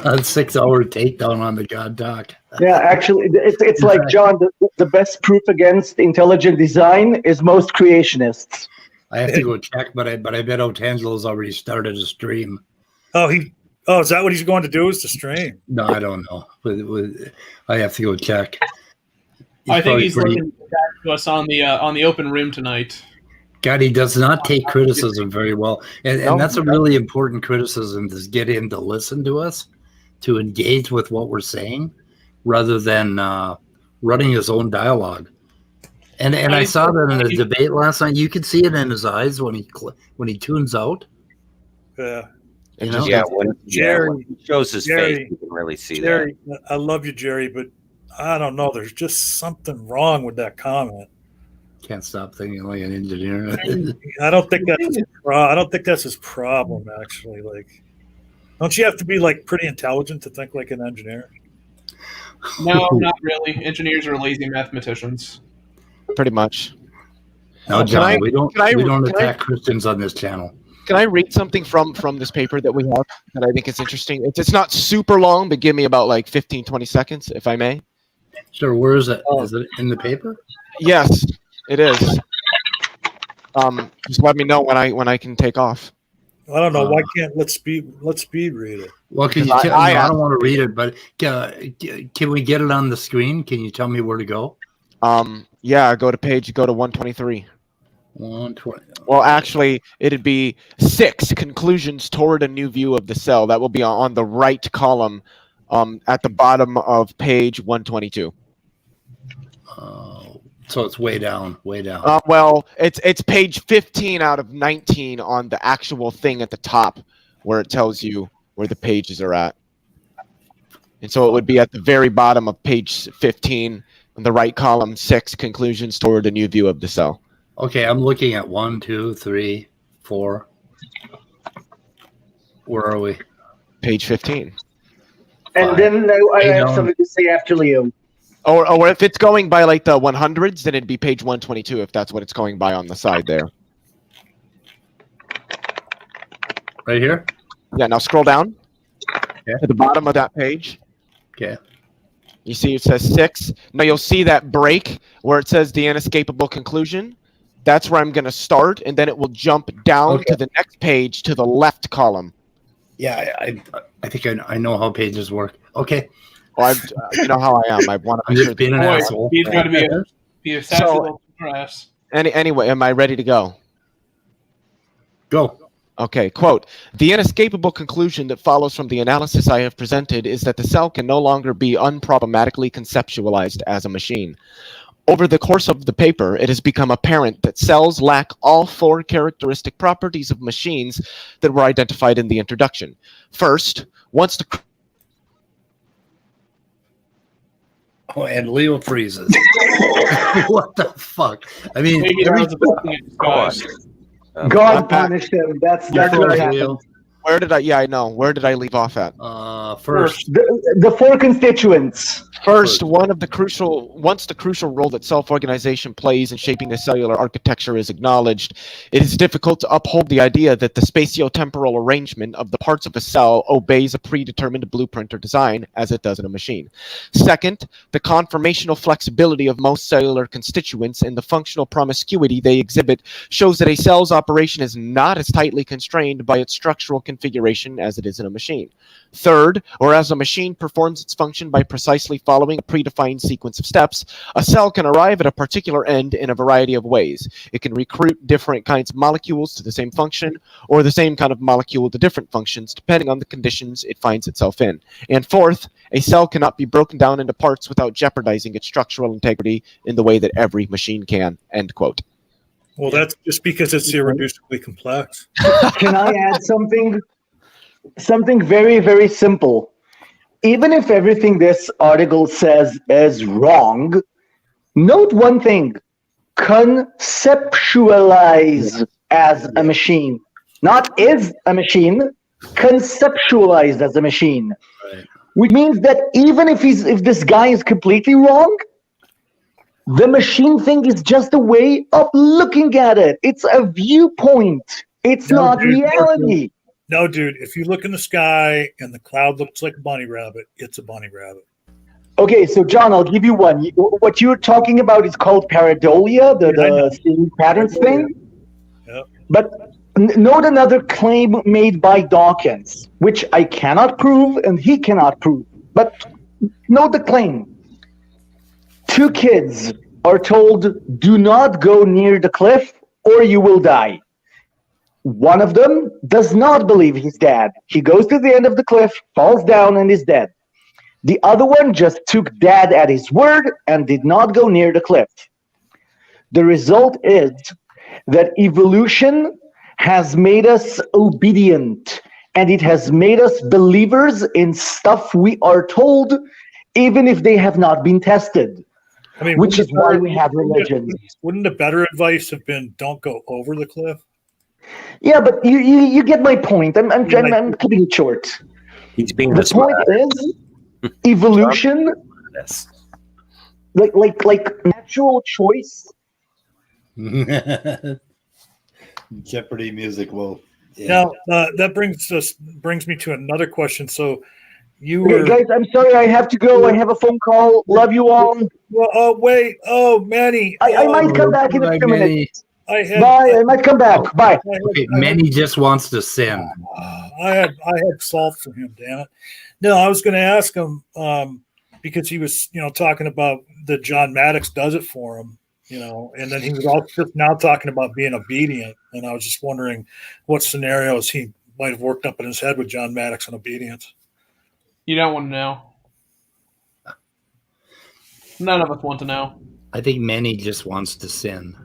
A 6-hour takedown on the God Doc. Yeah, actually, it's like, John, the best proof against intelligent design is most creationists. I have to go check, but I bet Otangelo's already started a stream. Is that what he's going to do? Is to stream? No, I don't know. I have to go check. I think he's looking back to us on the open room tonight. God, he does not take criticism very well, and that's a really important criticism, is get him to listen to us, to engage with what we're saying, rather than running his own dialogue. And I saw that in the debate last night. You could see it in his eyes when he tunes out. Yeah. When Jerry shows his face, you can really see Jerry, that. I love you, Jerry, but I don't know. There's just something wrong with that comment. Can't stop thinking like an engineer. I don't think that's his problem. Actually, like, don't you have to be like pretty intelligent to think like an engineer? No, not really. Engineers are lazy mathematicians. Pretty much. No, John, we don't attack Christians on this channel. Can I read something from this paper that we have that I think is interesting? It's not super long, but give me about like 15, 20 seconds, if I may. Sure. Where is it? Is it in the paper? Yes, it is. Just let me know when I can take off. I don't know. Why can't let's speed read it? Well, can you tell me? I don't want to read it, but can we get it on the screen? Can you tell me where to go? Yeah, go to 123. 120. Well, actually, it'd be 6 conclusions toward a new view of the cell. That will be on the right column, at the bottom of page 122. So it's way down. Well, it's page 15 out of 19 on the actual thing at the top, where it tells you where the pages are at. And so it would be at the very bottom of page 15, on the right column, 6 conclusions toward a new view of the cell. Okay, I'm looking at 1, 2, 3, 4. Where are we? Page 15. And then I have something to say after Leo. Or if it's going by like the 100s, then it'd be page 122 if that's what it's going by on the side there. Right here? Yeah, now scroll down to the bottom of that page. Okay. You see it says 6. Now you'll see that break where it says the inescapable conclusion. That's where I'm going to start, and then it will jump down to the next page to the left column. Yeah, I think I know how pages work. Okay. Well, you know how I am. I want to I'm just being an asshole. He's got to be a sassy little grass. Anyway, am I ready to go? Go. Okay, quote, the inescapable conclusion that follows from the analysis I have presented is that the cell can no longer be unproblematically conceptualized as a machine. Over the course of the paper, it has become apparent that cells lack all 4 characteristic properties of machines that were identified in the introduction. First, once the... Oh, and Leo freezes. What the fuck? I mean, God punished him. That's what happened. Where did I? Yeah, I know. Where did I leave off at? First, the 4 constituents. First, once the crucial role that self-organization plays in shaping the cellular architecture is acknowledged, it is difficult to uphold the idea that the spatiotemporal arrangement of the parts of a cell obeys a predetermined blueprint or design, as it does in a machine. Second, the conformational flexibility of most cellular constituents and the functional promiscuity they exhibit shows that a cell's operation is not as tightly constrained by its structural configuration as it is in a machine. Third, whereas a machine performs its function by precisely following a predefined sequence of steps, a cell can arrive at a particular end in a variety of ways. It can recruit different kinds of molecules to the same function, or the same kind of molecule to different functions, depending on the conditions it finds itself in. And fourth, a cell cannot be broken down into parts without jeopardizing its structural integrity in the way that every machine can. End quote. Well, that's just because it's irreducibly complex. Can I add something? Something very, very simple. Even if everything this article says is wrong, Note one thing: conceptualize as a machine, not is a machine. Conceptualized as a machine, Right. which means that even if this guy is completely wrong, the machine thing is just a way of looking at it. It's a viewpoint. It's not reality. No, dude. If you look in the sky and the cloud looks like a bunny rabbit, it's a bunny rabbit. Okay, so John, I'll give you one. What you're talking about is called pareidolia, the seeing patterns thing. Yep. But note another claim made by Dawkins, which I cannot prove and he cannot prove. But note the claim. Two kids are told, do not go near the cliff or you will die. One of them does not believe his dad. He goes to the end of the cliff, falls down, and is dead. The other one just took dad at his word and did not go near the cliff. The result is that evolution has made us obedient, and it has made us believers in stuff we are told, even if they have not been tested. I mean, which is why we have religions. Wouldn't the better advice have been don't go over the cliff? Yeah, but you get my point. I'm keeping it short. He's being the point is evolution, like natural choice. Jeopardy music will. Yeah. Now that brings me to another question. So you Okay, were guys, I'm sorry, I have to go. I have a phone call. Love you all. Well, oh wait, Manny. I might come back in a few Manny. minutes. I might come back. Bye. Okay, Manny just wants to sin. I had salt for him. Damn it! No, I was going to ask him because he was talking about that John Maddox does it for him. And then he was also just now talking about being obedient, and I was just wondering what scenarios he might have worked up in his head with John Maddox and obedience. You don't want to know. None of us want to know. I think Manny just wants to sin.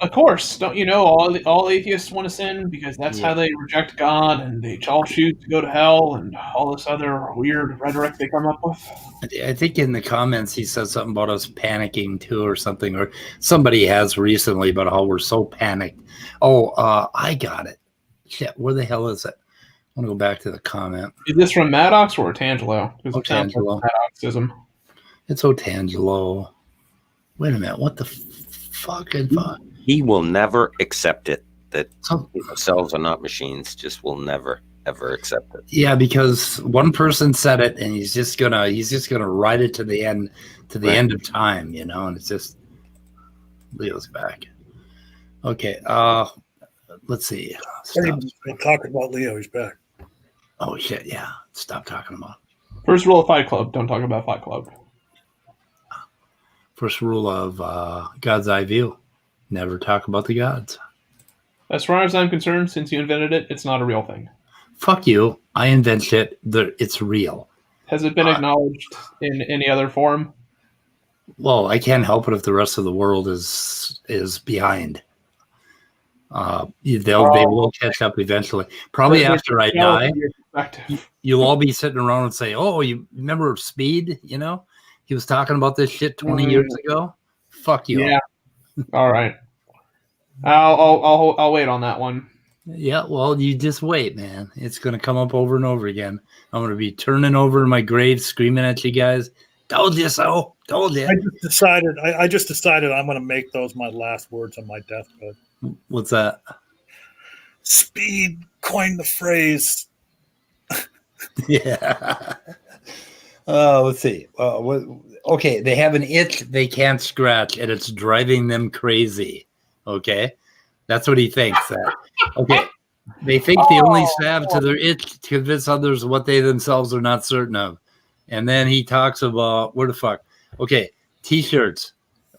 Of course, don't you know all atheists want to sin because that's how they reject God and they all choose to go to hell and all this other weird rhetoric they come up with. I think in the comments he said something about us panicking too or something, or somebody has recently about how we're so panicked. Oh, I got it. Shit, where the hell is it? I want to go back to the comment. Is this from Maddox or Otangelo? Otangelo. Maddoxism. It's Otangelo. Wait a minute. What the fucking fuck? He will never accept it that cells are not machines. Just will never ever accept it. Yeah, because one person said it, and he's just gonna ride it to the end, end of time, and it's just Leo's back. Okay, let's see. We're talking about Leo. He's back. Oh shit! Yeah, stop talking about. First rule of Fight Club: don't talk about Fight Club. First rule of God's eye view: never talk about the gods. As far as I'm concerned, since you invented it, it's not a real thing. Fuck you! I invented it. It's real. Has it been acknowledged in any other form? Well, I can't help it if the rest of the world is behind. They will catch up eventually. Probably after I die, you'll all be sitting around and say, "Oh, you remember Speed? He was talking about this shit 20 years ago." Fuck you. Yeah. All right. I'll wait on that one. Yeah. Well, you just wait, man. It's gonna come up over and over again. I'm gonna be turning over in my grave, screaming at you guys. Told you so. Told you. I just decided I'm gonna make those my last words on my deathbed. What's that? Speed coined the phrase. Yeah. Let's see. Okay, they have an itch they can't scratch, and it's driving them crazy. Okay, that's what he thinks. Okay, they think they only salve to their itch to convince others of what they themselves are not certain of. And then he talks about where the fuck. Okay, t-shirts.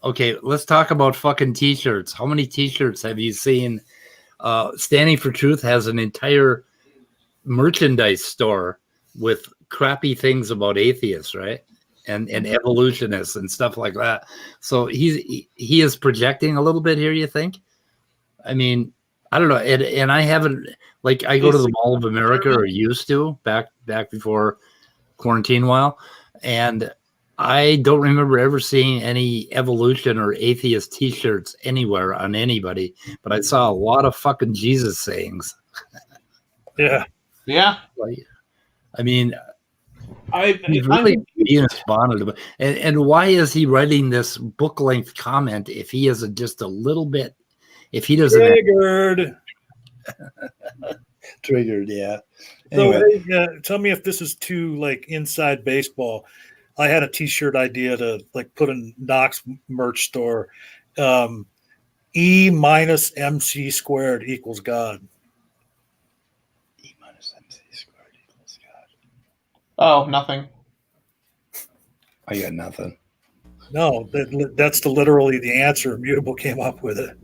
Okay, let's talk about fucking t-shirts. How many t-shirts have you seen? Standing for Truth has an entire merchandise store with crappy things about atheists, right? And evolutionists and stuff like that. So he is projecting a little bit here, you think? I mean, I don't know. And I haven't, like, I go to the Mall of America, or used to back before quarantine while, and I don't remember ever seeing any evolution or atheist T-shirts anywhere on anybody, but I saw a lot of fucking Jesus sayings. Yeah. Yeah. Like, I mean, I'm he's really being responded. And why is he writing this book-length comment if he isn't just a little bit? If he doesn't Triggered. Triggered, yeah. So Anyway. hey, tell me if this is too like inside baseball. I had a T-shirt idea to like put in Knox merch store. E minus MC squared equals God. E minus MC squared equals God. Oh, nothing. I got nothing. No, that's literally the answer. Mutable came up with it.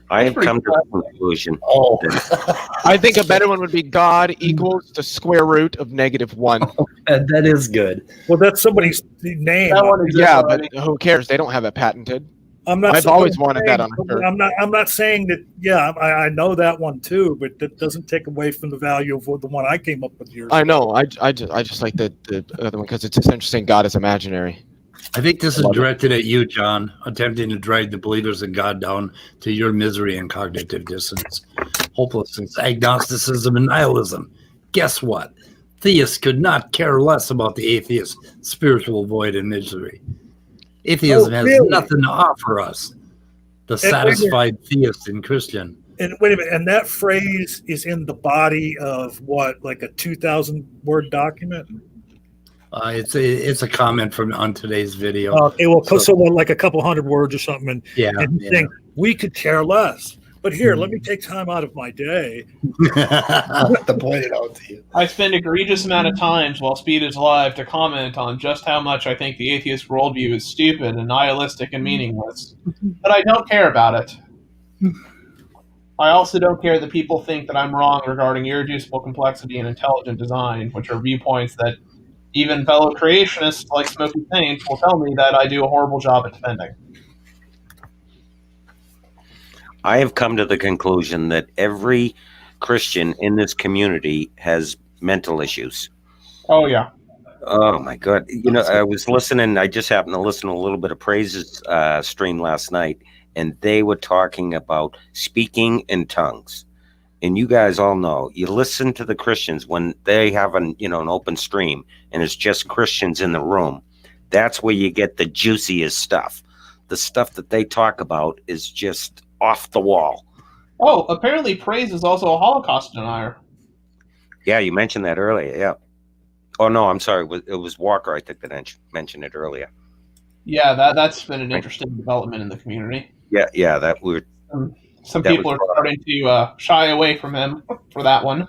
I have come to the conclusion. Oh, I think a better one would be God equals the square root of -1. that is good. Well, that's somebody's name. That one exists Yeah, already. but who cares? They don't have it patented. I've always wanted that on a shirt. I'm not saying that. Yeah, I know that one too, but that doesn't take away from the value of the one I came up with years I ago. know. I just like the other one because it's just interesting. God is imaginary. I think this is directed at you, John, attempting to drag the believers in God down to your misery and cognitive dissonance, hopelessness, agnosticism, and nihilism. Guess what? Theists could not care less about the atheist's spiritual void and misery. Atheism has nothing to offer us, the satisfied theist and Christian. And wait a minute, and that phrase is in the body of what, like a 2,000 word document? It's a comment from on today's video. Okay, well, so like a couple hundred words or something, and he's saying we could care less. But here, let me take time out of my day to point it out to you. I spend egregious amount of times while Speed is live to comment on just how much I think the atheist worldview is stupid and nihilistic and meaningless. But I don't care about it. I also don't care that people think that I'm wrong regarding irreducible complexity and intelligent design, which are viewpoints that even fellow creationists like Smokey Saints will tell me that I do a horrible job at defending. I have come to the conclusion that every Christian in this community has mental issues. Oh, yeah. Oh, my God. You know, I was listening. I just happened to listen to a little bit of Praise's stream last night, and they were talking about speaking in tongues. And you guys all know, you listen to the Christians when they have an open stream and it's just Christians in the room. That's where you get the juiciest stuff. The stuff that they talk about is just off the wall. Oh, apparently Praise is also a Holocaust denier. Yeah, you mentioned that earlier. Yeah. Oh, no, I'm sorry. It was Walker, I think, that mentioned it earlier. Yeah, that's been an interesting development in the community. Yeah, that weird. Some people are starting to shy away from him for that one.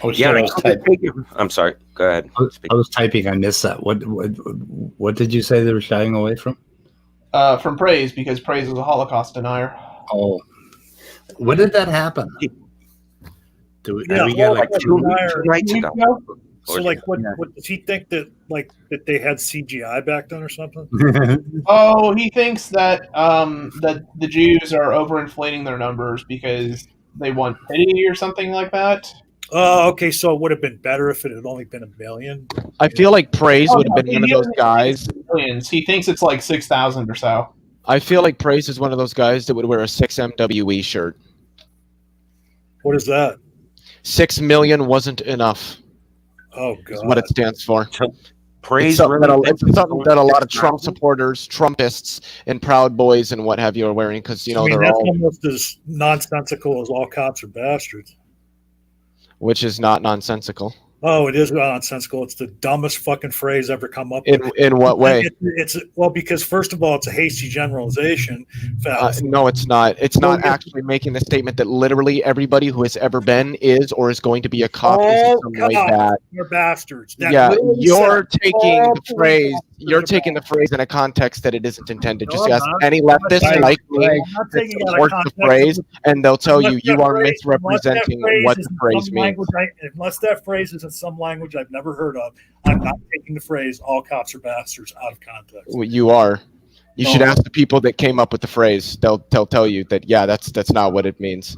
Oh, yeah, I was typing. I'm sorry. Go ahead. I was typing. I missed that. What did you say they were shying away from? From Praise, because Praise is a Holocaust denier. Oh, when did that happen? We got like 2 nights ago. So, like, what does he think that they had CGI back then or something? Oh, he thinks that that the Jews are overinflating their numbers because they want pity or something like that. Oh, okay. So it would have been better if it had only been 1 million. I feel like Praise would have been one of those guys. Millions. He thinks it's like 6,000 or so. I feel like Praise is one of those guys that would wear a 6MWE shirt. What is that? 6 million wasn't enough. Oh, God. Is what it stands for. Praise it's something that a lot of Trump supporters, Trumpists, and Proud Boys and what have you are wearing because they're that's all, almost as nonsensical as all cops are bastards. which is not nonsensical. Oh, it is nonsensical. It's the dumbest fucking phrase ever come up with. In what way? It's because first of all, it's a hasty generalization. No, it's not. It's not actually making the statement that literally everybody who has ever been, is, or is going to be a cop is something like that. You're bastards. You're taking the phrase. You're taking the phrase in a context that it isn't intended. Just ask any leftist like me that supports the phrase, and they'll tell you you are misrepresenting what the phrase means. Unless that phrase is in some language I've never heard of, I'm not taking the phrase "all cops are bastards" out of context. Well, you are. You should ask the people that came up with the phrase. They'll tell you that that's not what it means.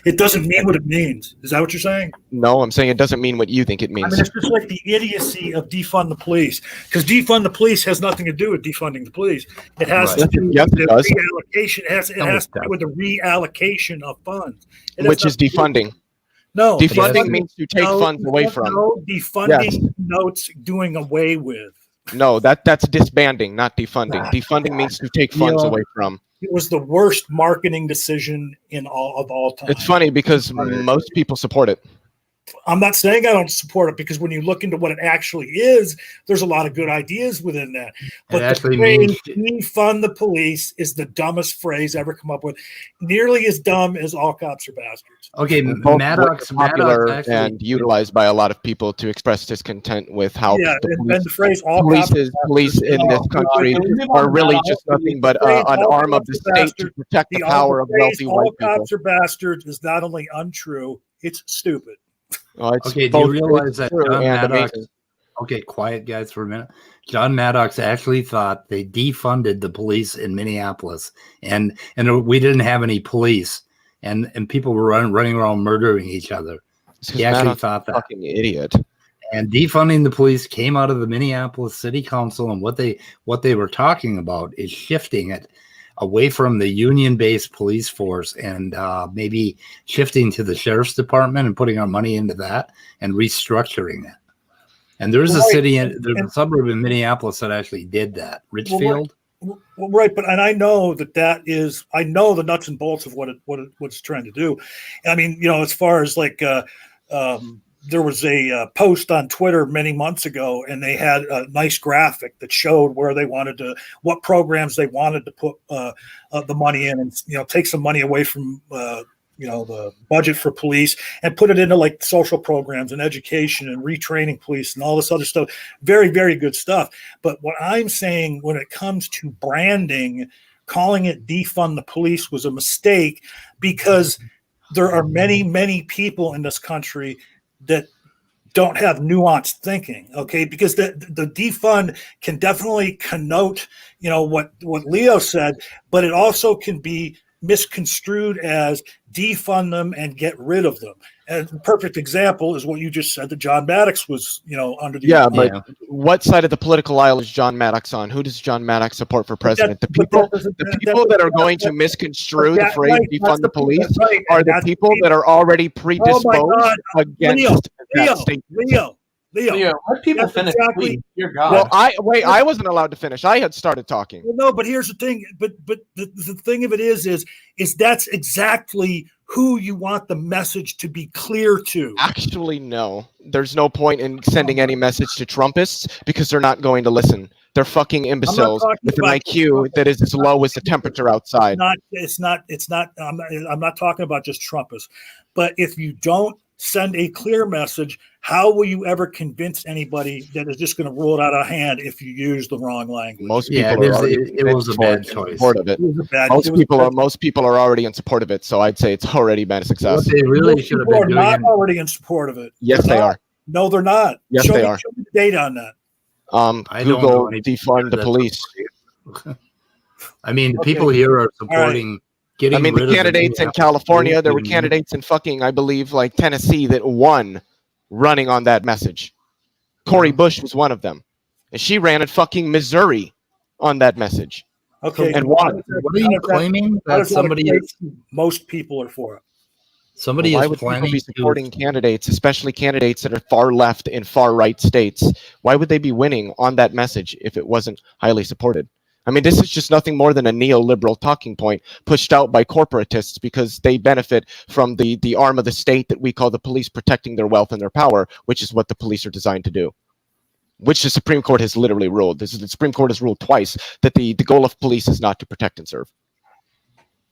It doesn't mean what it means. Is that what you're saying? No, I'm saying it doesn't mean what you think it I means. mean, it's just like the idiocy of defund the police, because defund the police has nothing to do with defunding the police. It has to do with the reallocation. It has to do with the reallocation of funds, which is defunding. No, defunding means to take funds away from. No, defunding notes doing away with. No, that's disbanding, not defunding. Defunding means to take funds away from. It was the worst marketing decision in all time. It's funny because most people support it. I'm not saying I don't support it, because when you look into what it actually is, there's a lot of good ideas within that. But the phrase defund the police is the dumbest phrase ever come up with. Nearly as dumb as all cops are bastards. Okay, Maddox popular and utilized by a lot of people to express discontent with how the phrase all police in this country are really just nothing but an arm of the state to protect the power of wealthy white people. All cops are bastards is not only untrue, it's stupid. Okay, do you realize that John Maddox? Okay, quiet guys for a minute. John Maddox actually thought they defunded the police in Minneapolis, and we didn't have any police, and people were running around murdering each other. He actually thought that. Fucking idiot. And defunding the police came out of the Minneapolis City Council, and what they were talking about is shifting it away from the union-based police force and maybe shifting to the sheriff's department and putting our money into that and restructuring it. And there's a suburb in Minneapolis that actually did that, Richfield. Well, right, but I know I know the nuts and bolts of what it's trying to do. I mean, as far as like there was a post on Twitter many months ago, and they had a nice graphic that showed where they wanted to, what programs they wanted to put the money in, and take some money away from the budget for police and put it into like social programs and education and retraining police and all this other stuff. Very, very good stuff. But what I'm saying when it comes to branding, calling it defund the police was a mistake, because there are many, many people in this country that don't have nuanced thinking, okay? Because the defund can definitely connote, what Leo said, but it also can be misconstrued as defund them and get rid of them. And the perfect example is what you just said, that John Maddox was, under the but what side of the political aisle is John Maddox on? Who does John Maddox support for president? The people that are going to misconstrue the phrase defund the police are the people that are already predisposed against that statement. Leo, let people finish. Please. Dear God. Well, I wasn't allowed to finish. I had started talking. Well, no, but here's the thing. But the thing of it is that's exactly who you want the message to be clear to. Actually, no. There's no point in sending any message to Trumpists, because they're not going to listen. They're fucking imbeciles with an IQ that is as low as the temperature outside. It's not. I'm not talking about just Trumpists. But if you don't send a clear message, how will you ever convince anybody that is just going to roll it out of hand if you use the wrong language? Most people it was a bad choice. Most people are already in support of it, so I'd say it's already been a success. What they really should have been doing. Not already in support of it. Yes, they are. No, they're not. Yes, they are. Show me the data on that. Google defund the police. I mean, the people here are supporting. I mean, the candidates in California, there were candidates in fucking, I believe, like Tennessee that won running on that message. Cori Bush was one of them. And she ran in fucking Missouri on that message. Okay. And won. What are you claiming that somebody is? Most people are for it. Somebody why is would planning people be supporting candidates, especially candidates that are far left in far right states? Why would they be winning on that message if it wasn't highly supported? I mean, this is just nothing more than a neoliberal talking point pushed out by corporatists because they benefit from the arm of the state that we call the police protecting their wealth and their power, which is what the police are designed to do, which the Supreme Court has literally ruled. The Supreme Court has ruled twice that the goal of police is not to protect and serve.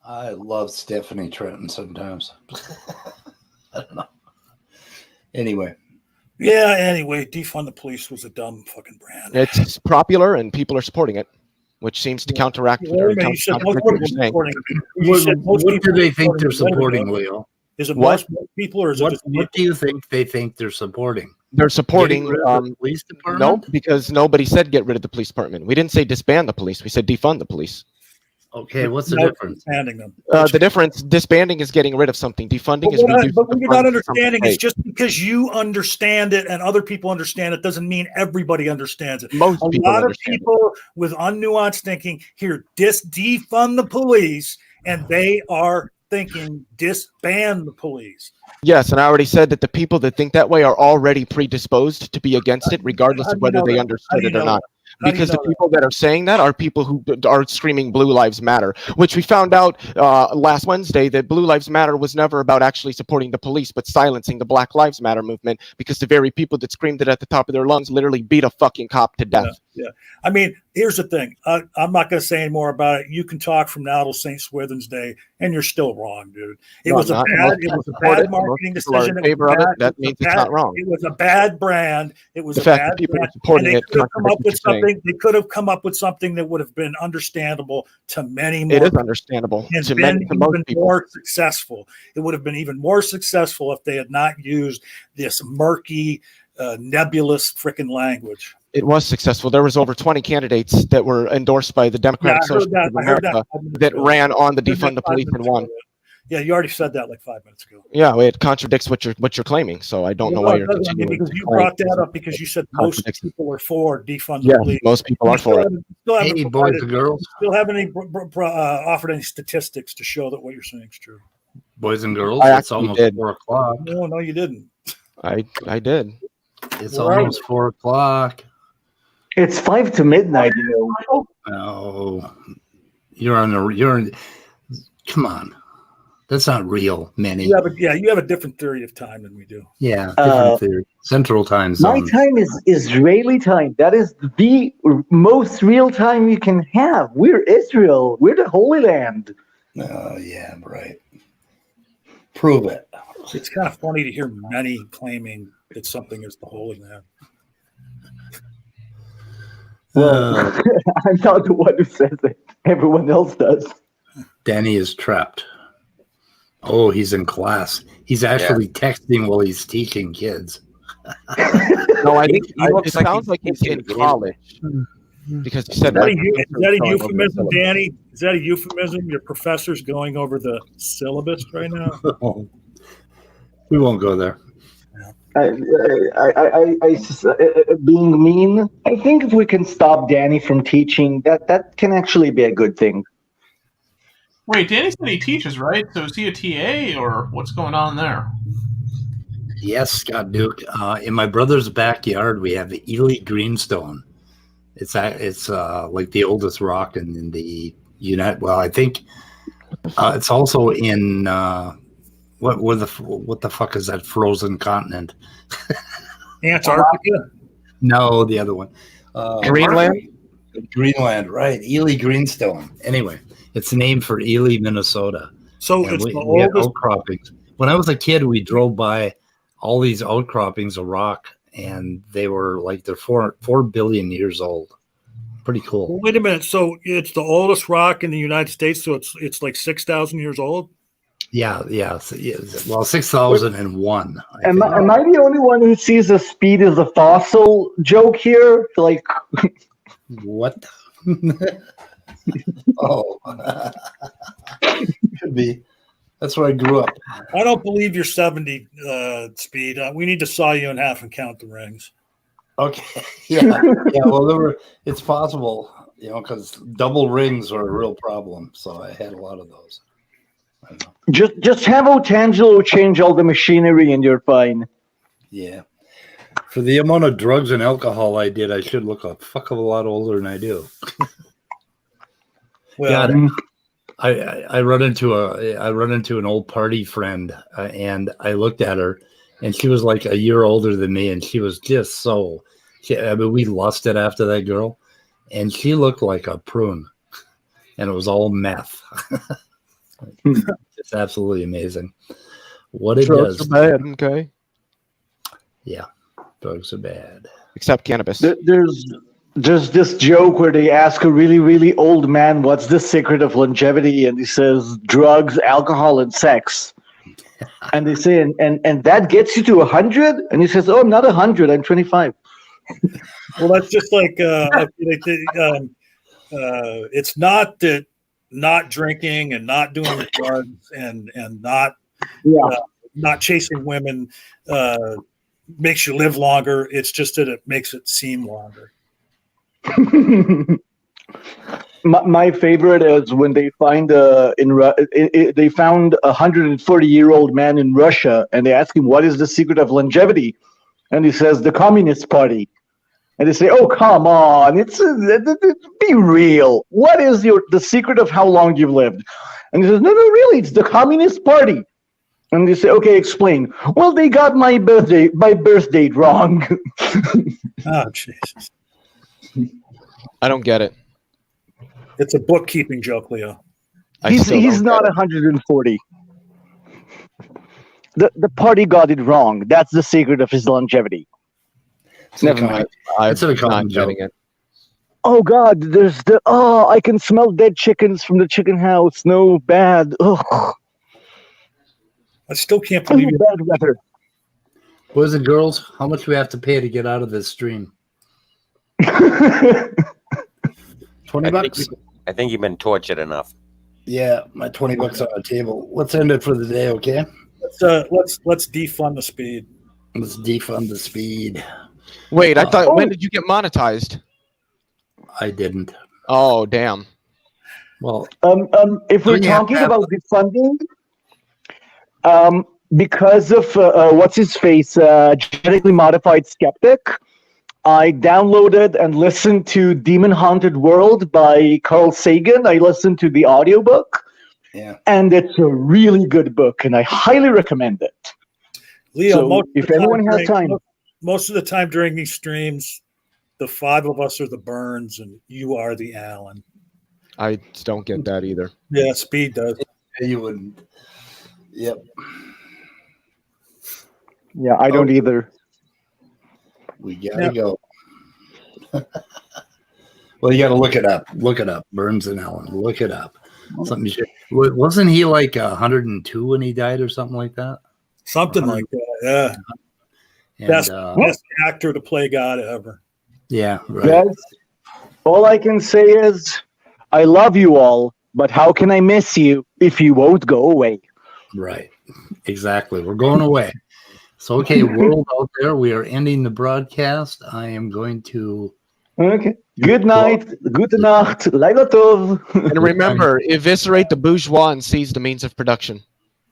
I love Stephanie Trenton sometimes. I don't know. Anyway. Yeah, anyway, defund the police was a dumb fucking brand. It's popular and people are supporting it, which seems to counteract what they're saying. What do they think they're supporting, Leo? Is it most people, or is it just what do you think they think they're supporting? They're supporting the police department? No, because nobody said get rid of the police department. We didn't say disband the police. We said defund the police. Okay, what's the without difference? Disbanding them. The difference, disbanding is getting rid of something. Defunding is reducing. But what the you're not funds from the understanding is state. just because you understand it and other people understand it doesn't mean everybody understands it. Most A people lot of understand it. people with unnuanced thinking here defund the police, and they are thinking disband the police. Yes, and I already said that the people that think that way are already predisposed to be against it, regardless How of do you whether know they that? understood it or know not. that? How do you Because the know that? people that are saying that are people who are screaming Blue Lives Matter, which we found out last Wednesday that Blue Lives Matter was never about actually supporting the police, but silencing the Black Lives Matter movement, because the very people that screamed it at the top of their lungs literally beat a fucking cop to death. Yeah. I mean, here's the thing. I'm not going to say any more about it. You can talk from now till St. Swithin's Day, and you're still wrong, dude. It was a bad marketing decision. In favor of it, that means it's not wrong. It was a bad brand. It was The a fact bad that people are brand. supporting And they it could have come up contradicts with what you're saying. something. They could have come up with something that would have been understandable to many more. It is understandable and to been most even people. more successful. It would have been even more successful if they had not used this murky, nebulous freaking language. It was successful. There was over 20 candidates that were endorsed by the Democratic Socialists of America that ran on the defund the police and won. Yeah, you already said that like 5 minutes ago. Yeah, it contradicts what you're claiming. So I don't know why you're continuing. Because to you claim brought that up because you said most contradicts it. people are for defund the Yeah, police. most people are for it. Hey, boys and girls. Still haven't offered any statistics to show that what you're saying is true. Boys and girls, I it's actually almost did. 4 o'clock. No, you didn't. I did. It's Right. almost 4 o'clock. It's 5 to midnight, you know. Oh, come on. That's not real, Manny. You have a different theory of time than we do. Yeah, different theory. Central time My zone. time is Israeli time. That is the most real time you can have. We're Israel. We're the Holy Land. Oh, yeah, right. Prove it. It's kind of funny to hear many claiming that something is the Holy Land. Well, I'm not the one who says it. Everyone else does. Danny is trapped. Oh, he's in class. He's actually texting while he's teaching kids. No, I think He looks it like sounds he's like he's in teaching college. Because he said Is like, that a euphemism, Danny? Is that a euphemism? Your professor's going over the syllabus right now? We won't go there. Being mean. I think if we can stop Danny from teaching, that can actually be a good thing. Wait, Danny said he teaches, right? So is he a TA or what's going on there? Yes, Scott Duke. In my brother's backyard, we have the Ely Greenstone. It's like the oldest rock in the United. Well, I think it's also in what the fuck is that frozen continent? Antarctica? No, the other one. Greenland? Greenland, right. Ely Greenstone. Anyway, it's named for Ely, Minnesota. So And it's we the had oldest. outcroppings. When I was a kid, we drove by all these outcroppings of rock, and they were like they're 4 billion years old. Pretty cool. Wait a minute. So it's the oldest rock in the United States. So it's like 6,000 years old. Yeah. Well, 6,001. Am I the only one who sees the speed as a fossil joke here? Like, What? Oh, could be. That's where I grew up. I don't believe you're 70 speed. We need to saw you in half and count the rings. Okay. Yeah. Well, it's possible, because double rings are a real problem. So I had a lot of those. I don't know. just have Otangelo change all the machinery and you're fine. Yeah. For the amount of drugs and alcohol I did, I should look a fuck of a lot older than I do. Well, Yeah, I run into an old party friend, and I looked at her, and she was like a year older than me, and she was just we lusted after that girl, and she looked like a prune, and it was all meth. It's absolutely amazing what it drugs does. are bad, okay? Yeah, drugs are bad. Except cannabis. There's this joke where they ask a really, really old man, what's the secret of longevity? And he says, drugs, alcohol, and sex. And they say, and that gets you to 100? And he says, oh, I'm not 100, I'm 25. well, that's just like it's not that not drinking and not doing drugs and not not chasing women makes you live longer. It's just that it makes it seem longer. My favorite is when they find they found a 140-year-old man in Russia, and they ask him what is the secret of longevity, and he says the Communist Party, and they say, "Oh, come on, be real. What is the secret of how long you've lived?" And he says, "No, really, it's the Communist Party." And they say, "Okay, explain." "Well, they got my birth date wrong." Oh, Jesus! I don't get it. It's a bookkeeping joke, Leo. He's not 140. The party got it wrong. That's the secret of his longevity. Never mind. I'm not getting it. Oh God, I can smell dead chickens from the chicken house. No, bad. Ugh. I still can't believe it. Bad weather. Boys and girls, how much do we have to pay to get out of this stream? 20 bucks? I think you've been tortured enough. Yeah, my 20 bucks on the table. Let's end it for the day, okay? Let's defund the speed. Let's defund the speed. Wait, I thought when did you get monetized? I didn't. Oh, damn. Well, if we're talking about defunding, because of what's his face, genetically modified skeptic, I downloaded and listened to Demon Haunted World by Carl Sagan. I listened to the audiobook. Yeah. And it's a really good book, and I highly recommend it. Leo, So if anyone has time. Most of the time during these streams, the five of us are the Burns, and you are the Allen. I don't get that either. Yeah, Speed does. Yeah, you wouldn't. Yep. Yeah, I don't either. We gotta go. Well, you gotta look it up. Look it up. Burns and Allen. Look it up. Something. Wasn't he like 102 when he died, or something like that? Something like that. Yeah. Best actor to play God ever. Yeah. Right. Guys, all I can say is, I love you all, but how can I miss you if you won't go away? Right. Exactly. We're going away. So, okay, world out there, we are ending the broadcast. I am going to. Okay. Good night. Good Nacht. Laila Tov. And remember, eviscerate the bourgeois and seize the means of production.